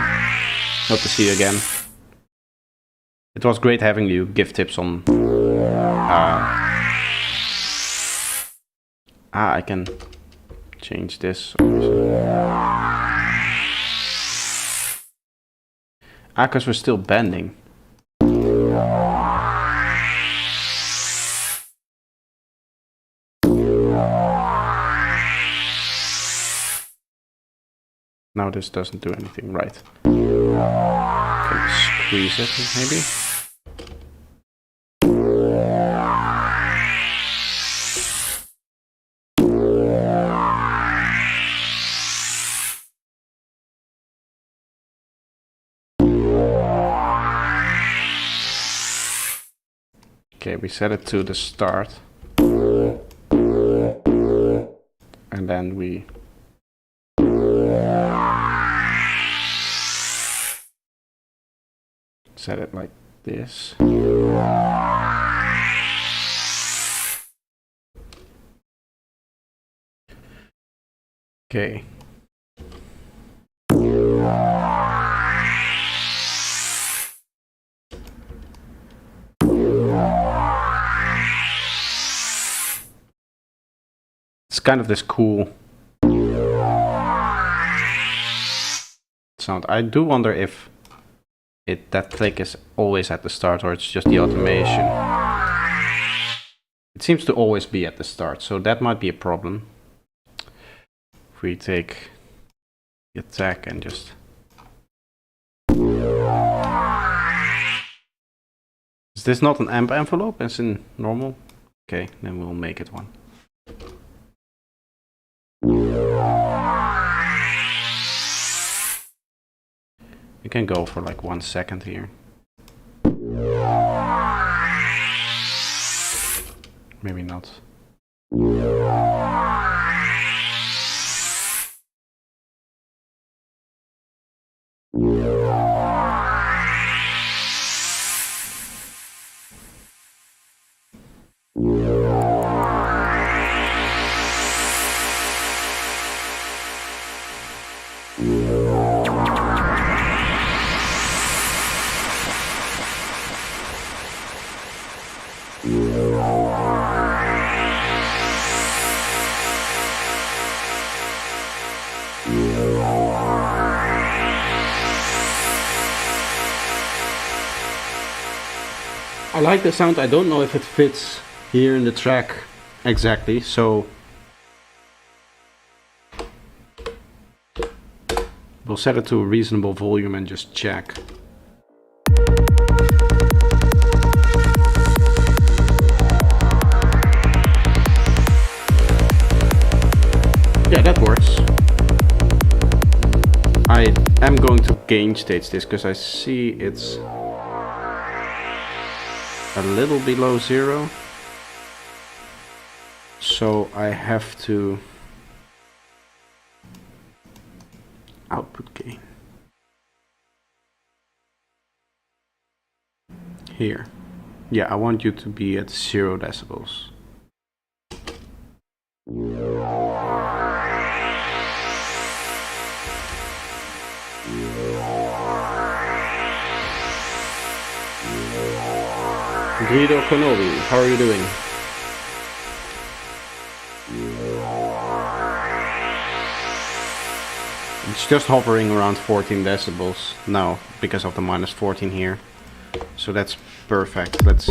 Hope to see you again. It was great having you give tips on... I can change this. Because we're still bending. Now this doesn't do anything right. Can squeeze it, maybe? Okay, we set it to the start. And then we set it like this. Okay. It's kind of this cool sound. I do wonder if that click is always at the start or it's just the automation. It seems to always be at the start, so that might be a problem. If we take the attack and just... Is this not an amp envelope as in normal? Okay, then we'll make it one. You can go for like 1 second here. Maybe not. I like the sound. I don't know if it fits here in the track exactly, so we'll set it to a reasonable volume and just check. am going to gain stage this because I see it's a little below 0. So I have to output gain here. Yeah, I want you to be at 0 decibels. Guido Konobi, how are you doing? It's just hovering around 14 decibels now because of the minus 14 here. So that's perfect. Let's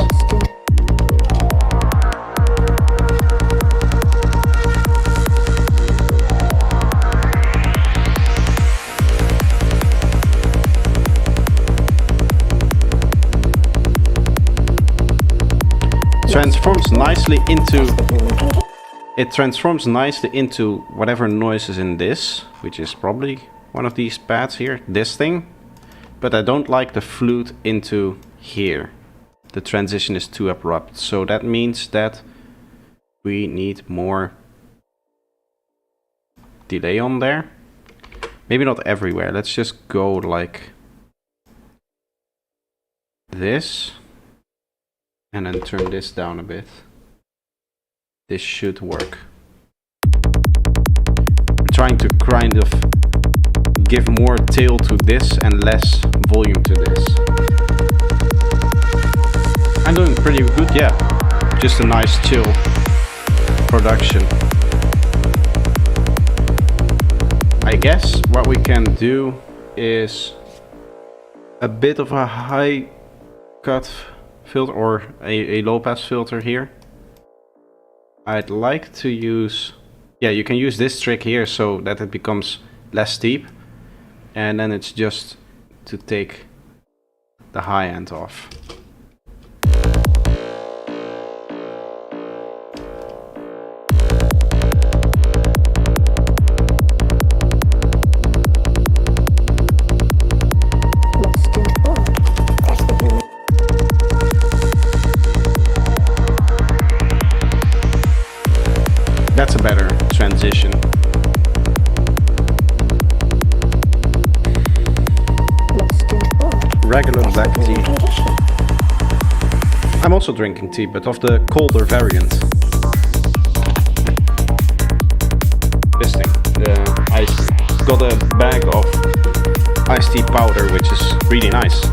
transforms nicely into whatever noise is in this, which is probably one of these pads here, this thing. But I don't like the flute into here. The transition is too abrupt, so that means that we need more delay on there. Maybe not everywhere. Let's just go like this. And then turn this down a bit. This should work. I'm trying to kind of give more tail to this and less volume to this. I'm doing pretty good, yeah. Just a nice chill production. I guess what we can do is a bit of a high cut filter or a low pass filter here. I'd like to use, yeah, you can use this trick here so that it becomes less steep, and then it's just to take the high end off. That's a better transition. Regular black tea. I'm also drinking tea, but of the colder variant. This thing. I got a bag of iced tea powder, which is really nice.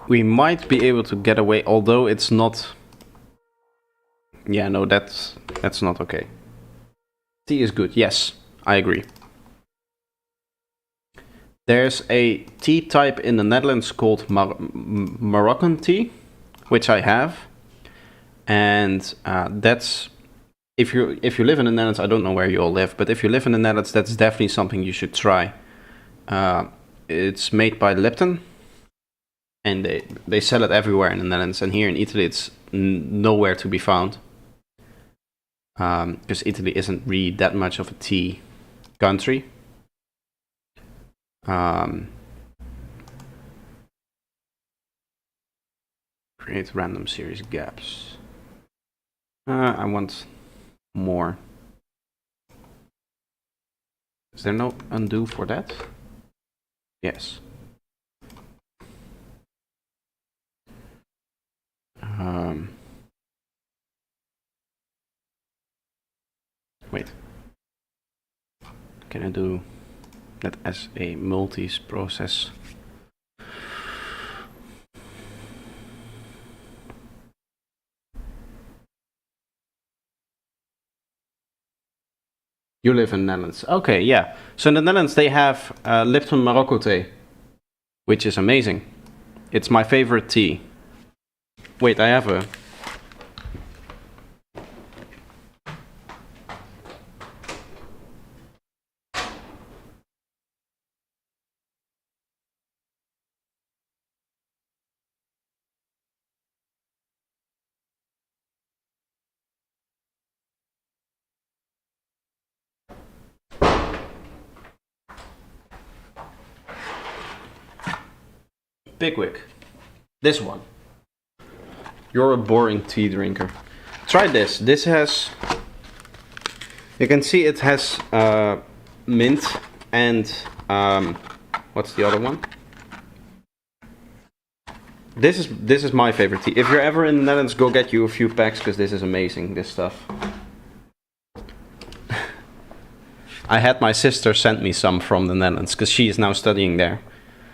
We might be able to get away, although it's not. Yeah, no, that's not okay. Tea is good. Yes, I agree. There's a tea type in the Netherlands called Moroccan tea, which I have, and that's if you live in the Netherlands. I don't know where you all live, but if you live in the Netherlands, that's definitely something you should try. It's made by Lipton. And they sell it everywhere in the Netherlands, and here in Italy it's nowhere to be found. Because Italy isn't really that much of a tea country. Create random series gaps. I want more. Is there no undo for that? Yes. Wait. Can I do that as a multis process? You live in the Netherlands. Okay, yeah. So in the Netherlands they have Lipton Morocco tea, which is amazing. It's my favorite tea. Wait, I have a... Pickwick. This one. You're a boring tea drinker. Try this. This has... You can see it has mint and... what's the other one? This is my favorite tea. If you're ever in the Netherlands, go get you a few packs, because this is amazing, this stuff. I had my sister send me some from the Netherlands, because she is now studying there.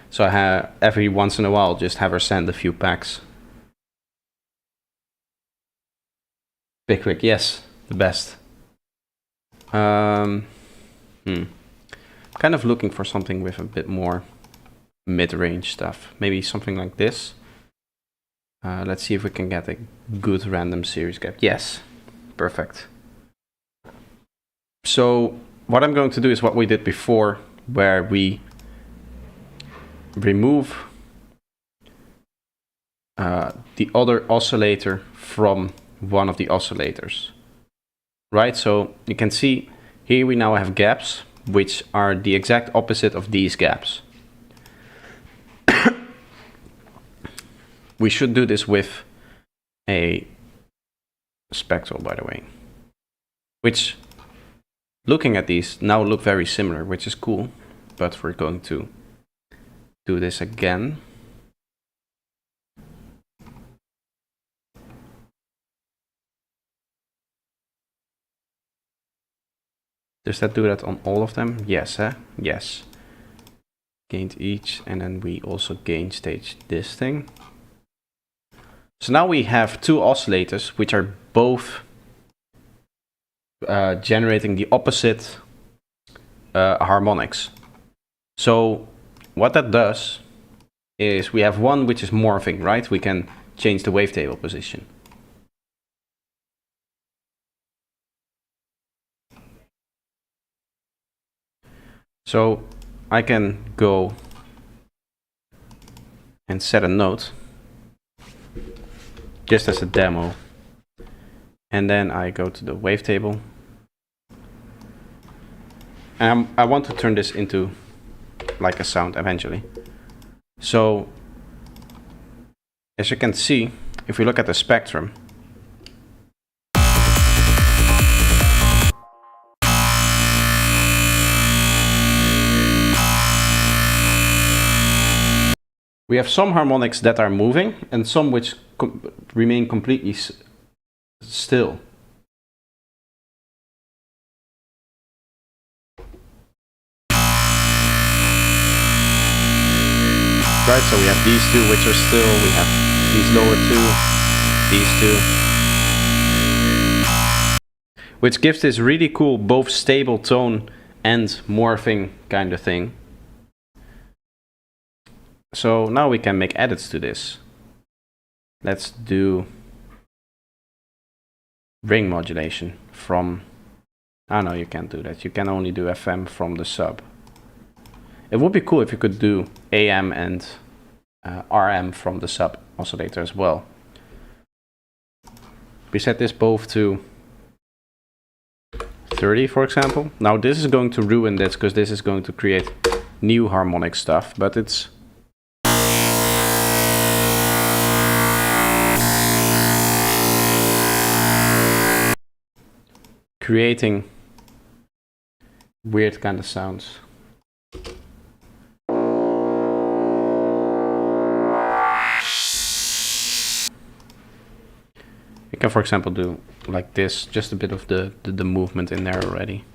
So I have, every once in a while, just have her send a few packs. Pickwick, yes, the best. Kind of looking for something with a bit more mid-range stuff. Maybe something like this. Let's see if we can get a good random series gap. Yes, perfect. So what I'm going to do is what we did before, where we remove the other oscillator from one of the oscillators. Right, so you can see here we now have gaps, which are the exact opposite of these gaps. We should do this with a spectral, by the way, which, looking at these, now look very similar, which is cool, but we're going to do this again. Does that do that on all of them? Yes, huh? Yes. Gained each, and then we also gain stage this thing. So now we have two oscillators, which are both generating the opposite harmonics. So what that does is we have one which is morphing, right? We can change the wavetable position. So I can go and set a note, just as a demo. And then I go to the wavetable. And I want to turn this into like a sound eventually. So as you can see, if we look at the spectrum, we have some harmonics that are moving and some which remain completely still. Right, so we have these two which are still, we have these lower two, these two. Which gives this really cool both stable tone and morphing kind of thing. So now we can make edits to this. Let's do ring modulation from... Oh no, you can't do that. You can only do FM from the sub. It would be cool if you could do AM and RM from the sub oscillator as well. We set this both to 30, for example. Now this is going to ruin this, because this is going to create new harmonic stuff, but it's... creating weird kind of sounds. You can, for example, do like this, just a bit of the movement in there already.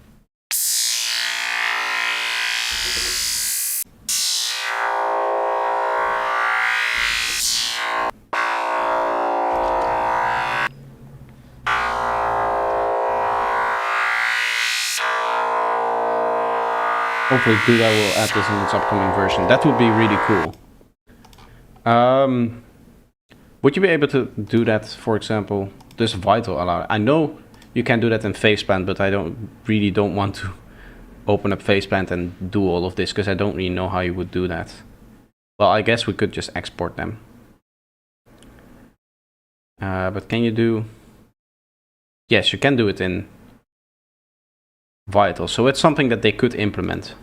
Hopefully Buddha will add this in its upcoming version. That would be really cool. Would you be able to do that, for example, does Vital allow? I know you can do that in Faceplant, but I really don't want to open up Faceplant and do all of this, because I don't really know how you would do that. Well, I guess we could just export them. But can you do... Yes, you can do it in Vital, so it's something that they could implement.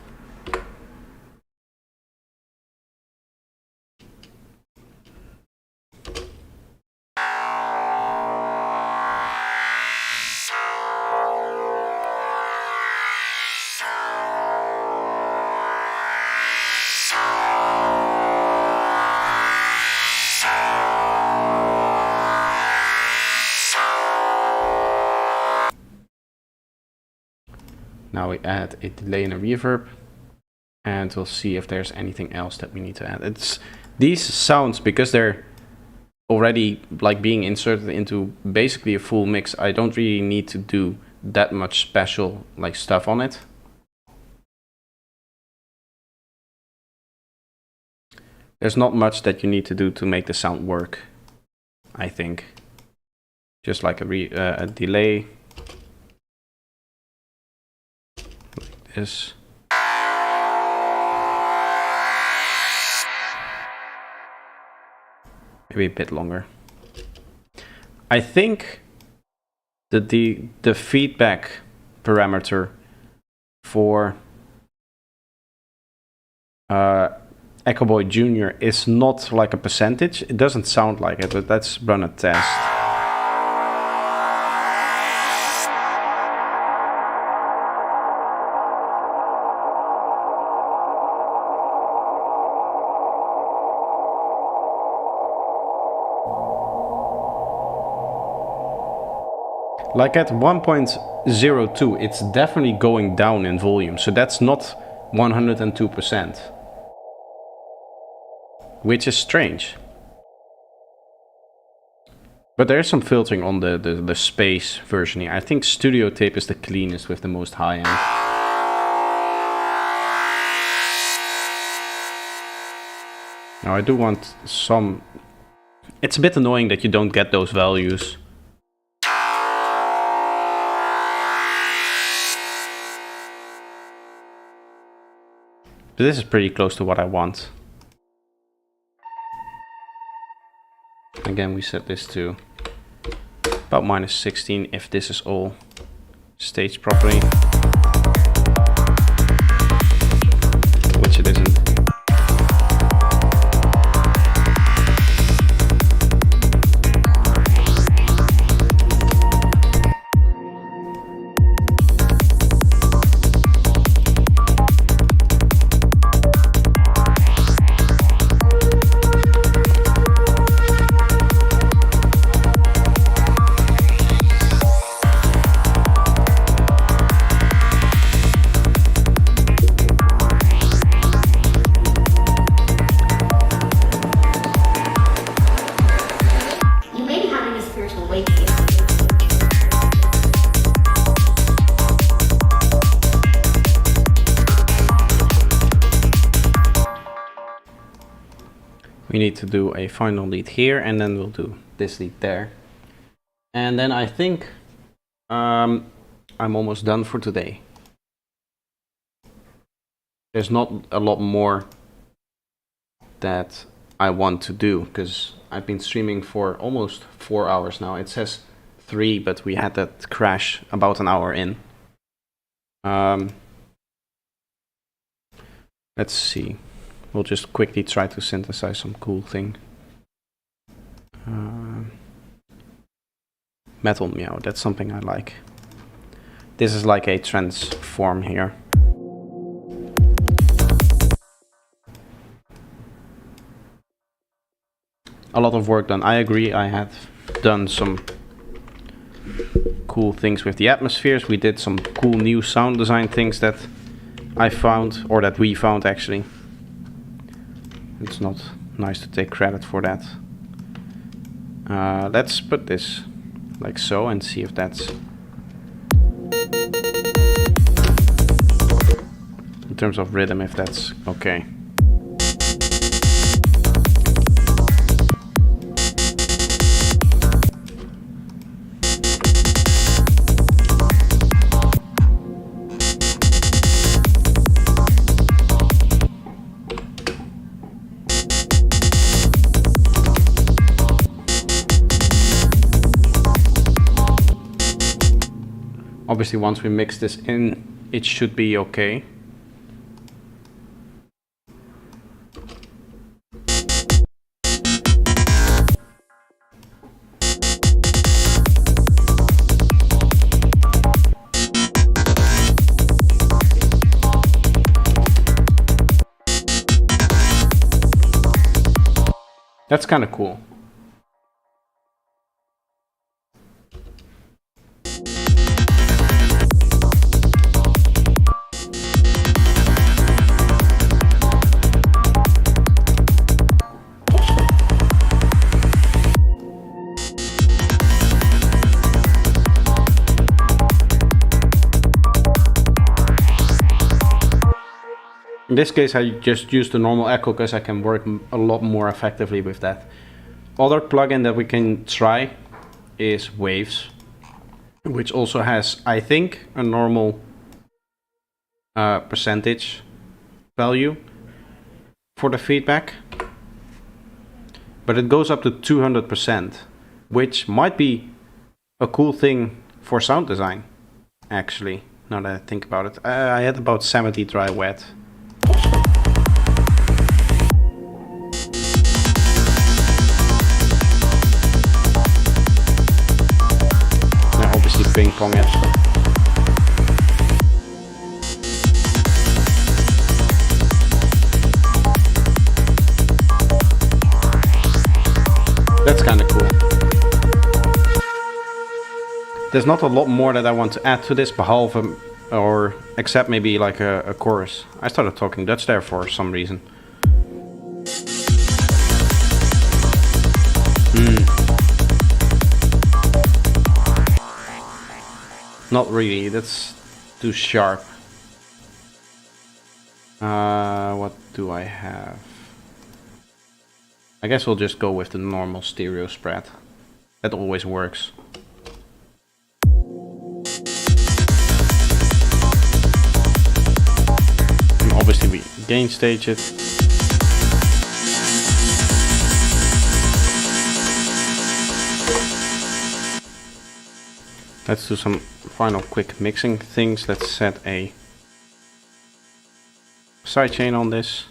Now we add a delay and a reverb, and we'll see if there's anything else that we need to add. It's these sounds, because they're already like being inserted into basically a full mix, I don't really need to do that much special like stuff on it. There's not much that you need to do to make the sound work, I think. Just like a delay, like this. Maybe a bit longer. I think that the feedback parameter for Echo Boy Jr. is not like a percentage. It doesn't sound like it, but let's run a test. Like at 1.02, it's definitely going down in volume, so that's not 102%. Which is strange. But there's some filtering on the space version here. I think Studio Tape is the cleanest with the most high end. Now I do want some... It's a bit annoying that you don't get those values. But this is pretty close to what I want. Again, we set this to about -16 if this is all staged properly. Which it isn't. We need to do a final lead here, and then we'll do this lead there. And then I think I'm almost done for today. There's not a lot more that I want to do, because I've been streaming for almost 4 hours now. It says 3, but we had that crash about an hour in. Let's see. We'll just quickly try to synthesize some cool thing. Metal meow, that's something I like. This is like a transform here. A lot of work done. I agree, I had done some cool things with the atmospheres. We did some cool new sound design things that I found, or that we found actually. It's not nice to take credit for that. Let's put this like so and see if that's... In terms of rhythm, if that's okay. Obviously, once we mix this in, it should be okay. That's kind of cool. In this case, I just use the normal echo because I can work a lot more effectively with that. Other plugin that we can try is Waves, which also has, I think, a normal percentage value for the feedback, but it goes up to 200%, which might be a cool thing for sound design, actually, now that I think about it. I had about 70 dry wet. Obviously ping pong it. That's kind of cool. There's not a lot more that I want to add to this, behalve or except maybe like a chorus. I started talking Dutch there for some reason. Not really, that's too sharp. What do I have? I guess we'll just go with the normal stereo spread. That always works. And obviously we gain stage it. Let's do some final quick mixing things. Let's set a sidechain on this.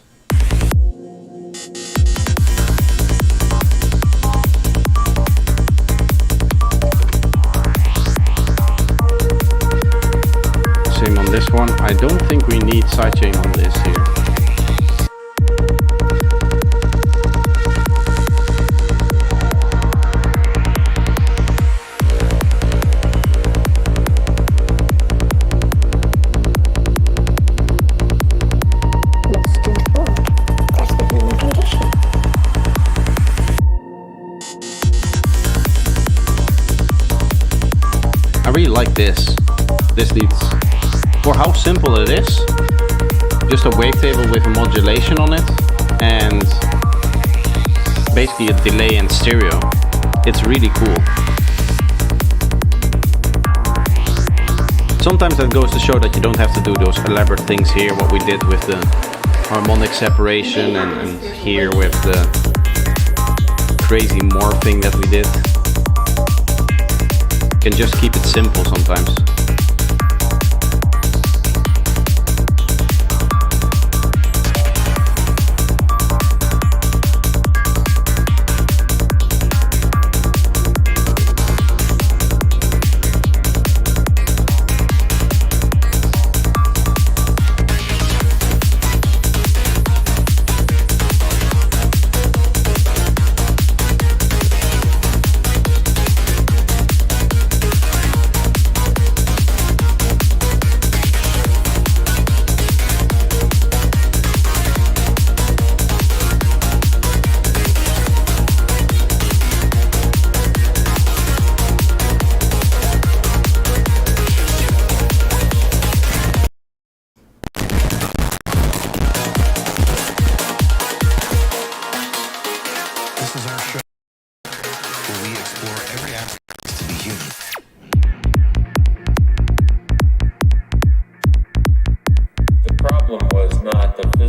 Same on this one. I don't think we need sidechain on this here. I really like this leads for how simple it is. Just a wavetable with a modulation on it and basically a delay and stereo. It's really cool. Sometimes that goes to show that you don't have to do those elaborate things here, what we did with the harmonic separation and here with the crazy morphing that we did. You can just keep it simple sometimes.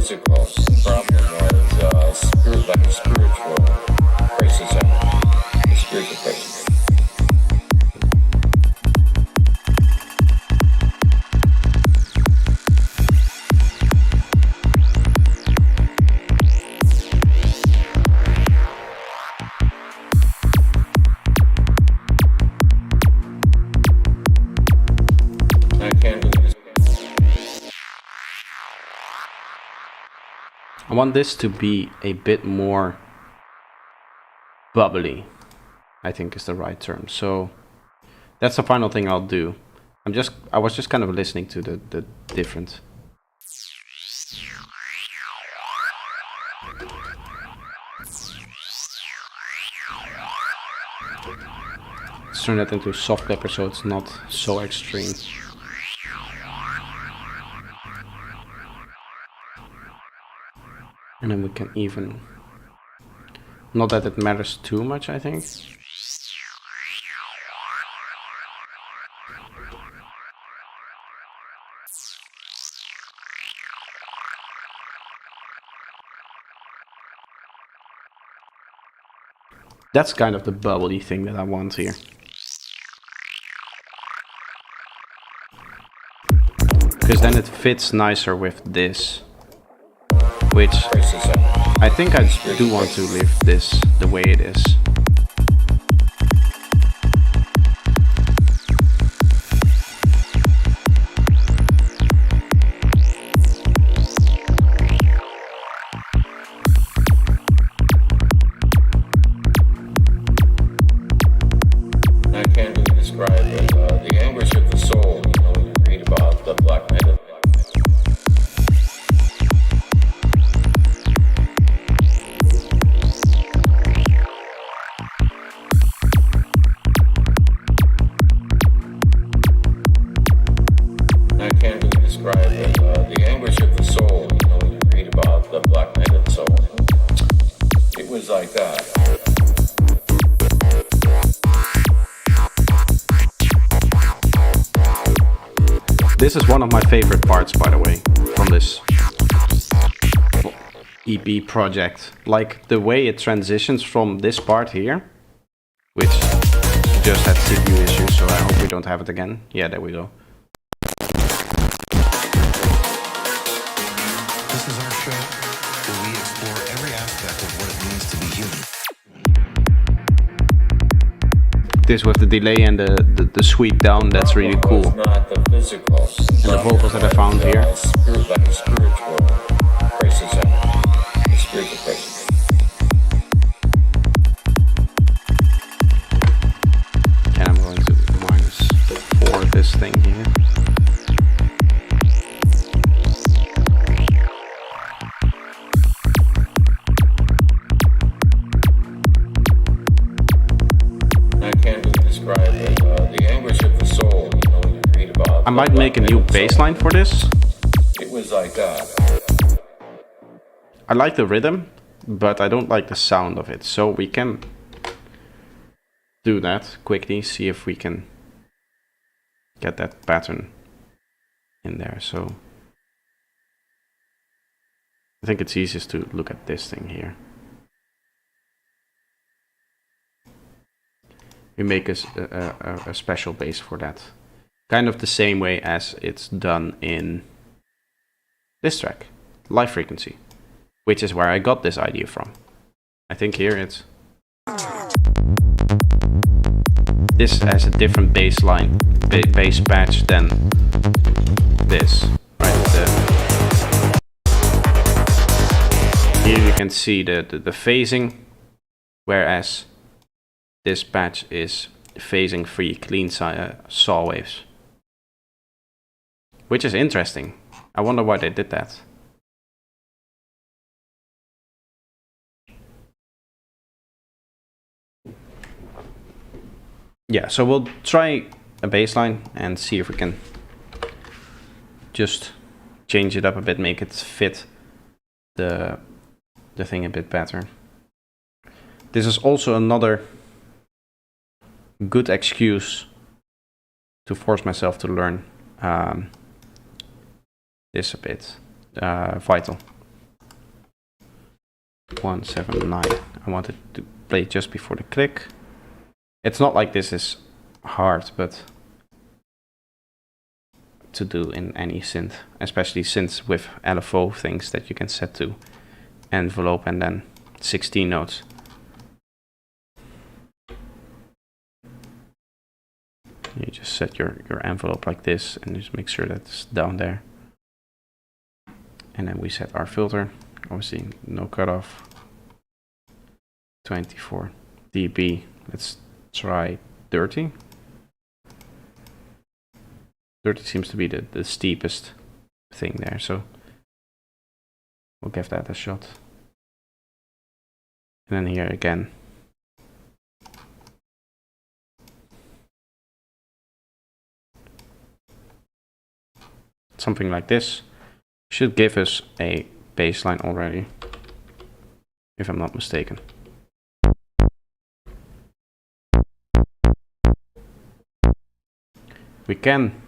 physical. The problem was spiritual racism. The spiritual racism. I want this to be a bit more bubbly, I think is the right term. So that's the final thing I'll do. I was just kind of listening to the different. Let's turn that into a soft clipper so it's not so extreme. And then we can even, not that it matters too much, I think. That's kind of the bubbly thing that I want here. Because then it fits nicer with this. Which I think I do want to leave this the way it is. I can't really describe it. The anguish of the soul, you know, when you read about the Black Knight of I can't really describe it. The anguish of the soul, you know, when you read about the Black Knight of the Soul. It was like that. This is one of my favorite parts, by the way, from this EP project. Like the way it transitions from this part here, which just had CPU issues, so I hope we don't have it again. Yeah, there we go. This is our show where we explore every aspect of what it means to be human. This with the delay and the sweep down, that's really cool. It was not the physical. And the vocals that I found here. Like a spiritual crisis. A spiritual crisis. And I'm going to -4 this thing here. I can't really describe it. The anguish of the soul, you know, when you read about. I might make a new bass line for this. It was like that. I like the rhythm, but I don't like the sound of it. So we can do that quickly, see if we can get that pattern in there. So I think it's easiest to look at this thing here. We make a special bass for that. Kind of the same way as it's done in this track, Live Frequency, which is where I got this idea from. I think here it's... This has a different bass line, bass patch than this, right? Here you can see the phasing, whereas this patch is phasing free, clean saw waves. Which is interesting. I wonder why they did that. Yeah, so we'll try a bass line and see if we can just change it up a bit, make it fit the thing a bit better. This is also another good excuse to force myself to learn this a bit. Vital 179. I wanted to play just before the click. It's not like this is hard, but to do in any synth, especially synths with LFO things that you can set to envelope and then 16 notes. You just set your envelope like this and just make sure that it's down there. And then we set our filter, obviously no cutoff, 24 dB. Let's try 30. 30 seems to be the steepest thing there, so we'll give that a shot. And then here again. Something like this should give us a bass line already. if I'm not mistaken. We can.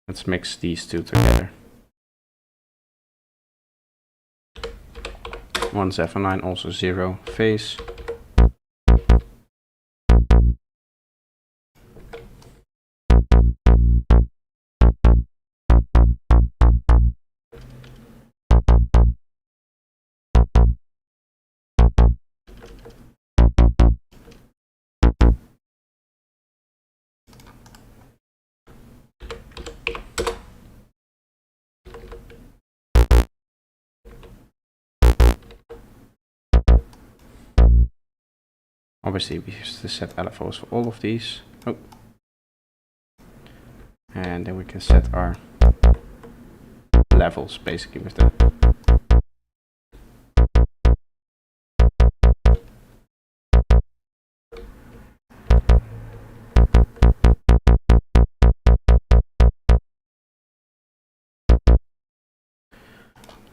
Let's mix these two together. One 7/9, also 0 phase. Obviously, we used to set LFOs for all of these. Oh. And then we can set our levels basically with that.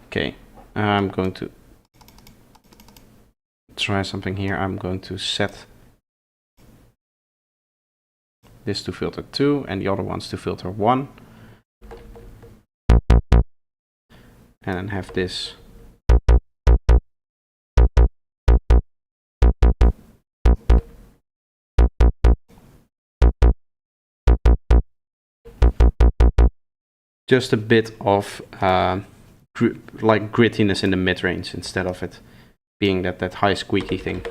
Okay, I'm going to try something here. I'm going to set this to filter 2 and the other ones to filter 1. And then have this just a bit of like grittiness in the mid-range instead of it being that high squeaky thing.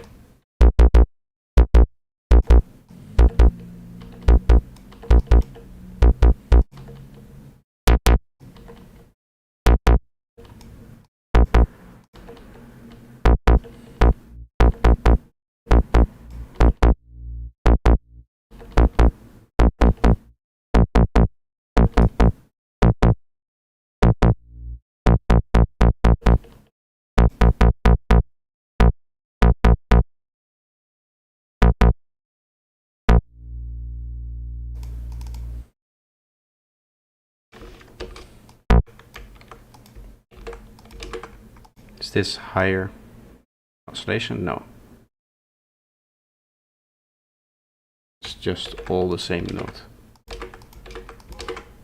Is this higher oscillation? No. It's just all the same note,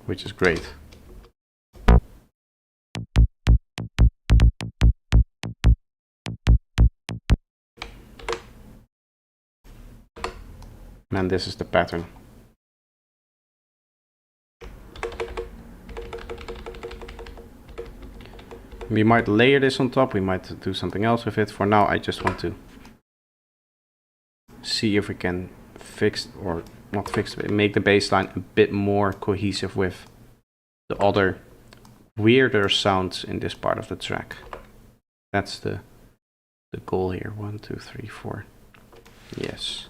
which is great. And this is the pattern. We might layer this on top, we might do something else with it. For now, I just want to see if we can fix, or not fix, but make the bass line a bit more cohesive with the other weirder sounds in this part of the track. That's the goal here. 1, 2, 3, 4. Yes.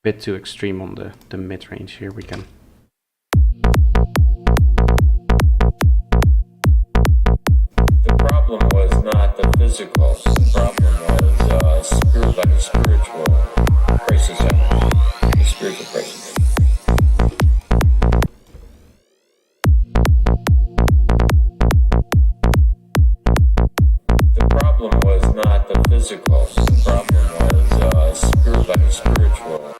Bit too extreme on the mid-range here. We can The problem was not the physical. The problem was spiritual crisis energy. The spiritual crisis. The problem was not the physical. The problem was spiritual.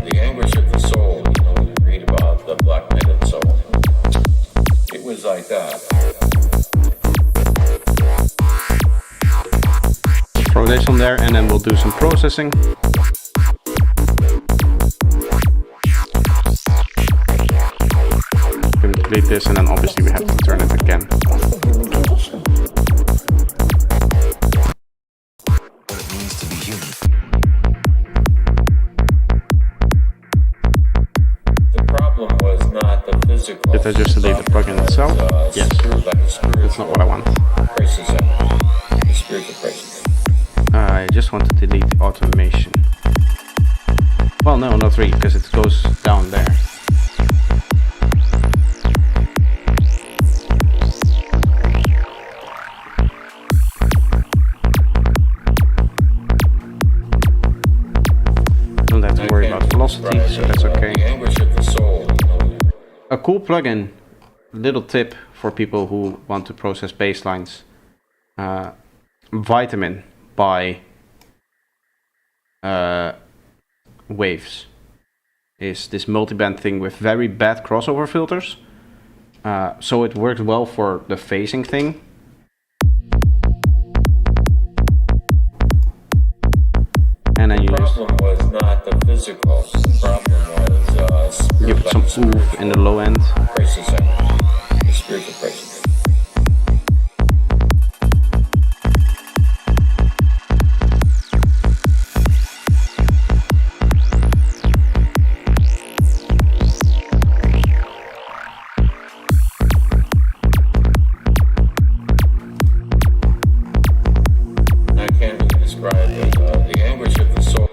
The anguish of the soul, when you read about the black naked soul. It was like that. throw this on there and then we'll do some processing. delete this, and then obviously we have to turn it again. That's the human condition. What it means to be human. The problem was not the physical. Did I just delete the plugin itself? Yes. That's not what I want. Crisis energy. The spiritual crisis. I just want to delete the automation. Well, no, not really, because it goes down there. Don't have to worry about velocity, so that's okay. The anguish of the soul. A cool plugin, little tip for people who want to process bass lines. Vitamin by Waves is this multiband thing with very bad crossover filters. So it worked well for the phasing thing. And then you The just problem was not the physical. The problem was give it some oomph in the low end. crisis energy. The spiritual crisis. I can't really describe it. The anguish of the soul.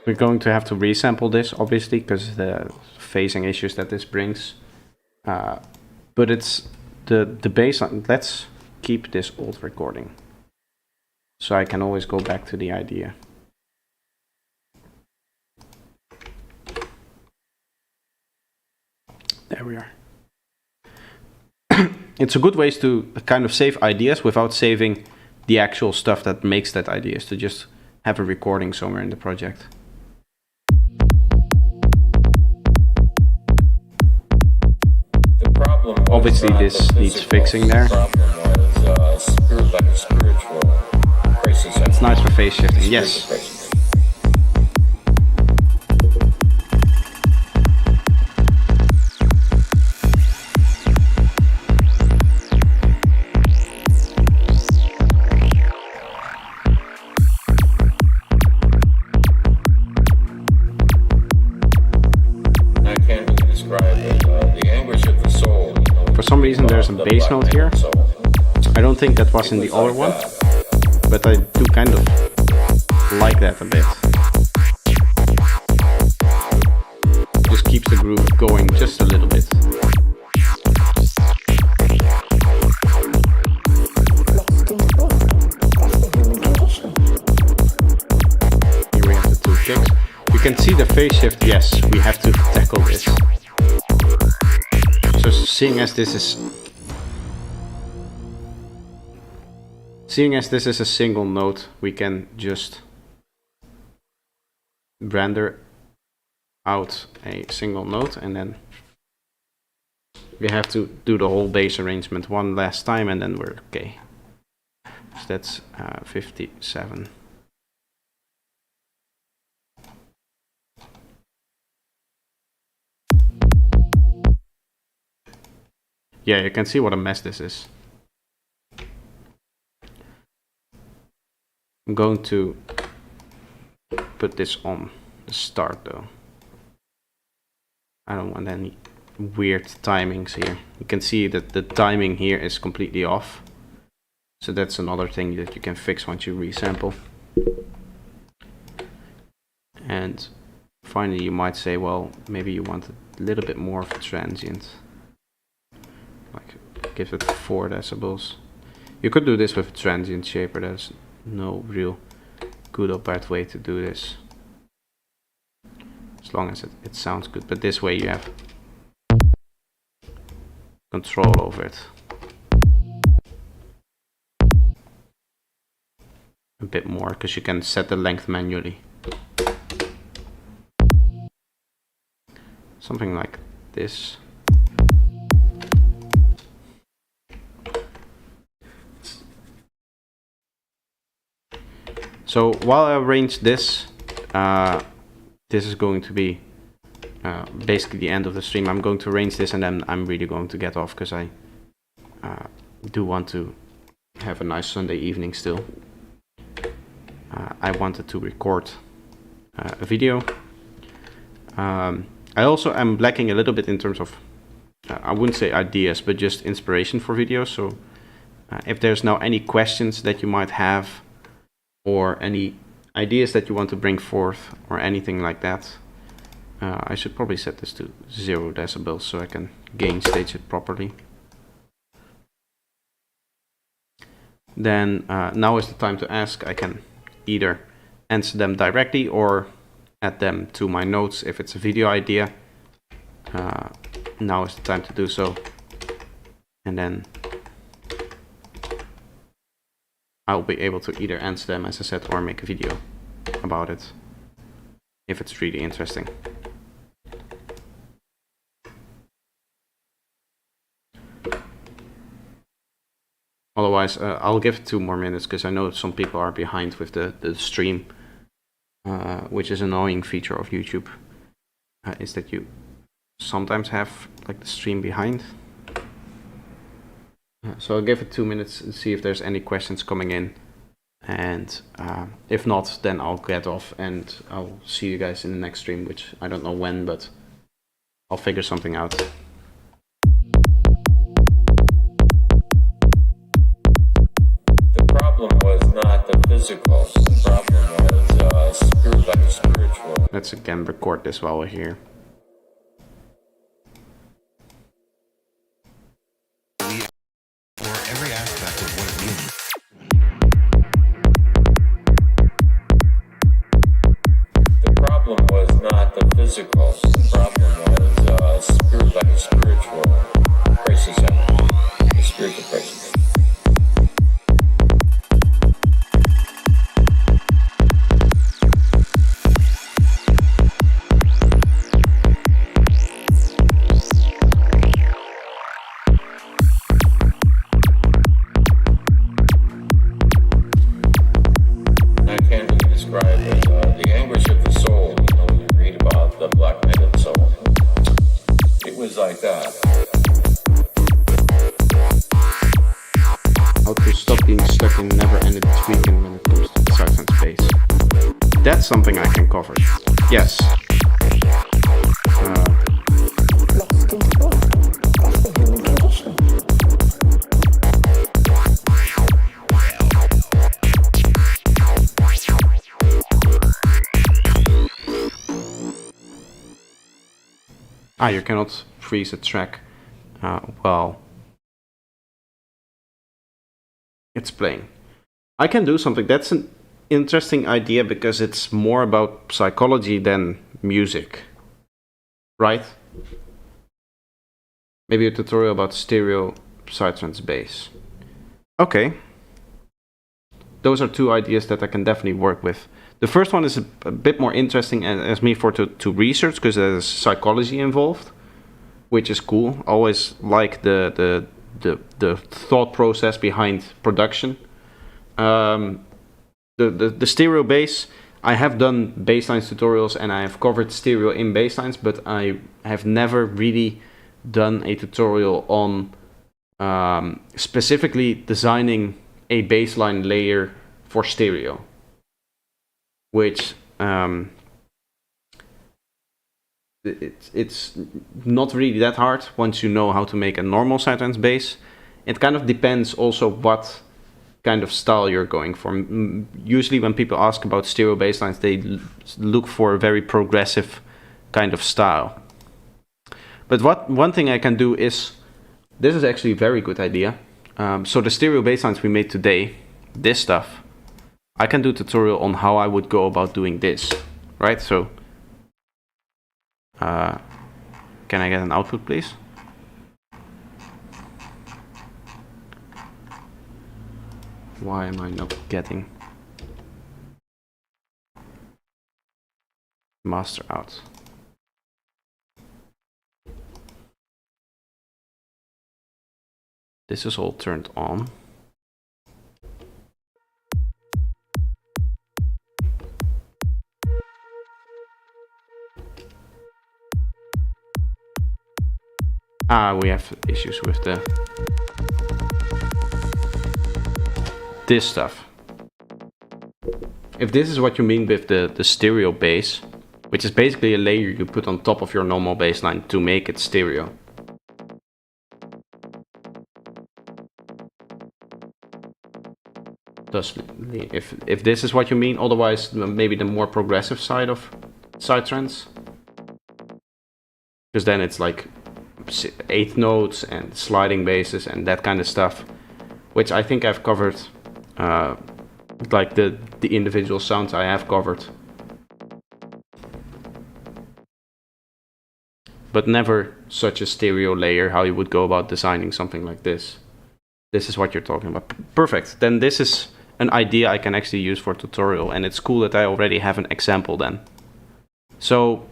We're going to have to resample this, obviously, because the phasing issues that this brings. But it's the baseline. Let's keep this old recording, so I can always go back to the idea. There we are. It's a good way to kind of save ideas without saving the actual stuff that makes that idea, is to just have a recording somewhere in the project. The problem was Obviously not this the needs physical. fixing there. The problem was spiritual crisis. It's nice for phase shifting, yes. Spiritual crisis. I can't really describe it. The anguish of the soul. For some reason there's a The bass black note here. soul. I don't think that was in the other one, but I do kind of like that a bit. Just keeps the groove going just a little bit. Let's do the work. That's the human condition. Here we have the two kicks. You can see the phase shift, yes, we have to tackle this. So seeing as this is a single note, we can just render out a single note, and then we have to do the whole bass arrangement one last time, and then we're okay. So that's 57. Yeah, you can see what a mess this is. I'm going to put this on the start though. I don't want any weird timings here. You can see that the timing here is completely off. So that's another thing that you can fix once you resample. And finally you might say, well, maybe you want a little bit more of a transient. Like give it 4 decibels. You could do this with a transient shaper. There's no real good or bad way to do this, as long as it sounds good. But this way you have control over it a bit more, because you can set the length manually. Something like this. So while I arrange this, this is going to be basically the end of the stream. I'm going to arrange this and then I'm really going to get off because I do want to have a nice Sunday evening still. I wanted to record a video. I also am lacking a little bit in terms of, I wouldn't say ideas, but just inspiration for videos. So if there's now any questions that you might have or any ideas that you want to bring forth or anything like that, I should probably set this to 0 decibels so I can gain stage it properly. Then now is the time to ask. I can either answer them directly or add them to my notes if it's a video idea. Now is the time to do so. And then I'll be able to either answer them, as I said, or make a video about it if it's really interesting. Otherwise, I'll give it 2 more minutes because I know some people are behind with the stream, which is an annoying feature of YouTube, is that you sometimes have like the stream behind. So I'll give it 2 minutes and see if there's any questions coming in. And if not, then I'll get off and I'll see you guys in the next stream, which I don't know when, but I'll figure something out. The problem was not the physical. The problem was spiritual. Let's again record this while we're here. Or every aspect of what it means. The problem was not the physical. The problem was spiritual crisis. The spiritual crisis. Like that. How to stop being stuck in never-ending tweaking when it comes to size and space. That's something I can cover. Yes. Lost in thought. That's the human condition. You cannot freeze a track while it's playing. I can do something. That's an interesting idea because it's more about psychology than music, right? Maybe a tutorial about stereo sidetrans bass. Okay. Those are 2 ideas that I can definitely work with. The first one is a bit more interesting as me to research because there's psychology involved, which is cool. I always like the thought process behind production. The stereo bass, I have done basslines tutorials and I have covered stereo in basslines, but I have never really done a tutorial on specifically designing a bassline layer for stereo. Which it's not really that hard once you know how to make a normal sidetrans bass. It kind of depends also what kind of style you're going for. Usually when people ask about stereo basslines, they look for a very progressive kind of style. But one thing I can do is, this is actually a very good idea. So the stereo basslines we made today, this stuff, I can do a tutorial on how I would go about doing this, right? So, can I get an output, please? Why am I not getting master out? This is all turned on. We have issues with this stuff. If this is what you mean with the stereo bass, which is basically a layer you put on top of your normal bass line to make it stereo. If this is what you mean, otherwise maybe the more progressive side of psytrance. Because then it's like 8 notes and sliding basses and that kind of stuff, which I think I've covered. Like the individual sounds I have covered, but never such a stereo layer, how you would go about designing something like this. This is what you're talking about. Perfect. Then this is an idea I can actually use for a tutorial, and it's cool that I already have an example then. So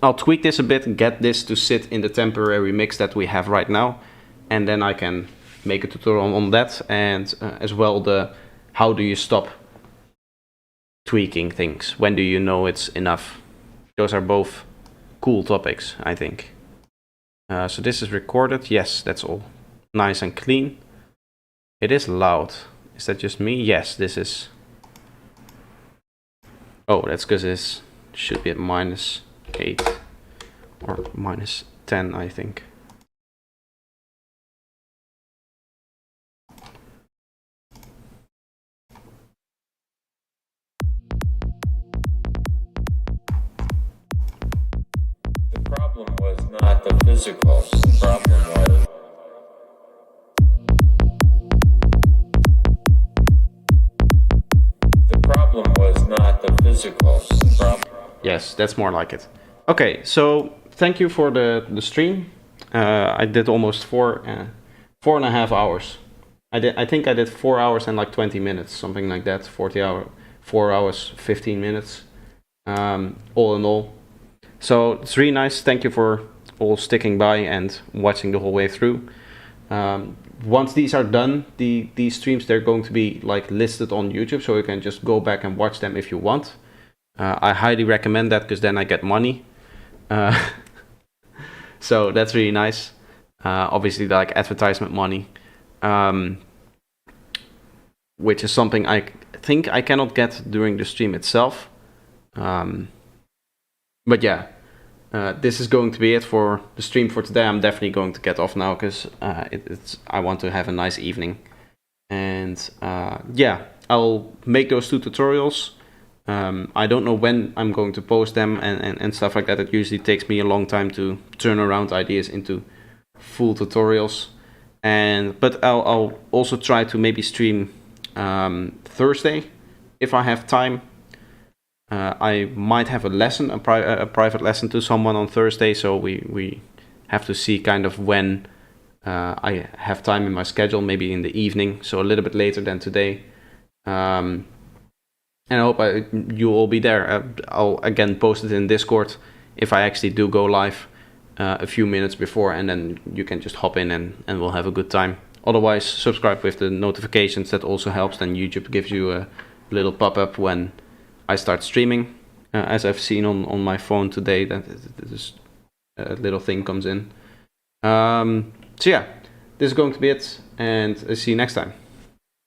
I'll tweak this a bit and get this to sit in the temporary mix that we have right now, and then I can make a tutorial on that, and as well the how do you stop tweaking things, when do you know it's enough. Those are both cool topics, I think. So this is recorded. Yes, that's all nice and clean. It is loud. Is that just me? Yes, this is. Oh, that's because this should be at -8 or -10, I think. The problem was not the physical. The problem was not the physical. The problem. Yes, that's more like it. Okay, so thank you for the stream. I did almost 4.5 hours. I think I did 4 hours and like 20 minutes, something like that. 4 hours 15 minutes, all in all. So it's really nice. Thank you for all sticking by and watching the whole way through. Once these are done, these streams, they're going to be like listed on YouTube, so you can just go back and watch them if you want. I highly recommend that, because then I get money. So that's really nice. Obviously, like advertisement money, which is something I think I cannot get during the stream itself. But yeah, this is going to be it for the stream for today. I'm definitely going to get off now, because I want to have a nice evening. And yeah, I'll make those 2 tutorials. I don't know when I'm going to post them and stuff like that. It usually takes me a long time to turn around ideas into full tutorials. But I'll also try to maybe stream Thursday if I have time. I might have a lesson, a private lesson to someone on Thursday, so we have to see kind of when I have time in my schedule, maybe in the evening, so a little bit later than today. And I hope you'll all be there. I'll again post it in Discord if I actually do go live a few minutes before, and then you can just hop in and we'll have a good time. Otherwise, subscribe with the notifications. That also helps. Then YouTube gives you a little pop-up when I start streaming. As I've seen on my phone today, that this little thing comes in. So yeah, this is going to be it, and I'll see you next time.